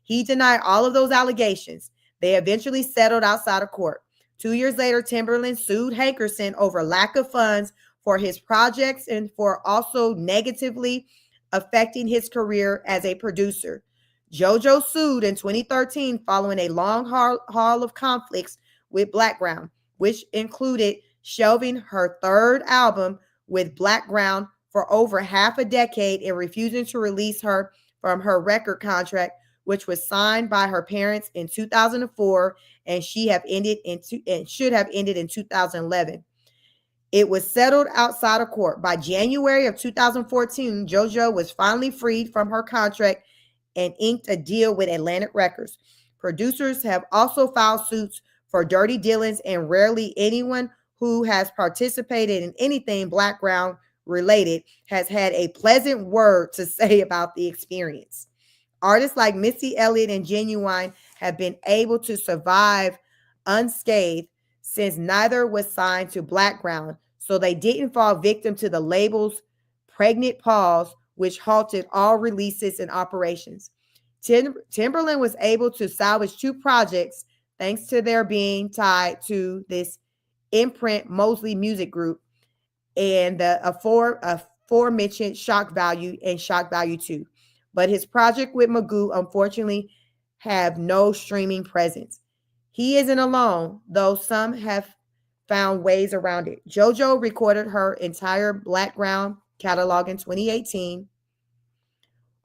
He denied all of those allegations. They eventually settled outside of court. 2 years later, Timberland sued Hankerson over lack of funds for his projects and for also negatively affecting his career as a producer. JoJo sued in 2013 following a long haul of conflicts with Blackground, which included shelving her third album with Blackground for over half a decade and refusing to release her from her record contract, which was signed by her parents in 2004 and should have ended in 2011. It was settled outside of court. By January of 2014, JoJo was finally freed from her contract and inked a deal with Atlantic Records. Producers have also filed suits for dirty dealings, and rarely anyone who has participated in anything Blackground related has had a pleasant word to say about the experience. Artists like Missy Elliott and Genuine have been able to survive unscathed since neither was signed to Blackground, so they didn't fall victim to the label's pregnant pause, which halted all releases and operations. Timberland was able to salvage 2 projects thanks to their being tied to this imprint Mosley Music Group and a aforementioned Shock Value and Shock Value 2. But his project with Magoo unfortunately have no streaming presence. He isn't alone, though some have found ways around it. JoJo recorded her entire Blackground catalog in 2018,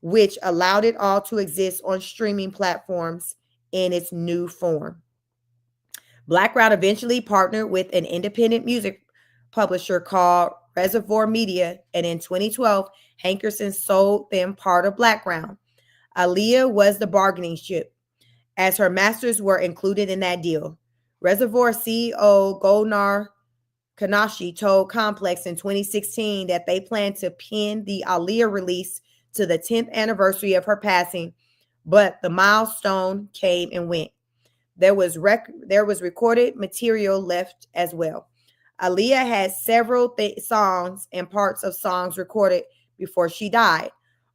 which allowed it all to exist on streaming platforms in its new form. Blackground eventually partnered with an independent music publisher called Reservoir Media, and in 2012, Hankerson sold them part of Blackground. Aaliyah was the bargaining chip, as her masters were included in that deal. Reservoir CEO Golnar Kanashi told Complex in 2016 that they plan to pin the Aaliyah release to the 10th anniversary of her passing, but the milestone came and went. There was recorded material left as well. Aaliyah had several songs and parts of songs recorded before she died,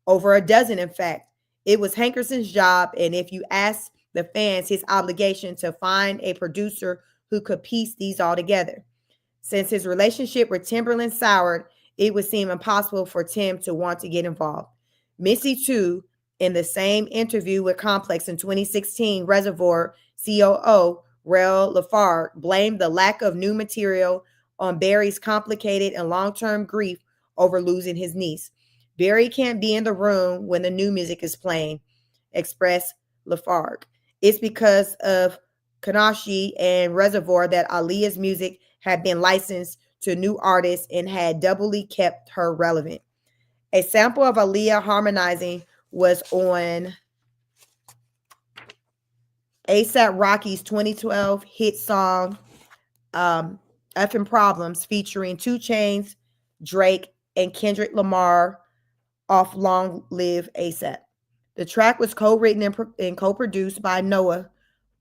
over a dozen, in fact. It was Hankerson's job, and if you ask the fans, his obligation to find a producer who could piece these all together. Since his relationship with Timbaland soured, it would seem impossible for Tim to want to get involved. Missy, too, in the same interview with Complex in 2016, Reservoir COO Rel Lafargue blamed the lack of new material on Barry's complicated and long-term grief over losing his niece. Barry can't be in the room when the new music is playing, expressed Lafargue. It's because of Kanashi and Reservoir that Aaliyah's music had been licensed to new artists and had doubly kept her relevant. A sample of Aaliyah harmonizing was on A$AP Rocky's 2012 hit song, Effing Problems, featuring 2 Chainz, Drake, and Kendrick Lamar off Long Live A$AP. The track was co-written and co-produced by Noah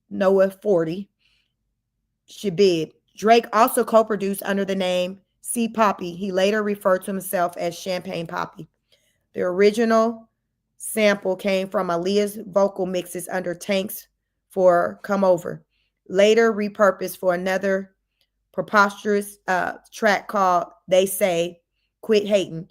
40 Shabib. Drake also co-produced under the name C. Poppy. He later referred to himself as Champagne Poppy. The original sample came from Aaliyah's vocal mixes under Tanks for Come Over, later repurposed for another preposterous track called They Say Quit Hating,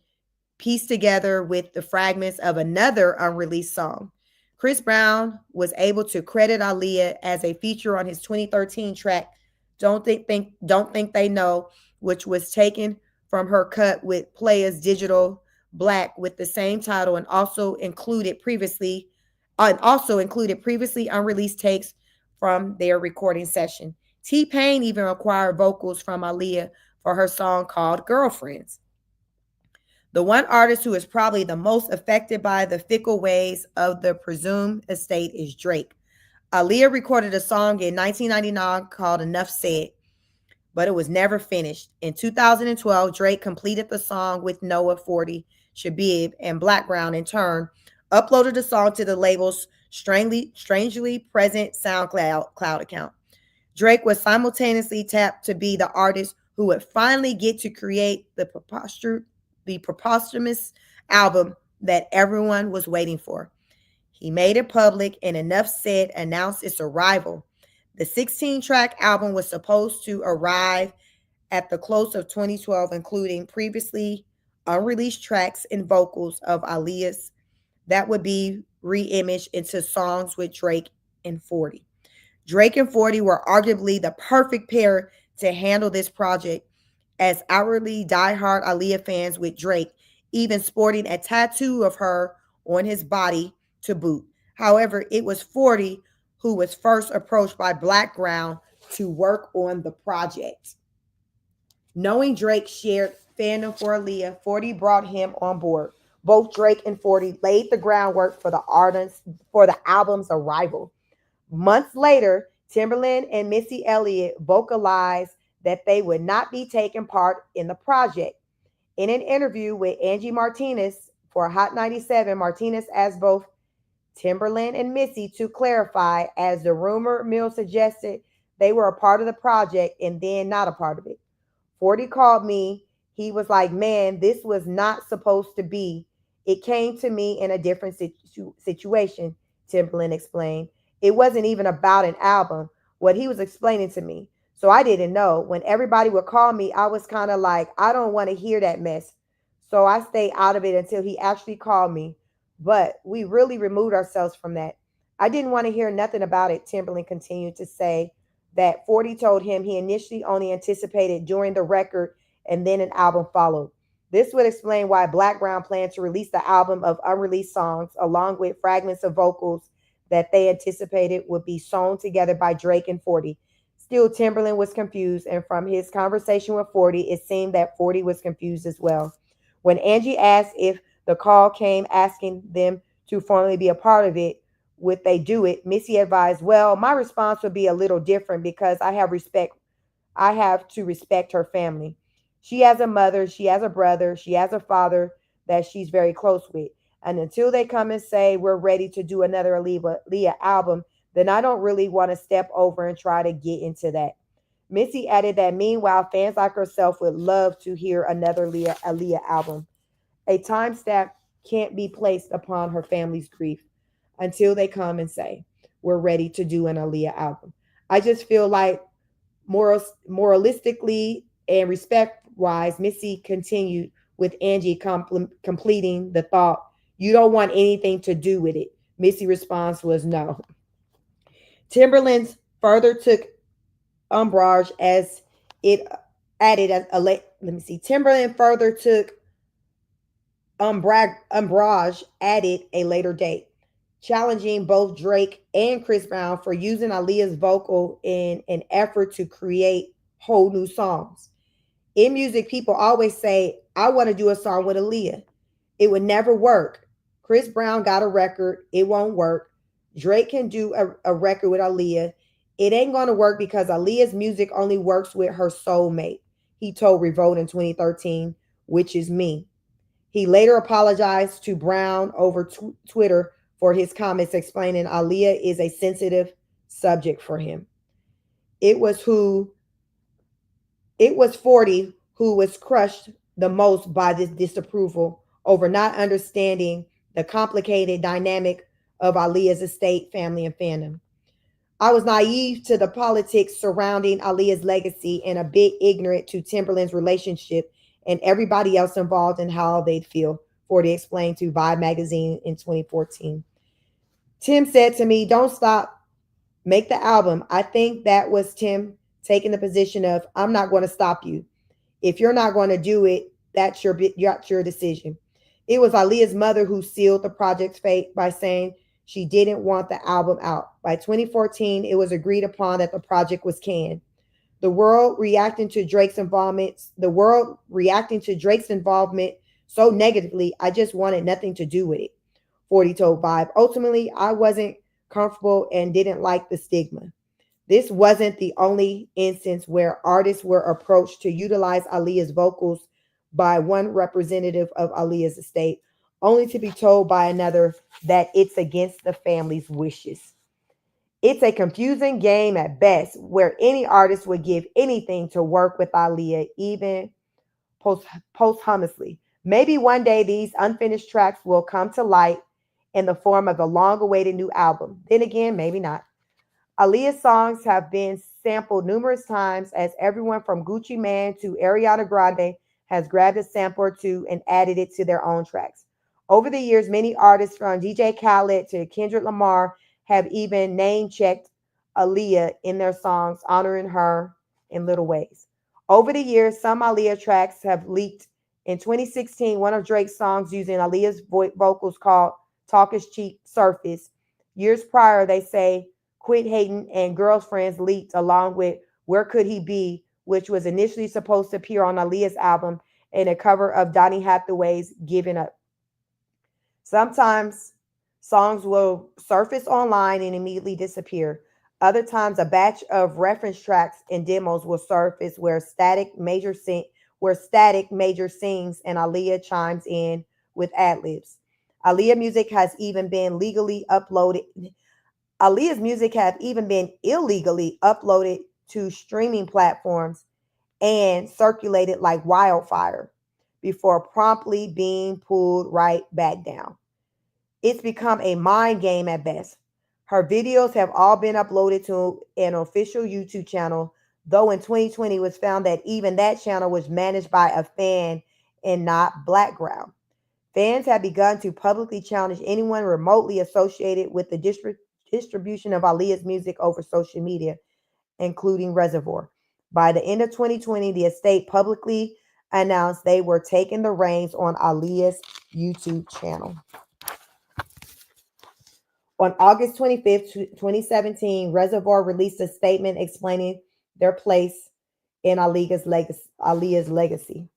pieced together with the fragments of another unreleased song. Chris Brown was able to credit Aaliyah as a feature on his 2013 track Don't Think They Know, which was taken from her cut with Players Digital Black with the same title, and also included previously unreleased takes from their recording session. T-Pain even acquired vocals from Aaliyah for her song called Girlfriends. The one artist who is probably the most affected by the fickle ways of the presumed estate is Drake. Aaliyah recorded a song in 1999 called Enough Said, but it was never finished. In 2012, Drake completed the song with Noah 40 Shabib, and Blackground in turn uploaded the song to the label's strangely present SoundCloud account. Drake was simultaneously tapped to be the artist who would finally get to create the preposterous album that everyone was waiting for. He made it public, and Enough Said announced its arrival. The 16-track album was supposed to arrive at the close of 2012, including previously unreleased tracks and vocals of Aaliyah's that would be re-imaged into songs with Drake and 40. Drake and 40 were arguably the perfect pair to handle this project, as outwardly diehard Aaliyah fans, with Drake even sporting a tattoo of her on his body to boot. However, it was 40 who was first approached by Blackground to work on the project. Knowing Drake shared fandom for Aaliyah, 40 brought him on board. Both Drake and 40 laid the groundwork for the album's arrival. Months later, Timbaland and Missy Elliott vocalized that they would not be taking part in the project. In an interview with Angie Martinez for Hot 97, Martinez asked both Timbaland and Missy to clarify, as the rumor mill suggested they were a part of the project and then not a part of it. 40 called me. He was like, man, this was not supposed to be. It came to me in a different situation, Timbaland explained. It wasn't even about an album, what he was explaining to me. So I didn't know. When everybody would call me, I was kind of like, I don't want to hear that mess. So I stayed out of it until he actually called me. But we really removed ourselves from that. I didn't want to hear nothing about it, Timberland continued to say that 40 told him he initially only anticipated during the record and then an album followed. This would explain why Black Brown planned to release the album of unreleased songs along with fragments of vocals that they anticipated would be sewn together by Drake and 40. Still, Timberland was confused, and from his conversation with 40, it seemed that 40 was confused as well. When Angie asked if the call came asking them to formally be a part of it, would they do it? Missy advised, well, my response would be a little different because I have to respect her family. She has a mother, she has a brother, she has a father that she's very close with. And until they come and say we're ready to do another Aaliyah album, then I don't really want to step over and try to get into that. Missy added that meanwhile, fans like herself would love to hear another Aaliyah album. A time stamp can't be placed upon her family's grief until they come and say, we're ready to do an Aaliyah album. I just feel like moralistically and respect wise, Missy continued with Angie completing the thought, you don't want anything to do with it. Missy's response was no. Timberlands further took umbrage as it added let me see. Timberland further took umbrage added a later date, challenging both Drake and Chris Brown for using Aaliyah's vocal in an effort to create whole new songs. In music, people always say, I want to do a song with Aaliyah. It would never work. Chris Brown got a record. It won't work. Drake can do a record with Aaliyah. It ain't going to work because Aaliyah's music only works with her soulmate, he told Revolt in 2013, which is me. He later apologized to Brown over Twitter for his comments, explaining Aaliyah is a sensitive subject for him. It was who it was 40 who was crushed the most by this disapproval over not understanding the complicated dynamic of Aaliyah's estate, family, and fandom. I was naive to the politics surrounding Aaliyah's legacy and a bit ignorant to Timberland's relationship and everybody else involved in how they'd feel, 40 explained to Vibe magazine in 2014. Tim said to me, don't stop, make the album. I think that was Tim taking the position of, I'm not going to stop you. If you're not going to do it, that's your decision. It was Aaliyah's mother who sealed the project's fate by saying she didn't want the album out. By 2014, it was agreed upon that the project was canned. The world reacting to Drake's involvement, so negatively, I just wanted nothing to do with it. 40 told Vibe. Ultimately, I wasn't comfortable and didn't like the stigma. This wasn't the only instance where artists were approached to utilize Aaliyah's vocals by one representative of Aaliyah's estate, only to be told by another that it's against the family's wishes. It's a confusing game at best, where any artist would give anything to work with Aaliyah, even posthumously. Maybe one day these unfinished tracks will come to light in the form of a long awaited new album. Then again, maybe not. Aaliyah's songs have been sampled numerous times, as everyone from Gucci Mane to Ariana Grande has grabbed a sample or two and added it to their own tracks. Over the years, many artists from DJ Khaled to Kendrick Lamar have even name-checked Aaliyah in their songs, honoring her in little ways. Over the years, some Aaliyah tracks have leaked. In 2016, one of Drake's songs using Aaliyah's vocals called Talk Is Cheap surfaced. Years prior, they say Quit Hating and Girlfriends leaked along with Where Could He Be, which was initially supposed to appear on Aaliyah's album in a cover of Donny Hathaway's Giving Up. Sometimes songs will surface online and immediately disappear. Other times, a batch of reference tracks and demos will surface where Static Major sings and Aaliyah chimes in with ad libs. Aaliyah music has even been legally uploaded. Aaliyah's music have even been illegally uploaded to streaming platforms and circulated like wildfire before promptly being pulled right back down. It's become a mind game at best. Her videos have all been uploaded to an official YouTube channel, though in 2020 it was found that even that channel was managed by a fan and not background. Fans have begun to publicly challenge anyone remotely associated with the distribution of Aaliyah's music over social media, including Reservoir. By the end of 2020, the estate publicly announced they were taking the reins on Aaliyah's YouTube channel. On August 25th, 2017, Reservoir released a statement explaining their place in Aaliyah's legacy,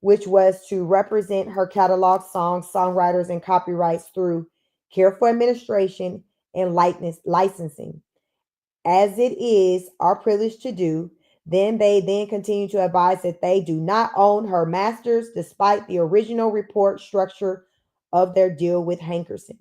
which was to represent her catalog songs, songwriters, and copyrights through careful administration and licensing, as it is our privilege to do. Then they continue to advise that they do not own her masters, despite the original report structure of their deal with Hankerson.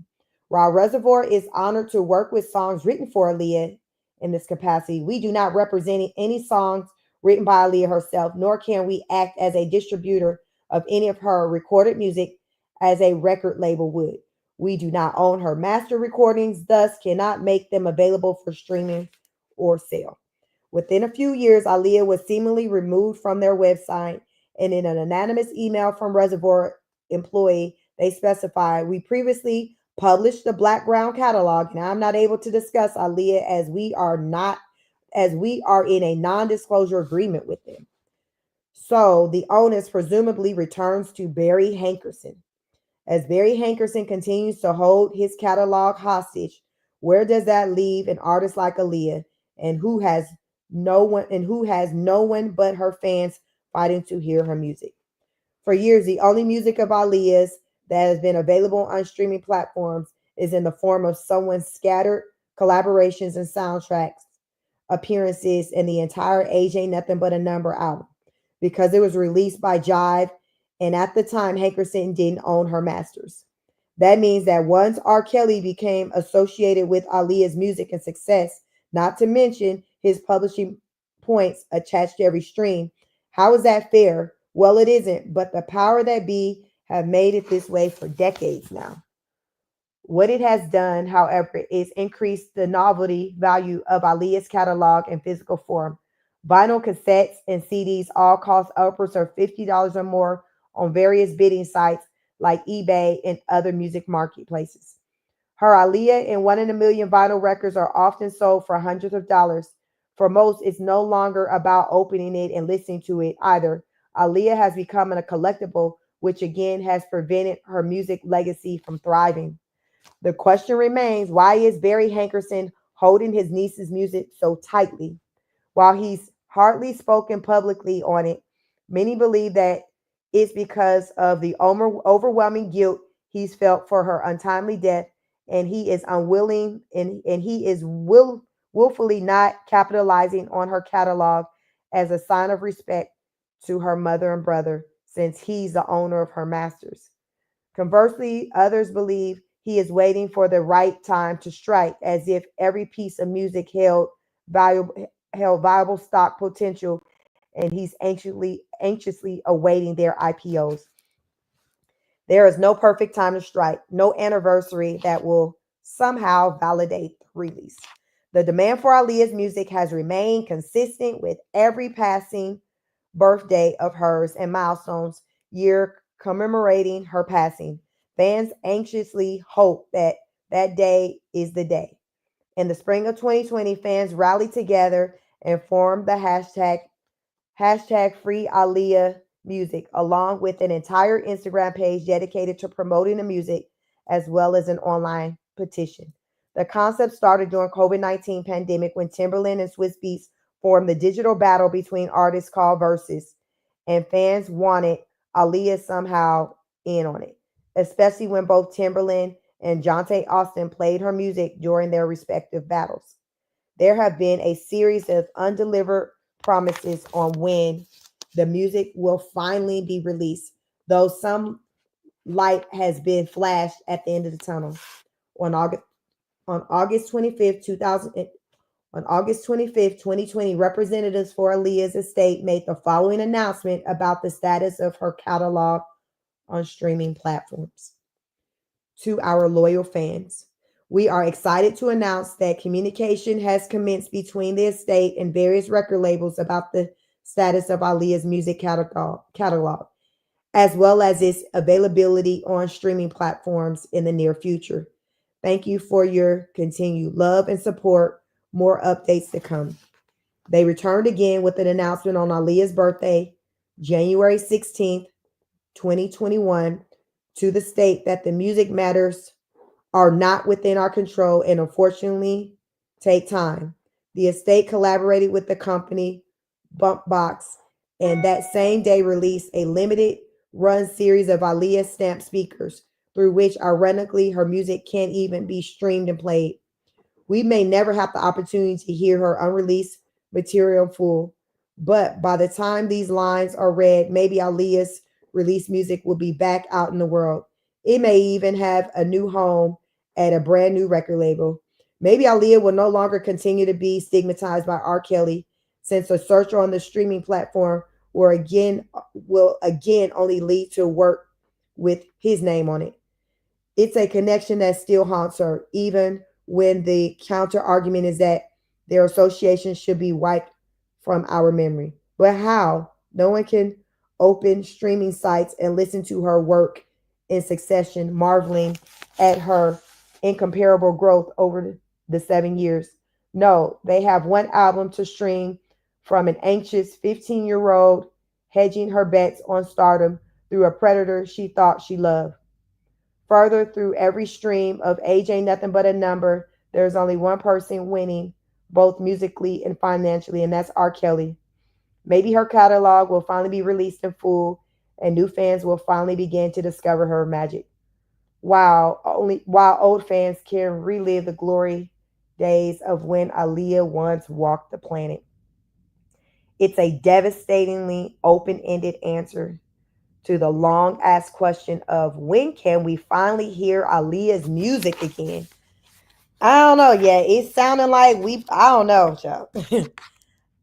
While Reservoir is honored to work with songs written for Aaliyah in this capacity, we do not represent any songs written by Aaliyah herself, nor can we act as a distributor of any of her recorded music as a record label would. We do not own her master recordings, thus cannot make them available for streaming or sale. Within a few years, Aaliyah was seemingly removed from their website, and in an anonymous email from Reservoir employee, they specified, "We previously published the Black Ground catalog, and I'm not able to discuss Aaliyah as we are in a non-disclosure agreement with them." So the onus presumably returns to Barry Hankerson. As Barry Hankerson continues to hold his catalog hostage, where does that leave an artist like Aaliyah, and who has no one but her fans fighting to hear her music? For years, the only music of Aaliyah's that has been available on streaming platforms is in the form of someone's scattered collaborations and soundtracks appearances in the entire Age Ain't Nothing But a Number album, because it was released by Jive, and at the time, Hankerson didn't own her masters. That means that once R. Kelly became associated with Aaliyah's music and success, not to mention his publishing points attached to every stream, how is that fair? Well, it isn't, but the power that be have made it this way for decades now. What it has done, however, is increase the novelty value of Aaliyah's catalog in physical form. Vinyl cassettes and CDs all cost upwards of $50 or more on various bidding sites like eBay and other music marketplaces. Her Aaliyah and One in a Million vinyl records are often sold for hundreds of dollars. For most, it's no longer about opening it and listening to it either. Aaliyah has become a collectible, which again has prevented her music legacy from thriving. The question remains, why is Barry Hankerson holding his niece's music so tightly? While he's hardly spoken publicly on it, many believe that it's because of the overwhelming guilt he's felt for her untimely death, and he is unwilling and he is willfully not capitalizing on her catalog as a sign of respect to her mother and brother, since he's the owner of her masters. Conversely, others believe he is waiting for the right time to strike, as if every piece of music held viable stock potential, and he's anxiously awaiting their IPOs. There is no perfect time to strike, no anniversary that will somehow validate the release. The demand for Aaliyah's music has remained consistent with every passing birthday of hers and milestones year commemorating her passing. Fans anxiously hope that that day is the day. In the spring of 2020, fans rallied together and formed the hashtag Free Aaliyah Music, along with an entire Instagram page dedicated to promoting the music, as well as an online petition. The concept started during COVID-19 pandemic when Timberland and Swiss Beats formed the digital battle between artists called Versus, and fans wanted Aaliyah somehow in on it, especially when both Timberland and Jonte Austin played her music during their respective battles. There have been a series of undelivered promises on when the music will finally be released, though some light has been flashed at the end of the tunnel. On August on August 25th, 2000 on August 25th, 2020, representatives for Aaliyah's estate made the following announcement about the status of her catalog on streaming platforms. To our loyal fans, we are excited to announce that communication has commenced between the estate and various record labels about the status of Aaliyah's music catalog. as well as its availability on streaming platforms in the near future. Thank you for your continued love and support. More updates to come. They returned again with an announcement on Aaliyah's birthday, January 16th, 2021, to the state that the music matters are not within our control and unfortunately take time. The estate collaborated with the company Bumpbox and that same day released a limited run series of Aaliyah stamp speakers through which ironically her music can't even be streamed and played. We may never have the opportunity to hear her unreleased material full, but by the time these lines are read, maybe Aaliyah's released music will be back out in the world. It may even have a new home at a brand new record label. Maybe Aaliyah will no longer continue to be stigmatized by R. Kelly, since a search on the streaming platform will again only lead to work with his name on it. It's a connection that still haunts her, even when the counter argument is that their association should be wiped from our memory. But how? No one can open streaming sites and listen to her work in succession, marveling at her incomparable growth over the 7 years. No, they have one album to stream from an anxious 15-year-old hedging her bets on stardom through a predator she thought she loved. Further, through every stream of Age Ain't Nothing But a Number, there's only one person winning, both musically and financially, and that's R. Kelly. Maybe her catalog will finally be released in full, and new fans will finally begin to discover her magic. While old fans can relive the glory days of when Aaliyah once walked the planet. It's a devastatingly open-ended answer to the long asked question of when can we finally hear Aaliyah's music again? I don't know yet. It's sounding like I don't know, Joe.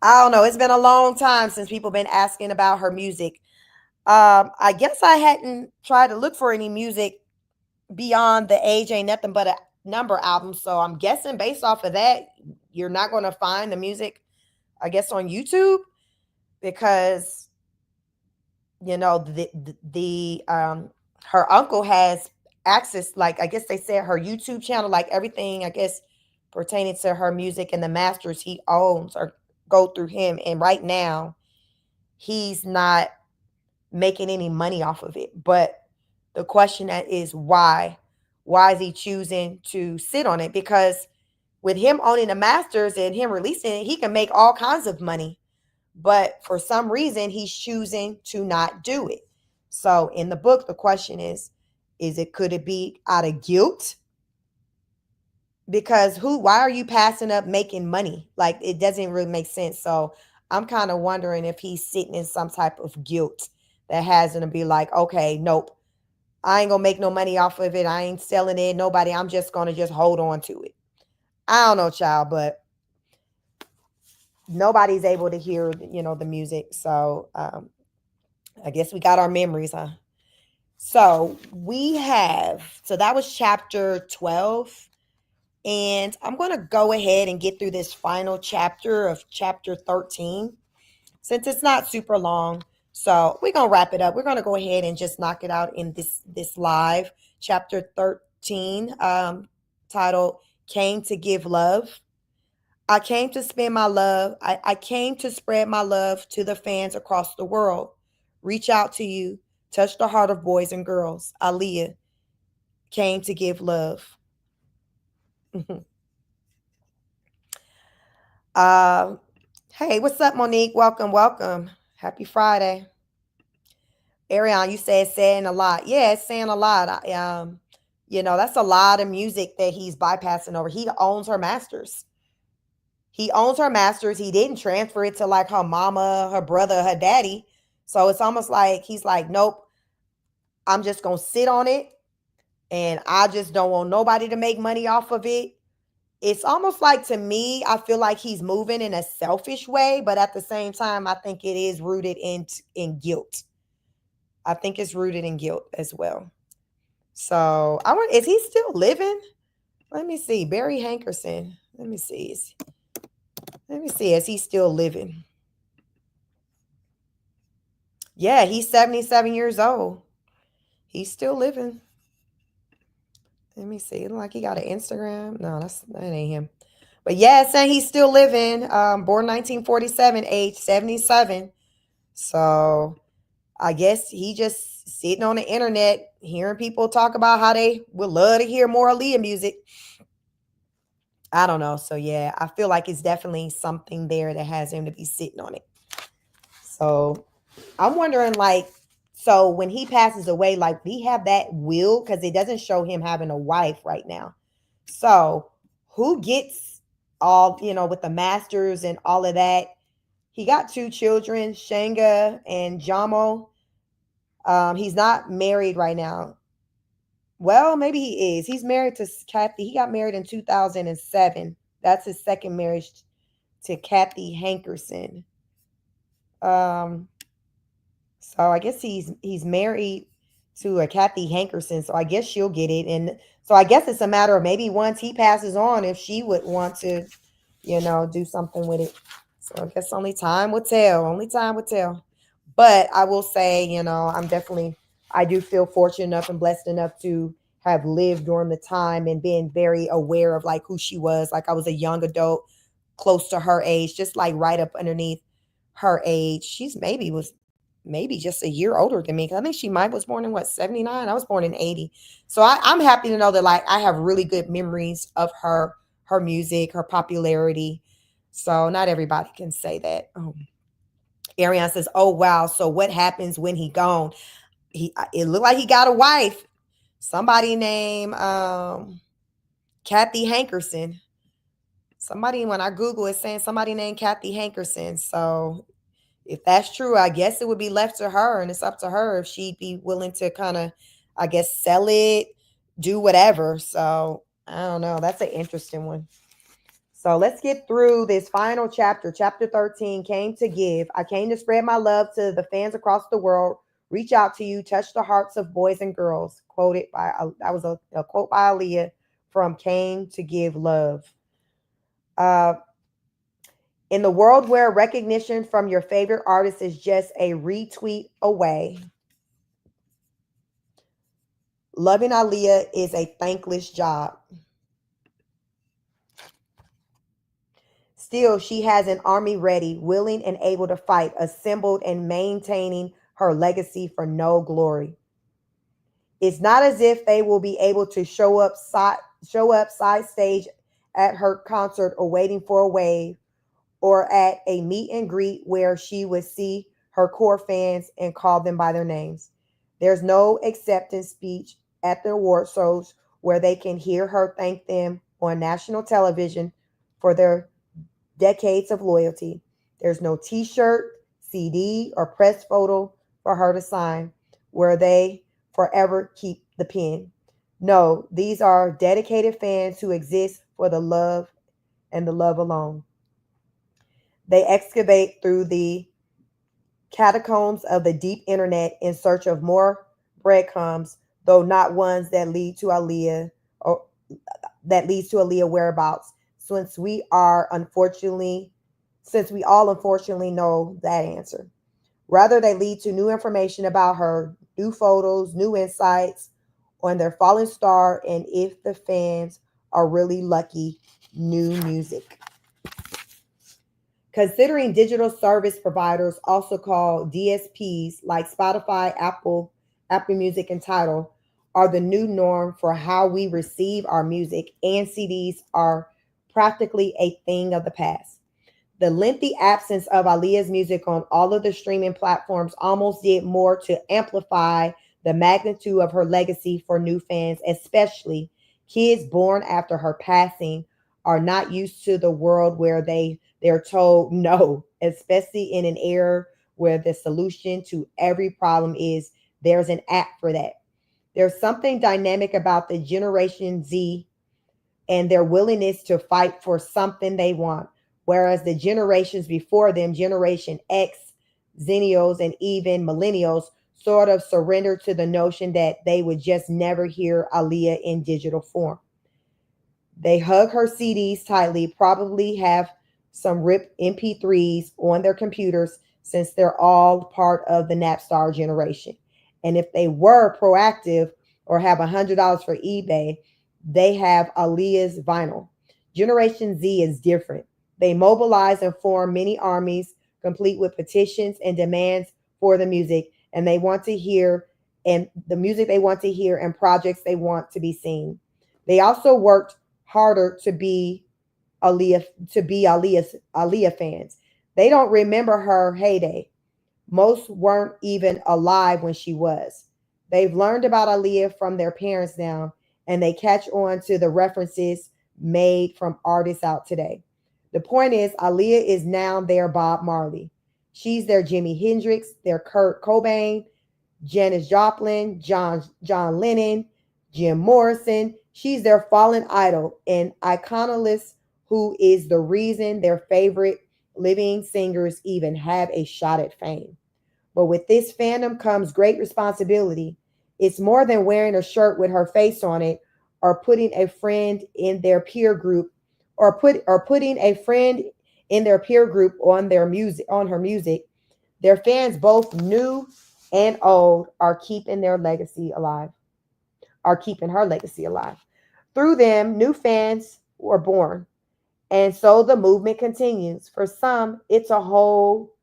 I don't know. It's been a long time since people been asking about her music. I guess I hadn't tried to look for any music beyond the Age Ain't Nothing But a Number album. So I'm guessing based off of that, you're not going to find the music, I guess, on YouTube because the her uncle has access, like I guess they said her YouTube channel, like everything I guess pertaining to her music and the masters he owns or go through him. And right now he's not making any money off of it. But the question that is why? Why is he choosing to sit on it? Because with him owning the masters and him releasing it, he can make all kinds of money. But for some reason, he's choosing to not do it. So in the book, the question could it be out of guilt? Because why are you passing up making money? Like it doesn't really make sense. So I'm kind of wondering if he's sitting in some type of guilt that has him to be like, okay, nope, I ain't gonna make no money off of it. I ain't selling it. Nobody. I'm just gonna just hold on to it. I don't know, child, but nobody's able to hear, the music. So I guess we got our memories, huh? So that was chapter 12. And I'm going to go ahead and get through this final chapter of chapter 13 since it's not super long. So we're going to wrap it up. We're going to go ahead and just knock it out in this live chapter 13, titled Came to Give Love. I came to spend my love. I came to spread my love to the fans across the world. Reach out to you. Touch the heart of boys and girls. Aaliyah came to give love. Hey, what's up, Monique? Welcome, welcome. Happy Friday. Ariane, you said saying a lot. Yeah, it's saying a lot. That's a lot of music that he's bypassing over. He owns her masters. He owns her masters. He didn't transfer it to like her mama, her brother, her daddy. So it's almost like he's like, nope, I'm just going to sit on it. And I just don't want nobody to make money off of it. It's almost like, to me, I feel like he's moving in a selfish way. But at the same time, I think it is rooted in guilt. I think it's rooted in guilt as well. So is he still living? Let me see. Barry Hankerson. Let me see. Is he still living? Yeah, he's 77 years old. He's still living. Let me see. It look like he got an Instagram. No, that ain't him. But yeah, it's saying he's still living. Born 1947, age 77. So I guess he just sitting on the internet, hearing people talk about how they would love to hear more Aaliyah music. I don't know. So yeah, I feel like it's definitely something there that has him to be sitting on it. So I'm wondering, like, so when he passes away, like, we have that will, because it doesn't show him having a wife right now. So who gets all, with the masters and all of that? He got two children, Shanga and Jamo. He's not married right now. Well, maybe he is. He's married to Kathy. He got married in 2007. That's his second marriage to Kathy Hankerson. Um, So I guess he's married to a Kathy Hankerson. So I guess she'll get it. And so I guess it's a matter of maybe once he passes on, if she would want to, do something with it. So I guess only time will tell. Only time will tell. But I will say, I do feel fortunate enough and blessed enough to have lived during the time and been very aware of like who she was. Like I was a young adult, close to her age, just like right up underneath her age. She's maybe just a year older than me. 'Cause I think she might was born in what, 79? I was born in 80. So I'm happy to know that like I have really good memories of her music, her popularity. So not everybody can say that. Ariane says, "Oh wow, so what happens when he gone?" It looked like he got a wife. Somebody named Kathy Hankerson. Somebody, when I Google it, saying somebody named Kathy Hankerson. So if that's true, I guess it would be left to her, and it's up to her if she'd be willing to kind of, I guess, sell it, do whatever. So I don't know. That's an interesting one. So let's get through this final chapter. Chapter 13, came to give. I came to spread my love to the fans across the world, reach out to you, touch the hearts of boys and girls. Quoted by, that was a quote by Aaliyah from Came to Give Love. Uh, in the world where recognition from your favorite artist is just a retweet away, loving Aaliyah is a thankless job. Still, she has an army ready, willing and able to fight, assembled and maintaining her legacy for no glory. It's not as if they will be able to show up side stage at her concert or waiting for a wave, or at a meet and greet where she would see her core fans and call them by their names. There's no acceptance speech at the award shows where they can hear her thank them on national television for their decades of loyalty. There's no t shirt, CD, or press photo for her to sign where they forever keep the pen. No, these are dedicated fans who exist for the love and the love alone. They excavate through the catacombs of the deep internet in search of more breadcrumbs, though not ones that lead to Aaliyah or that leads to Aaliyah whereabouts. Since we all unfortunately know that answer. Rather, they lead to new information about her, new photos, new insights on their fallen star, and if the fans are really lucky, new music. Considering digital service providers, also called DSPs, like Spotify, Apple Music, and Tidal, are the new norm for how we receive our music, and CDs are practically a thing of the past. The lengthy absence of Aaliyah's music on all of the streaming platforms almost did more to amplify the magnitude of her legacy for new fans, especially kids born after her passing are not used to the world where they're told no, especially in an era where the solution to every problem is there's an app for that. There's something dynamic about the Generation Z and their willingness to fight for something they want. Whereas the generations before them, Generation X, Zennials, and even Millennials, sort of surrendered to the notion that they would just never hear Aaliyah in digital form. They hug her CDs tightly, probably have some ripped MP3s on their computers since they're all part of the Napstar generation. And if they were proactive or have $100 for eBay, they have Aaliyah's vinyl. Generation Z is different. They mobilize and form many armies, complete with petitions and demands for the music, and they want to hear and the music they want to hear and projects they want to be seen. They also worked harder Aaliyah to be Aaliyah fans. They don't remember her heyday. Most weren't even alive when she was. They've learned about Aaliyah from their parents now, and they catch on to the references made from artists out today. The point is, Aaliyah is now their Bob Marley. She's their Jimi Hendrix, their Kurt Cobain, Janis Joplin, John Lennon, Jim Morrison. She's their fallen idol and iconolist who is the reason their favorite living singers even have a shot at fame. But with this fandom comes great responsibility. It's more than wearing a shirt with her face on it or putting a friend in their peer group or putting a friend in their peer group on her music. Their fans, both new and old, are keeping their legacy alive, are keeping her legacy alive. Through them, new fans were born. And so the movement continues. For some, it's a whole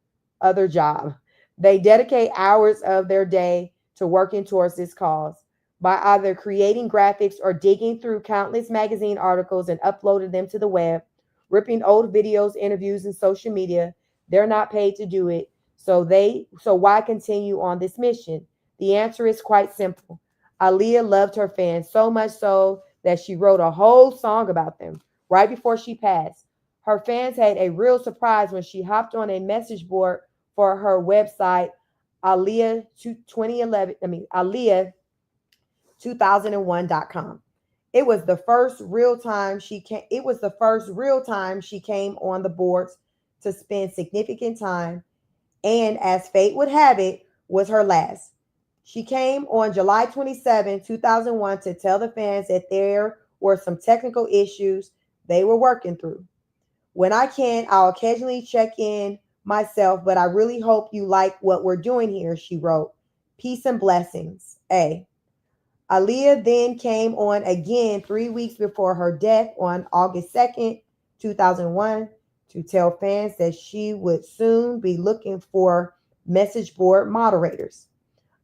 other job. They dedicate hours of their day to working towards this cause by either creating graphics or digging through countless magazine articles and uploading them to the web, ripping old videos, interviews, and social media. They're not paid to do it. So why continue on this mission? The answer is quite simple. Aaliyah loved her fans so much so that she wrote a whole song about them right before she passed. Her fans had a real surprise when she hopped on a message board for her website, Aaliyah 2011, Aaliyah 2001.com. It was the first real time she came on the boards to spend significant time, and as fate would have it, was her last. She came on July 27, 2001 to tell the fans that there were some technical issues they were working through. When I can, I'll occasionally check in myself, but I really hope you like what we're doing here, she wrote. Peace and blessings. A. Aaliyah then came on again 3 weeks before her death on August 2nd, 2001, to tell fans that she would soon be looking for message board moderators.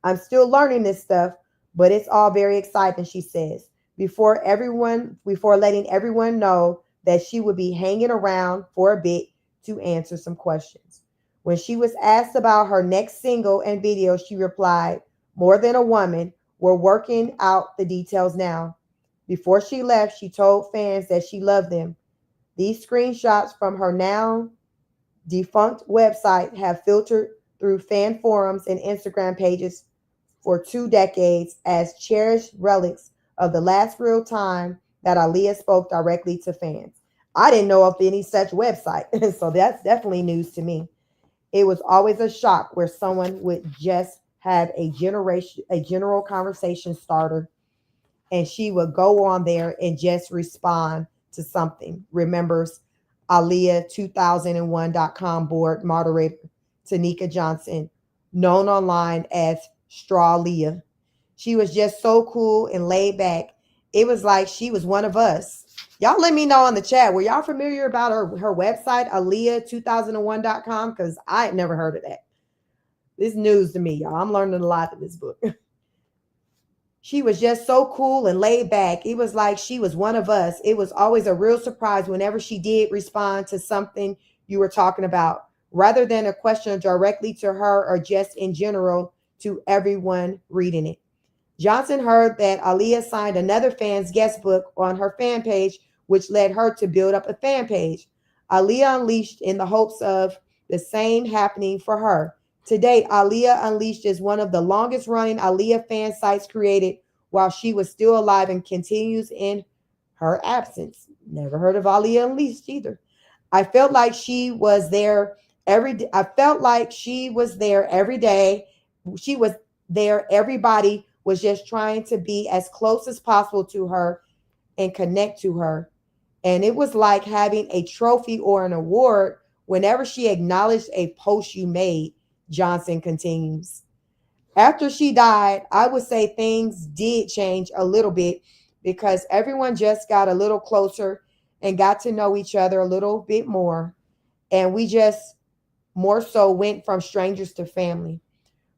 I'm still learning this stuff, but it's all very exciting, she says, before letting everyone know that she would be hanging around for a bit to answer some questions. When she was asked about her next single and video, she replied, "More than a woman, we're working out the details now." Before she left, she told fans that she loved them. These screenshots from her now defunct website have filtered through fan forums and Instagram pages for 2 decades as cherished relics of the last real time that Aaliyah spoke directly to fans. I didn't know of any such website, so that's definitely news to me. It was always a shock where someone would just have a general conversation starter, and she would go on there and just respond to something. Remembers Aaliyah 2001.com board moderator Tanika Johnson, known online as Aaliyah. She was just so cool and laid back. It was like she was one of us. Y'all let me know in the chat. Were y'all familiar about her website, Aaliyah2001.com? Because I had never heard of that. This news to me, y'all. I'm learning a lot in this book. She was just so cool and laid back. It was like she was one of us. It was always a real surprise whenever she did respond to something you were talking about, rather than a question directly to her or just in general to everyone reading it. Johnson heard that Aaliyah signed another fan's guest book on her fan page, which led her to build up a fan page, Aaliyah Unleashed, in the hopes of the same happening for her. To date, Aaliyah Unleashed is one of the longest running Aaliyah fan sites created while she was still alive and continues in her absence. Never heard of Aaliyah Unleashed either. I felt like she was there every day. I felt like she was there every day. She was there. Everybody was just trying to be as close as possible to her and connect to her. And it was like having a trophy or an award whenever she acknowledged a post you made, Johnson continues. After she died, I would say things did change a little bit because everyone just got a little closer and got to know each other a little bit more. And we just more so went from strangers to family.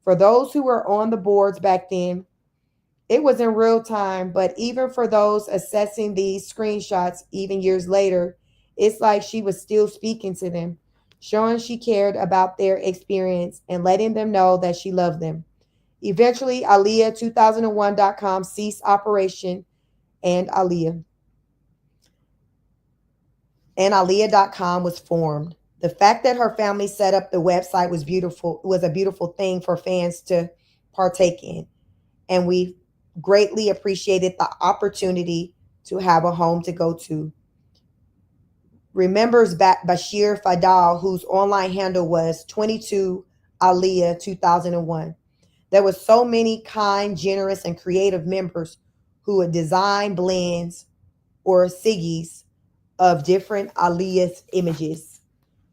For those who were on the boards back then, it was in real time, but even for those assessing these screenshots, even years later, it's like she was still speaking to them, showing she cared about their experience and letting them know that she loved them. Eventually, Aaliyah2001.com ceased operation and Aaliyah.com was formed. The fact that her family set up the website was beautiful, was a beautiful thing for fans to partake in. And we greatly appreciated the opportunity to have a home to go to. Remembers Bashir Fadal, whose online handle was 22 Aaliyah 2001. There were so many kind, generous, and creative members who would design blends or siggies of different Aaliyah's images.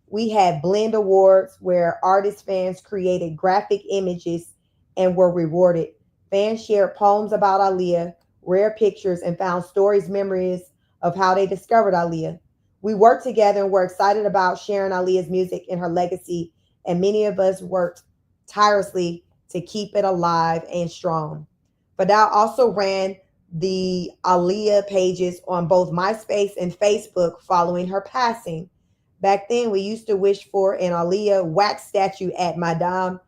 We had Blend Awards where artist fans created graphic images and were rewarded. Fans shared poems about Aaliyah, rare pictures, and found stories, memories of how they discovered Aaliyah. We worked together and were excited about sharing Aaliyah's music and her legacy, and many of us worked tirelessly to keep it alive and strong. Fadal also ran the Aaliyah pages on both MySpace and Facebook following her passing. Back then, we used to wish for an Aaliyah wax statue at Madame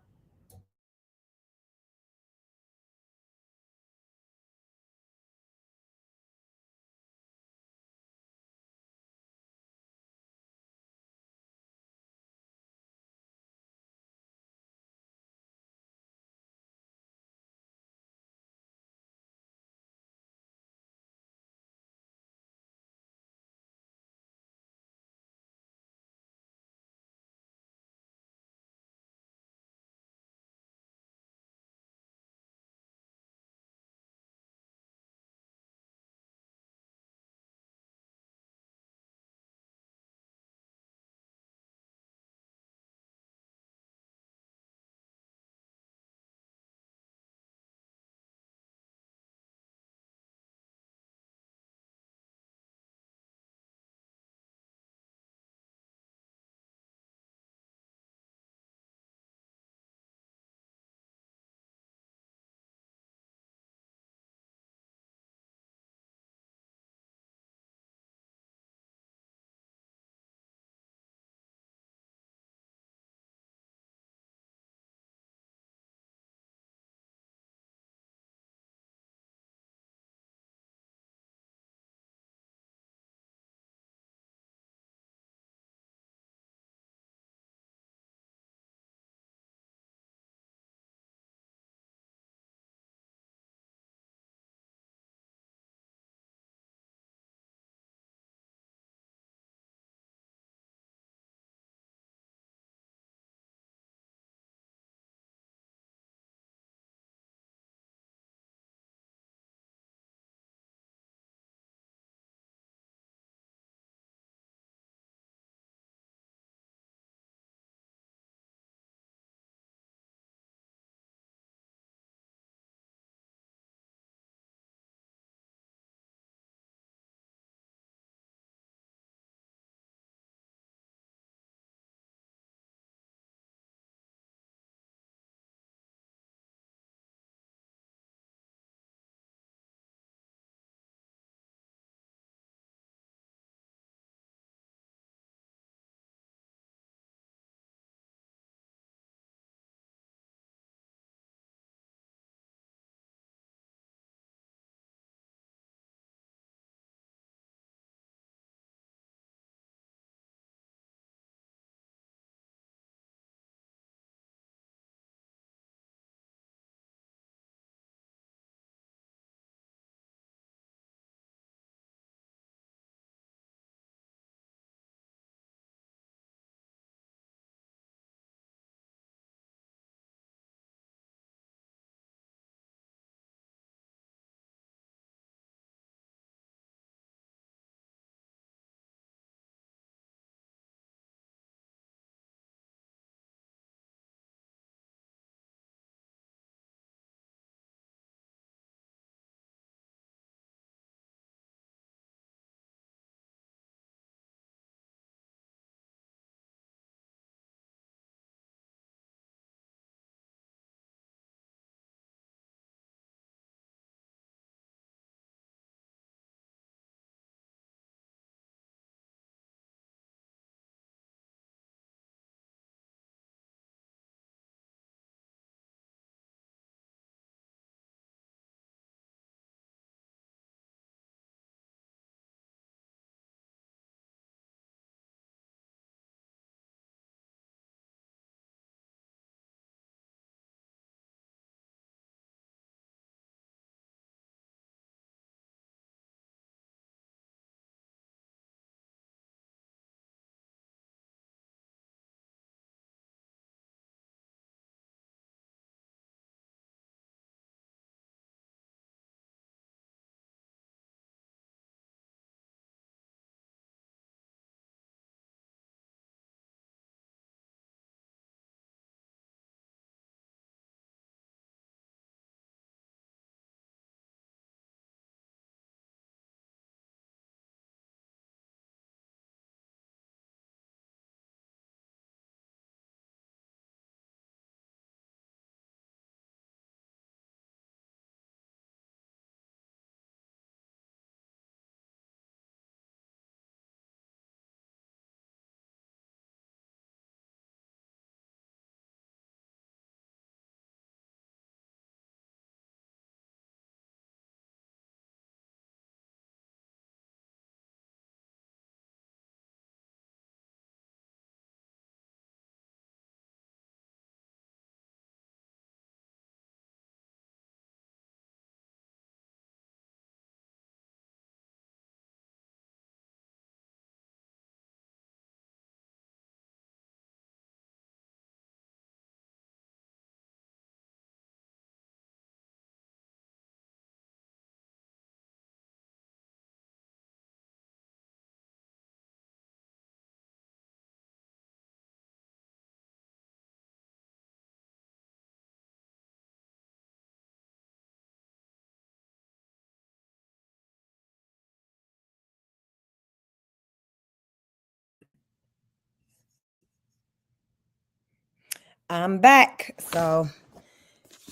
I'm back. So,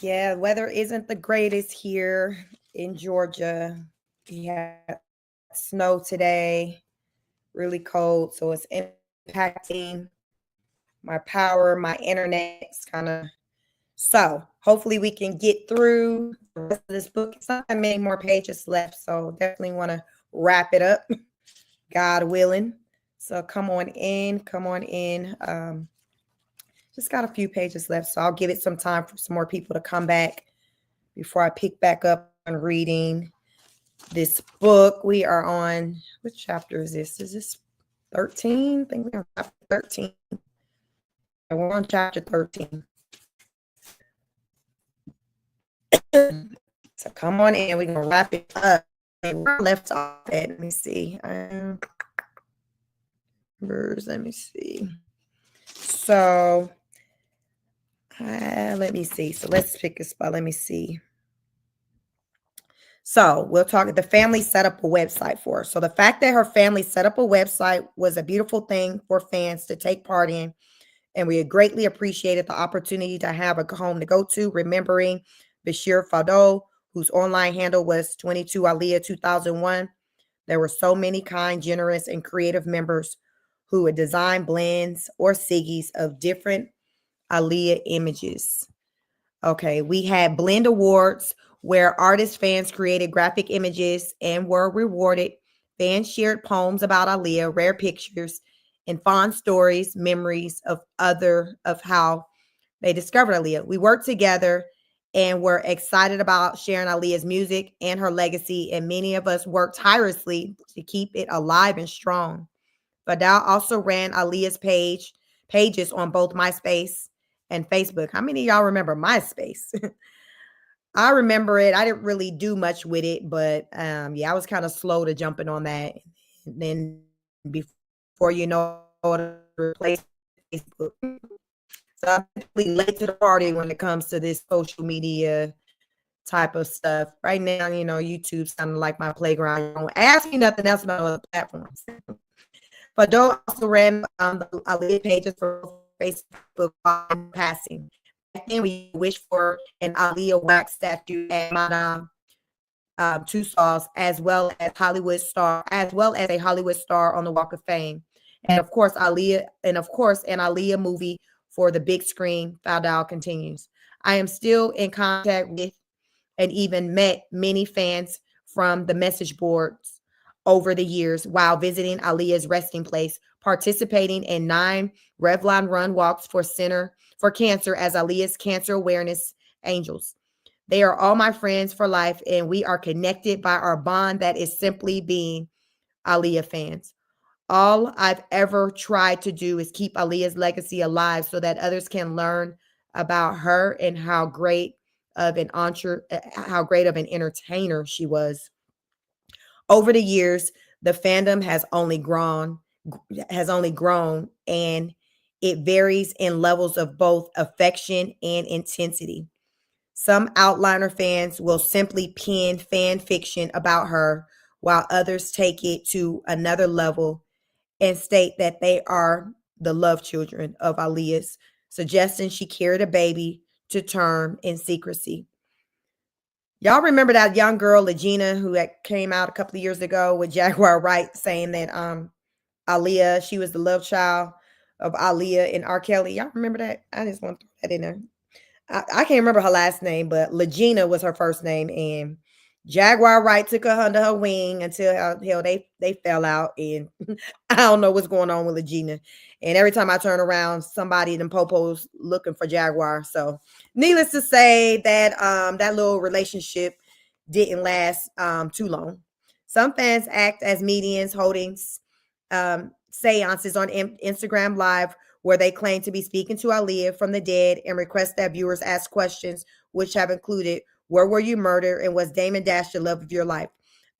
yeah, weather isn't the greatest here in Georgia. We had snow today, really cold. So, it's impacting my power, my internet's kind of. So, hopefully, we can get through the rest of this book. It's not that many more pages left. So, definitely want to wrap it up, God willing. So, come on in. Come on in. Just got a few pages left, so I'll give it some time for some more people to come back before I pick back up on reading this book. We are on, which chapter is this? Is this 13? I think we're on chapter 13. And we're on chapter 13. So come on in. We're going to wrap it up. Where I left off at, let me see. Let me see. So let me see. So let's pick a spot. Let me see. So we'll talk. The family set up a website for her. So the fact that her family set up a website was a beautiful thing for fans to take part in. And we greatly appreciated the opportunity to have a home to go to, remembering Bashir Fado, whose online handle was 22 Aaliyah 2001. There were so many kind, generous, and creative members who would design blends or siggies of different Aaliyah images. Okay, we had Blend Awards where artist fans created graphic images and were rewarded. Fans shared poems about Aaliyah, rare pictures, and fond stories, memories of how they discovered Aaliyah. We worked together and were excited about sharing Aaliyah's music and her legacy, and many of us worked tirelessly to keep it alive and strong. Fadal also ran Aaliyah's pages on both MySpace and Facebook. How many of y'all remember MySpace? I remember it. I didn't really do much with it, but yeah, I was kind of slow to jumping on that. And then before you know it, replaced Facebook. So I'm typically late to the party when it comes to this social media type of stuff. Right now, YouTube's kind of like my playground. You don't ask me nothing else about other platforms. But Doe also ran the Aaliyah pages for Facebook while passing. Back then, we wished for an Aaliyah wax statue at Madame Tussauds, as well as a Hollywood star on the Walk of Fame, and of course an Aaliyah movie for the big screen. Fadal continues. I am still in contact with and even met many fans from the message boards over the years while visiting Aaliyah's resting place, participating in 9 Revlon Run walks for Center for Cancer as Aaliyah's cancer awareness angels. They are all my friends for life, and we are connected by our bond that is simply being Aaliyah fans. All I've ever tried to do is keep Aaliyah's legacy alive so that others can learn about her and how great of an entertainer she was. Over the years, the fandom has only grown, and it varies in levels of both affection and intensity. Some outliner fans will simply pen fan fiction about her, while others take it to another level and state that they are the love children of Aaliyah's, suggesting she carried a baby to term in secrecy. Y'all remember that young girl, Legina, who had came out a couple of years ago with Jaguar Wright saying that Aaliyah, she was the love child of Aaliyah and R. Kelly. Y'all remember that? I just want to throw that in there. I can't remember her last name, but Legina was her first name, and Jaguar Wright took her under her wing until hell they fell out, and I don't know what's going on with Legina. And every time I turn around, somebody them popos looking for Jaguar. So, needless to say, that that little relationship didn't last too long. Some fans act as mediums, holding seances on Instagram Live where they claim to be speaking to Aaliyah from the dead and request that viewers ask questions, which have included, where were you murdered, and was Damon Dash the love of your life?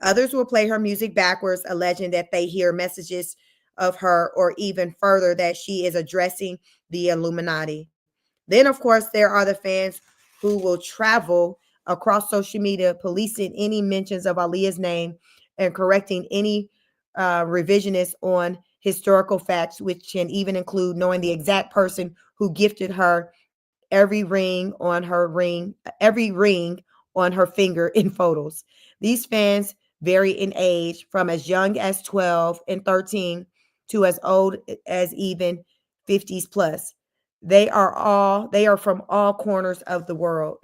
Others will play her music backwards, alleging that they hear messages of her, or even further, that she is addressing the Illuminati. Then, of course, there are the fans who will travel across social media, policing any mentions of Aaliyah's name and correcting any revisionist on historical facts, which can even include knowing the exact person who gifted her every ring on her finger in photos. These fans vary in age from as young as 12 and 13 to as old as even 50s plus. They are from all corners of the world.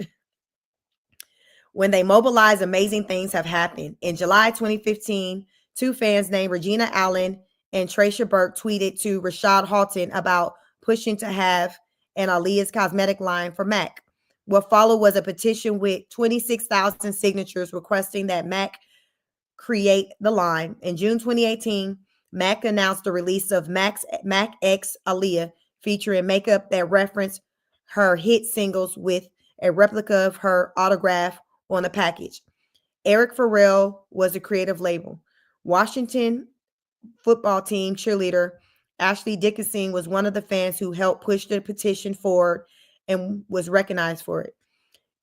When they mobilize, amazing things have happened. In July 2015, two fans named Regina Allen and Tracia Burke tweeted to Rashad Halton about pushing to have an Aaliyah's cosmetic line for MAC. What followed was a petition with 26,000 signatures requesting that MAC create the line. In June 2018, MAC announced the release of MAC X Aaliyah, featuring makeup that referenced her hit singles with a replica of her autograph on the package. Eric Farrell was the creative label. Washington football team cheerleader Ashley Dickinson was one of the fans who helped push the petition forward and was recognized for it.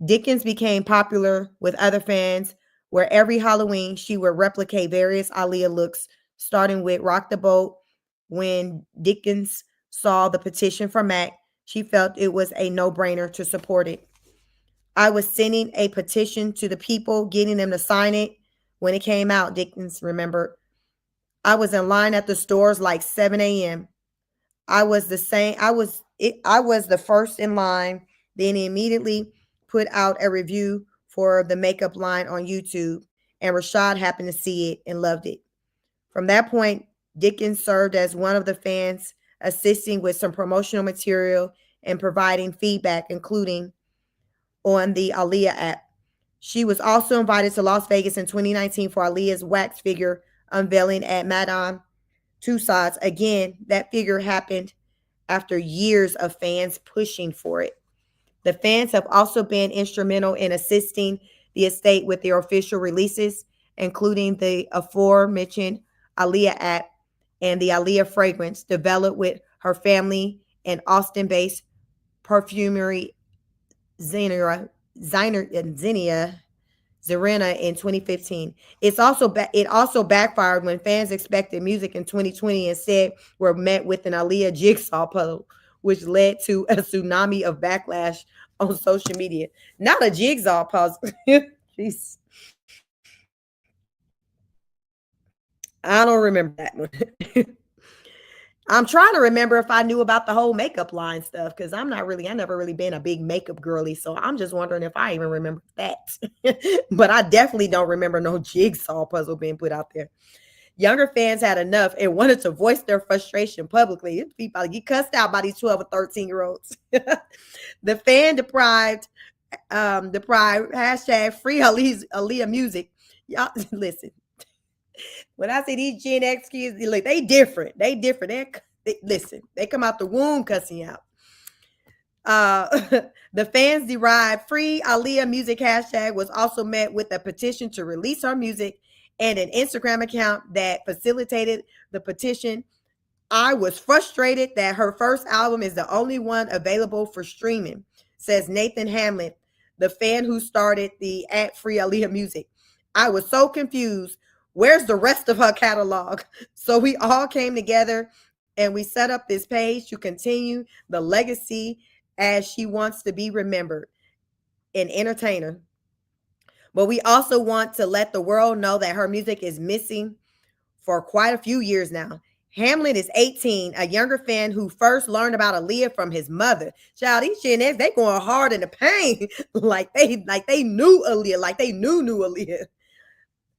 Dickens became popular with other fans, where every Halloween she would replicate various Aaliyah looks, starting with Rock the Boat. When Dickens saw the petition for Mac, she felt it was a no-brainer to support it. I was sending a petition to the people, getting them to sign it when it came out, Dickens remembered. I was in line at the stores like 7 a.m. I was the same. I was the first in line. Then he immediately put out a review for the makeup line on YouTube, and Rashad happened to see it and loved it. From that point, Dickens served as one of the fans, assisting with some promotional material and providing feedback, including on the Aaliyah app. She was also invited to Las Vegas in 2019 for Aaliyah's wax figure unveiling at Madame Tussauds. Again, that figure happened after years of fans pushing for it. The fans have also been instrumental in assisting the estate with their official releases, including the aforementioned Aaliyah app and the Aaliyah fragrance developed with her family and Austin-based perfumery Xenia Zarina in 2015. It also backfired when fans expected music in 2020 instead were met with an Aaliyah jigsaw puzzle, which led to a tsunami of backlash on social media. Not a jigsaw puzzle. Jeez. I don't remember that one. I'm trying to remember if I knew about the whole makeup line stuff because I never really been a big makeup girly. So I'm just wondering if I even remember that. But I definitely don't remember no jigsaw puzzle being put out there. Younger fans had enough and wanted to voice their frustration publicly. People get cussed out by these 12 or 13-year-olds. The fan deprived hashtag free Aaliyah music. Y'all listen. When I say these Gen X kids, look, they different. They different. Listen, they come out the womb cussing out. The fans derived free Aaliyah music hashtag was also met with a petition to release her music and an Instagram account that facilitated the petition. I was frustrated that her first album is the only one available for streaming, says Nathan Hamlin, the fan who started the at Free Aaliyah Music. I was so confused. Where's the rest of her catalog? So we all came together and we set up this page to continue the legacy as she wants to be remembered, an entertainer. But we also want to let the world know that her music is missing for quite a few years now. Hamlin is 18, a younger fan who first learned about Aaliyah from his mother. Child, these Gen X, they going hard in the pain. like they knew Aaliyah, like they knew Aaliyah.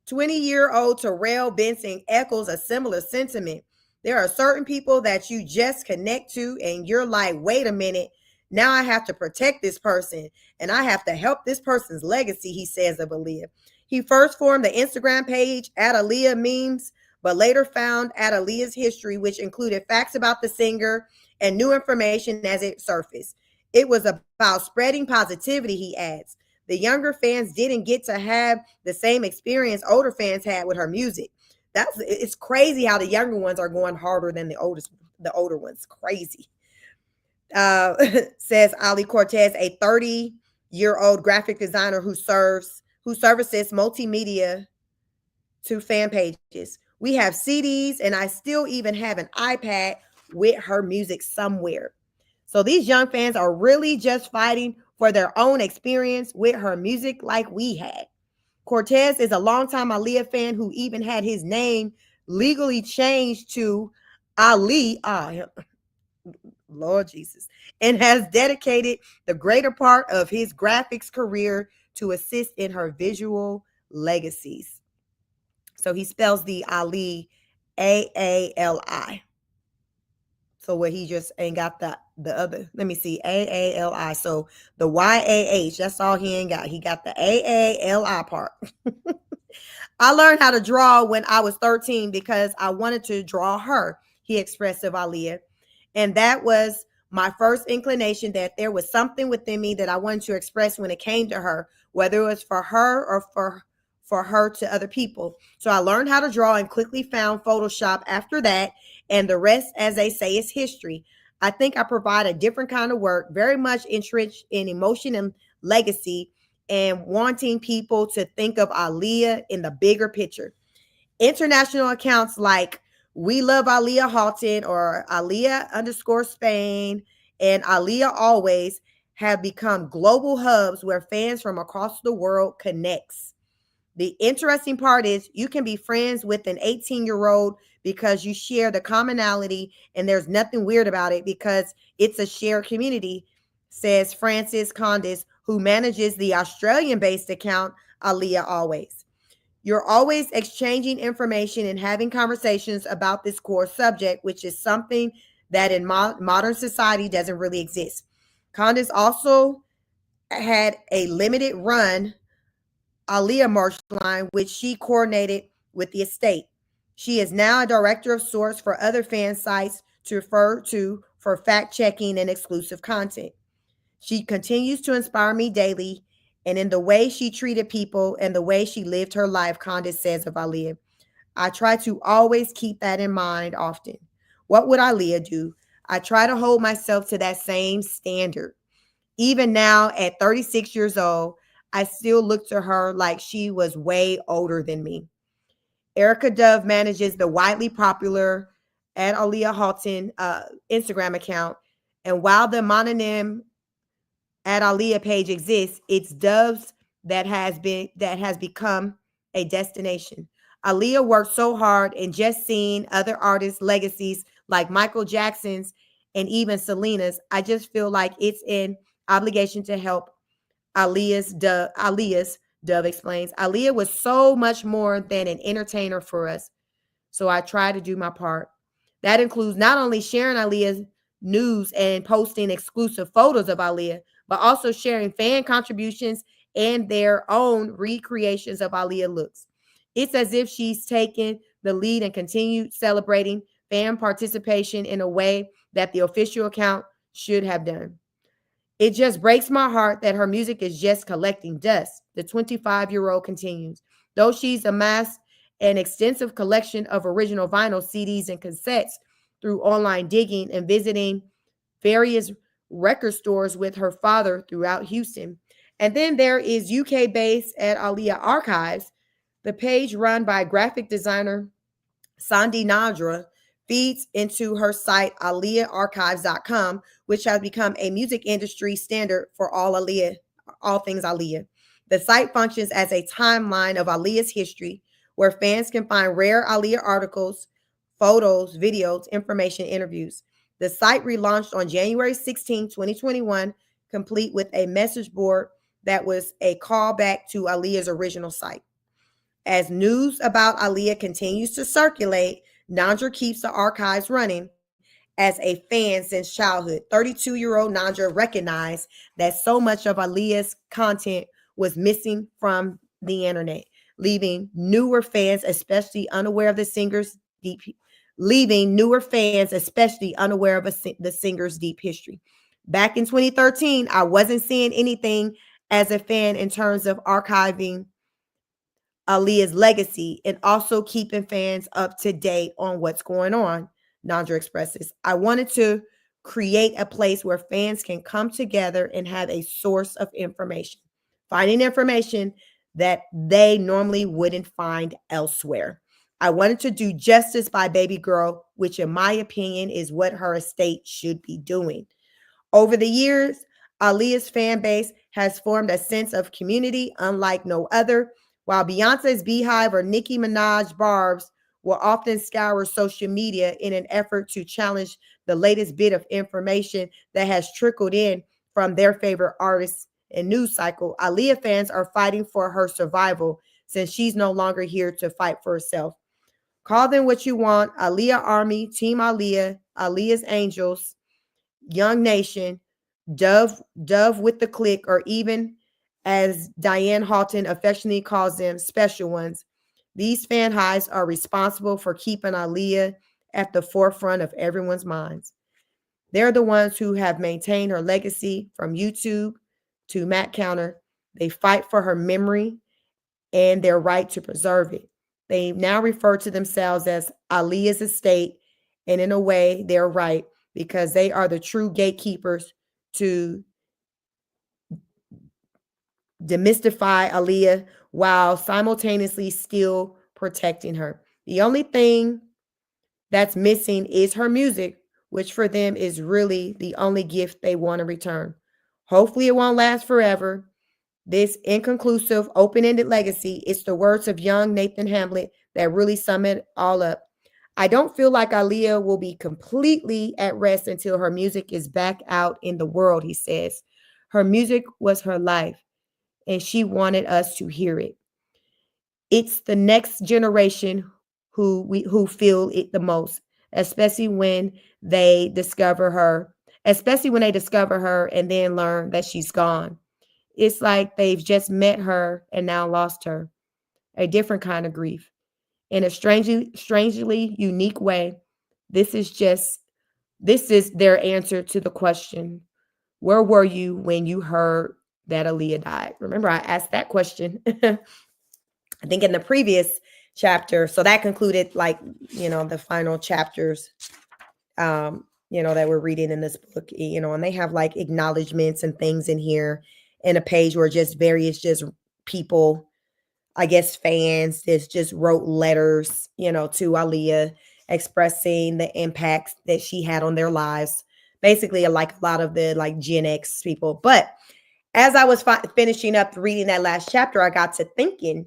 20-year-old Terrell Benson echoes a similar sentiment. There are certain people that you just connect to and you're like, wait a minute, now I have to protect this person and I have to help this person's legacy, he says of Aaliyah. He first formed the Instagram page at Aaliyah Memes, but later found at Aaliyah's history, which included facts about the singer and new information as it surfaced. It was about spreading positivity, he adds. The younger fans didn't get to have the same experience older fans had with her music. It's crazy how the younger ones are going harder than the older ones. Crazy. Says Ali Cortez, a 30-year-old graphic designer who services multimedia to fan pages. We have CDs, and I still even have an iPad with her music somewhere. So these young fans are really just fighting for their own experience with her music like we had. Cortez is a longtime Aaliyah fan who even had his name legally changed to Ali, Lord Jesus, and has dedicated the greater part of his graphics career to assist in her visual legacies. So he spells the Ali Aali. So where he just ain't got the other, let me see, Aali. So the YAH, that's all he ain't got. He got the Aali part. I learned how to draw when I was 13 because I wanted to draw her, he expressed of Aaliyah. And that was my first inclination that there was something within me that I wanted to express when it came to her, whether it was for her or for her to other people. So I learned how to draw and quickly found Photoshop after that. And the rest, as they say, is history. I think I provide a different kind of work, very much entrenched in emotion and legacy, and wanting people to think of Aaliyah in the bigger picture. International accounts like We Love Aaliyah Halton or Aaliyah underscore Spain and Aaliyah Always have become global hubs where fans from across the world connects. The interesting part is you can be friends with an 18-year-old because you share the commonality and there's nothing weird about it because it's a shared community, says Francis Condis, who manages the Australian-based account Aaliyah Always. You're always exchanging information and having conversations about this core subject, which is something that in modern society doesn't really exist. Condis also had a limited run Aaliyah merch line, which she coordinated with the estate. She is now a director of sorts for other fan sites to refer to for fact checking and exclusive content. She continues to inspire me daily, and in the way she treated people and the way she lived her life, Condis says of Aaliyah. I try to always keep that in mind often. What would Aaliyah do? I try to hold myself to that same standard. Even now, at 36 years old, I still look to her like she was way older than me. Erica Dove manages the widely popular at Aaliyah Halton Instagram account. And while the mononym at Aaliyah page exists, it's Dove's that has become a destination. Aaliyah worked so hard, and just seeing other artists' legacies like Michael Jackson's and even Selena's, I just feel like it's an obligation to help Aaliyah's Dove explains. Aaliyah was so much more than an entertainer for us. So I try to do my part. That includes not only sharing Aaliyah's news and posting exclusive photos of Aaliyah, but also sharing fan contributions and their own recreations of Aaliyah looks. It's as if she's taken the lead and continued celebrating fan participation in a way that the official account should have done. It just breaks my heart that her music is just collecting dust, the 25-year-old continues. Though she's amassed an extensive collection of original vinyl CDs and cassettes through online digging and visiting various record stores with her father throughout Houston. And then there is UK-based at Aaliyah Archives, the page run by graphic designer Sandy Nadra feeds into her site AaliyahArchives.com, which has become a music industry standard for all things Aaliyah. The site functions as a timeline of Aaliyah's history, where fans can find rare Aaliyah articles, photos, videos, information, interviews. The site relaunched on January 16, 2021, complete with a message board that was a callback to Aaliyah's original site. As news about Aaliyah continues to circulate, Nandra keeps the archives running as a fan since childhood. 32-year-old Nandra recognized that so much of Aaliyah's content was missing from the internet, leaving newer fans especially unaware of the singer's deep the singer's deep history. Back in 2013, I wasn't seeing anything as a fan in terms of archiving Aaliyah's legacy and also keeping fans up to date on what's going on, Nandra expresses. I wanted to create a place where fans can come together and have a source of information, finding information that they normally wouldn't find elsewhere. I wanted to do justice by baby girl, which in my opinion is what her estate should be doing. Over the years, Aaliyah's fan base has formed a sense of community unlike no other. While Beyonce's Beehive or Nicki Minaj Barb's will often scour social media in an effort to challenge the latest bit of information that has trickled in from their favorite artists and news cycle, Aaliyah fans are fighting for her survival since she's no longer here to fight for herself. Call them what you want: Aaliyah Army, Team Aaliyah, Aaliyah's Angels, Young Nation, Dove with the Click, or even, as Diane Halton affectionately calls them, special ones. These fan highs are responsible for keeping Aaliyah at the forefront of everyone's minds. They're the ones who have maintained her legacy from YouTube to Matt Counter. They fight for her memory and their right to preserve it. They now refer to themselves as Aaliyah's estate, and in a way, they're right because they are the true gatekeepers to demystify Aaliyah while simultaneously still protecting her. The only thing that's missing is her music, which for them is really the only gift they want to return. Hopefully, it won't last forever. This inconclusive, open-ended legacy is the words of young Nathan Hamlet that really sum it all up. I don't feel like Aaliyah will be completely at rest until her music is back out in the world, he says. Her music was her life, and she wanted us to hear it. It's the next generation who feel it the most, especially when they discover her, and then learn that she's gone. It's like they've just met her and now lost her. A different kind of grief. In a strangely unique way, this is their answer to the question, where were you when you heard that Aaliyah died? Remember, I asked that question, I think in the previous chapter. So that concluded, like, the final chapters, that we're reading in this book, and they have like acknowledgments and things in here, and a page where just various just people, I guess fans, just wrote letters, to Aaliyah, expressing the impacts that she had on their lives. Basically, like a lot of the like Gen X people. But as I was finishing up reading that last chapter, I got to thinking,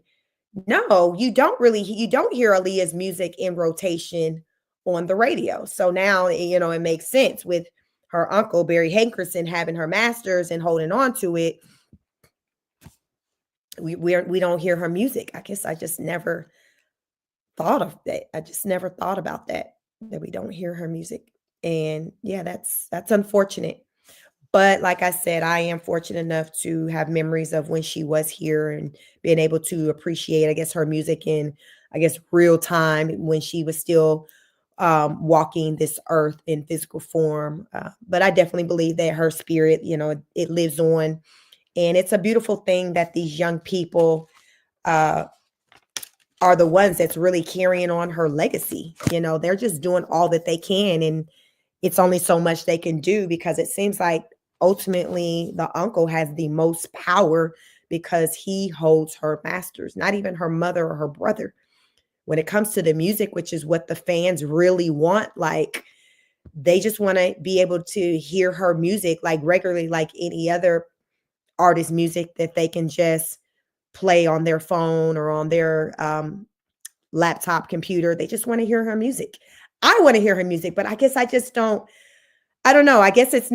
no, you don't hear Aaliyah's music in rotation on the radio. So now, it makes sense with her uncle, Barry Hankerson, having her master's and holding on to it. We don't hear her music. I guess I just never thought of that. I just never thought about that we don't hear her music. And yeah, that's unfortunate. But like I said, I am fortunate enough to have memories of when she was here and being able to appreciate, I guess, her music in, I guess, real time when she was still walking this earth in physical form. But I definitely believe that her spirit, it lives on. And it's a beautiful thing that these young people are the ones that's really carrying on her legacy. They're just doing all that they can. And it's only so much they can do because it seems like ultimately the uncle has the most power because he holds her masters, not even her mother or her brother. When it comes to the music, which is what the fans really want, like they just want to be able to hear her music like regularly, like any other artist music that they can just play on their phone or on their laptop computer. They just want to hear her music. I want to hear her music, but I guess I just don't. I don't know. I guess it's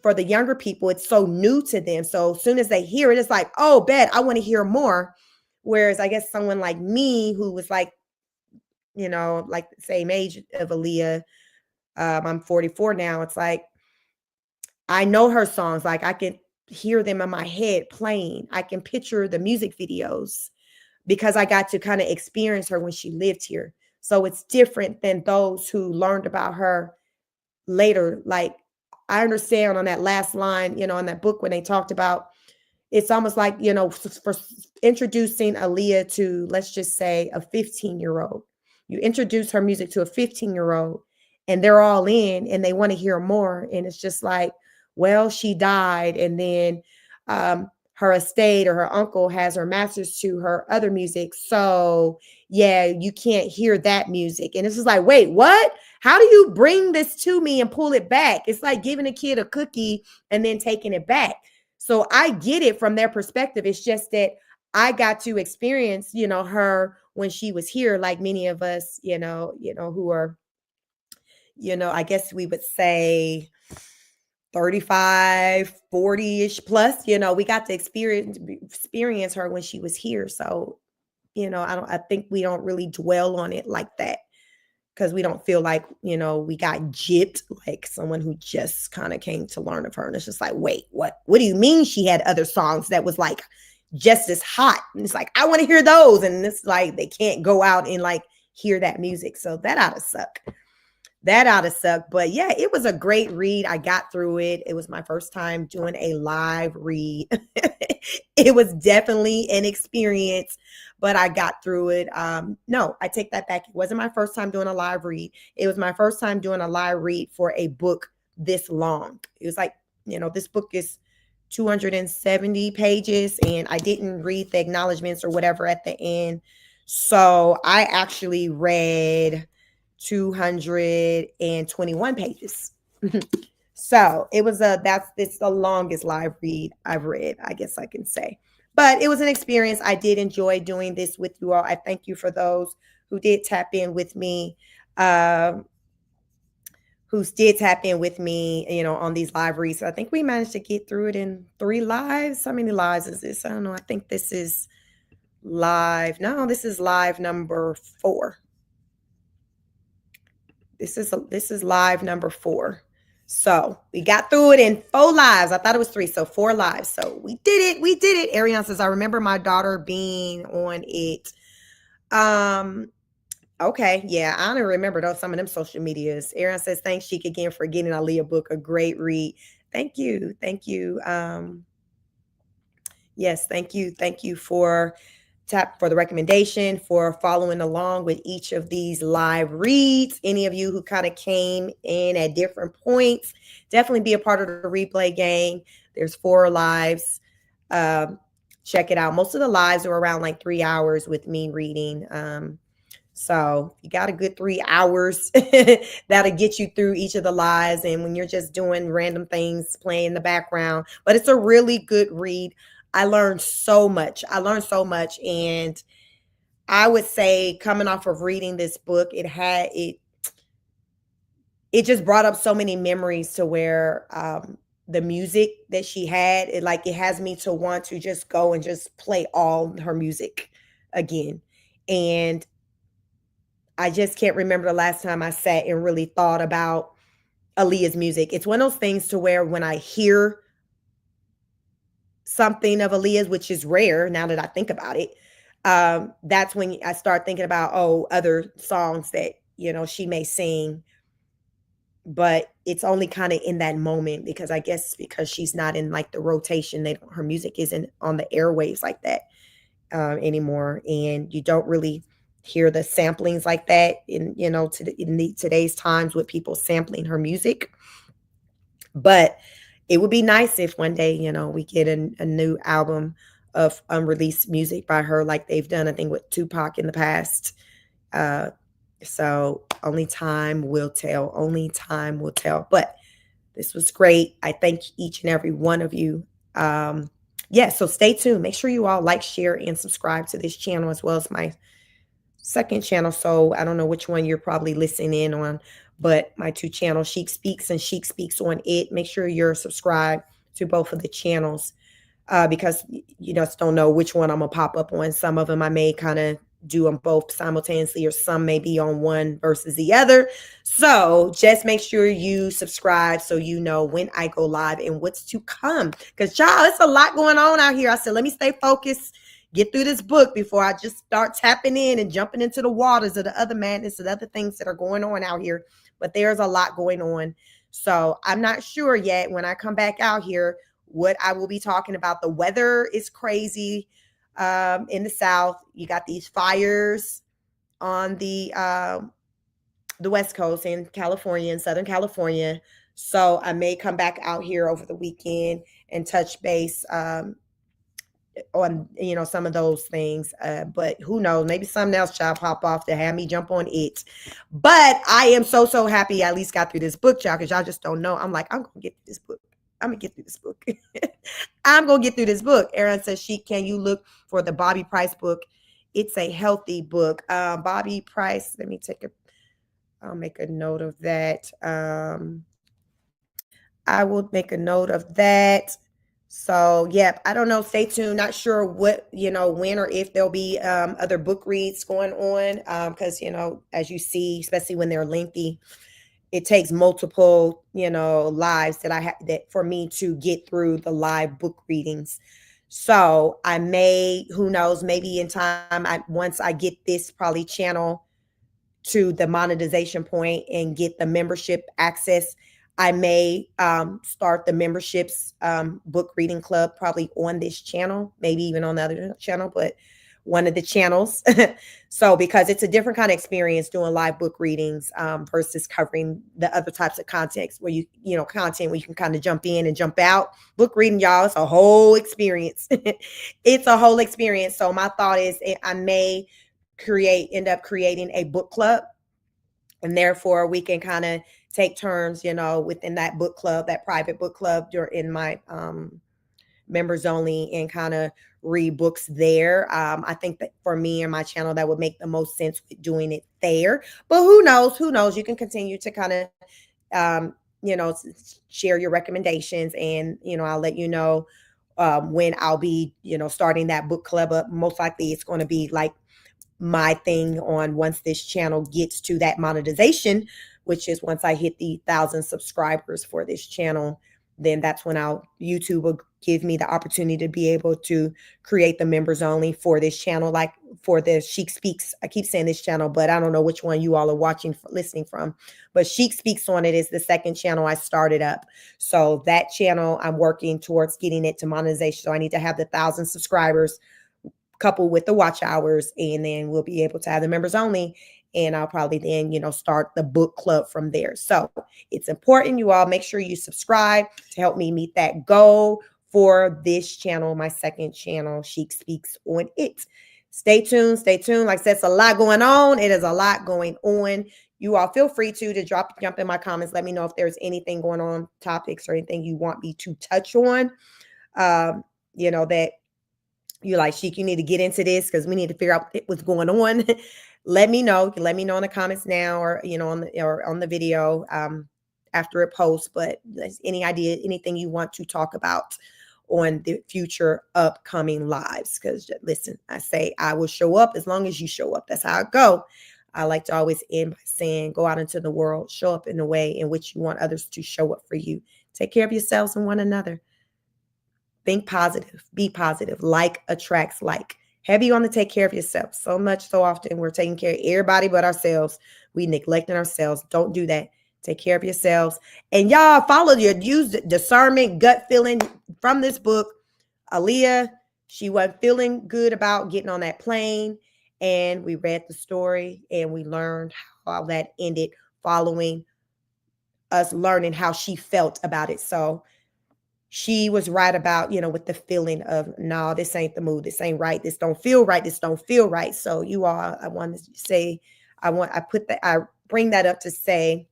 for the younger people. It's so new to them. So as soon as they hear it, it's like, oh, bet I want to hear more. Whereas I guess someone like me who was like, like the same age of Aaliyah, I'm 44 now. It's like, I know her songs. Like I can hear them in my head playing. I can picture the music videos because I got to kind of experience her when she lived here. So it's different than those who learned about her later. Like I understand on that last line, in that book when they talked about, it's almost like, for introducing Aaliyah to, let's just say, a 15-year-old. You introduce her music to a 15-year-old and they're all in and they want to hear more. And it's just like, well, she died. And then her estate or her uncle has her masters to her other music. So yeah, you can't hear that music. And it's just like, wait, what? How do you bring this to me and pull it back? It's like giving a kid a cookie and then taking it back. So I get it from their perspective. It's just that I got to experience, her when she was here, like many of us, who are, I guess we would say 35, 40-ish plus, we got to experience her when she was here. So, I think we don't really dwell on it like that because we don't feel like, we got gypped like someone who just kind of came to learn of her. And it's just like, wait, what do you mean she had other songs that was like just as hot? And it's like, I want to hear those. And it's like, they can't go out and like hear that music. So that ought to suck. That ought to suck. But yeah, it was a great read. I got through it. It was my first time doing a live read. It was definitely an experience, but I got through it. No, I take that back. It wasn't my first time doing a live read. It was my first time doing a live read for a book this long. It was like, this book is 270 pages, and I didn't read the acknowledgments or whatever at the end. So I actually read 221 pages. So it's the longest live read I've read, I guess I can say. But it was an experience. I did enjoy doing this with you all. I thank you for those who did tap in with me, on these live reads. So I think we managed to get through it in 3 lives. How many lives is this? I don't know. I think this is live. No, this is live number 4. This is live number 4. So we got through it in 4 lives. I thought it was 3, so 4 lives. So we did it. Ariane says, I remember my daughter being on it. Okay, yeah, I don't remember those some of them social medias. Ariane says, thanks, Sheik, again for getting Aaliyah book, a great read. Thank you. Yes, thank you for the recommendation, for following along with each of these live reads. Any of you who kind of came in at different points, definitely be a part of the replay gang. There's 4 lives. Check it out. Most of the lives are around like 3 hours with me reading. So you got a good 3 hours that'll get you through each of the lives. And when you're just doing random things, playing in the background, but it's a really good read. I learned so much. And I would say coming off of reading this book, it just brought up so many memories to where the music that she had, it has me to want to just go and just play all her music again. And I just can't remember the last time I sat and really thought about Aaliyah's music. It's one of those things to where when I hear something of Aaliyah's, which is rare now that I think about it, that's when I start thinking about, other songs that, she may sing, but it's only kind of in that moment because I guess because she's not in like the rotation, her music isn't on the airwaves like that anymore. And you don't really hear the samplings like that in, today's times with people sampling her music. But it would be nice if one day, we get a new album of unreleased music by her, like they've done, I think, with Tupac in the past. So only time will tell. But this was great. I thank each and every one of you. So stay tuned. Make sure you all like, share, and subscribe to this channel as well as my second channel. So I don't know which one you're probably listening in on, but my 2 channels, Sheik Speaks and Sheik Speaks on It. Make sure you're subscribed to both of the channels because you just don't know which one I'm going to pop up on. Some of them I may kind of do them both simultaneously, or some may be on one versus the other. So just make sure you subscribe so you know when I go live and what's to come. Because, child, it's a lot going on out here. I said, let me stay focused, get through this book before I just start tapping in and jumping into the waters of the other madness and other things that are going on out here. But there's a lot going on. So I'm not sure yet when I come back out here what I will be talking about. The weather is crazy in the South. You got these fires on the West Coast in California, in Southern California. So I may come back out here over the weekend and touch base on, some of those things. But who knows? Maybe something else child pop off to have me jump on it. But I am so, so happy I at least got through this book, y'all, because y'all just don't know. I'm like, I'm gonna get through this book. I'm gonna get through this book. I'm gonna get through this book. Aaron says, can you look for the Bobby Price book? It's a healthy book. Bobby Price, I'll make a note of that. I will make a note of that. So, yep, I don't know. Stay tuned. Not sure what, when or if there'll be other book reads going on. Because, as you see, especially when they're lengthy, it takes multiple, lives that for me to get through the live book readings. So I may, who knows, maybe in time, once I get this probably channel to the monetization point and get the membership access, I may start the memberships book reading club probably on this channel, maybe even on the other channel, but one of the channels. So because it's a different kind of experience doing live book readings versus covering the other types of context where content where you can kind of jump in and jump out. Book reading, y'all, it's a whole experience. It's a whole experience. So my thought is I may end up creating a book club, and therefore we can kind of take turns, within that book club, that private book club in my members only, and kind of read books there. I think that for me and my channel, that would make the most sense with doing it there. But who knows? You can continue to kind of, share your recommendations, and, I'll let you know when I'll be, starting that book club up. Most likely it's going to be like my thing on once this channel gets to that monetization, which is once I hit the 1,000 subscribers for this channel, then that's when YouTube will give me the opportunity to be able to create the members only for this channel, like for the Chic Speaks. I keep saying this channel, but I don't know which one you all are listening from. But Chic Speaks on it is the second channel I started up. So that channel, I'm working towards getting it to monetization. So I need to have the 1,000 subscribers coupled with the watch hours, and then we'll be able to have the members only. And I'll probably then, start the book club from there. So it's important you all make sure you subscribe to help me meet that goal for this channel, my second channel, Chic Speaks on it. Stay tuned. Like I said, it's a lot going on. It is a lot going on. You all feel free to jump in my comments. Let me know if there's anything going on, topics or anything you want me to touch on. That you're like, Chic, you need to get into this because we need to figure out what's going on. Let me know. Let me know in the comments now, or on the video after it posts. But any idea, anything you want to talk about on the future upcoming lives? Because listen, I say I will show up as long as you show up. That's how I go. I like to always end by saying, go out into the world, show up in the way in which you want others to show up for you. Take care of yourselves and one another. Think positive, be positive. Like attracts like. Heavy on the take care of yourself. So often we're taking care of everybody but ourselves. We neglecting ourselves. Don't do that. Take care of yourselves. And y'all use discernment, gut feeling from this book. Aaliyah, she wasn't feeling good about getting on that plane. And we read the story and we learned how that ended following us learning how she felt about it. So she was right about, with the feeling of, no, this ain't the mood. This ain't right. This don't feel right. This don't feel right. So you all, I want to say, I bring that up to say,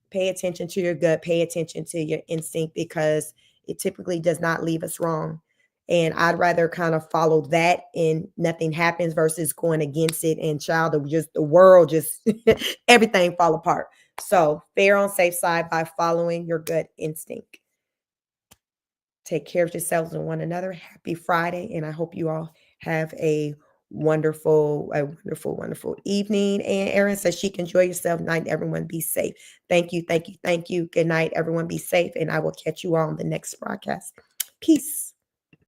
pay attention to your gut, pay attention to your instinct, because it typically does not leave us wrong. And I'd rather kind of follow that and nothing happens versus going against it and the world just everything fall apart. So fair on safe side by following your gut instinct. Take care of yourselves and one another. Happy Friday. And I hope you all have a wonderful evening. And Erin says she can enjoy yourself. Night, everyone. Be safe. Thank you. Good night, everyone. Be safe. And I will catch you all on the next broadcast. Peace.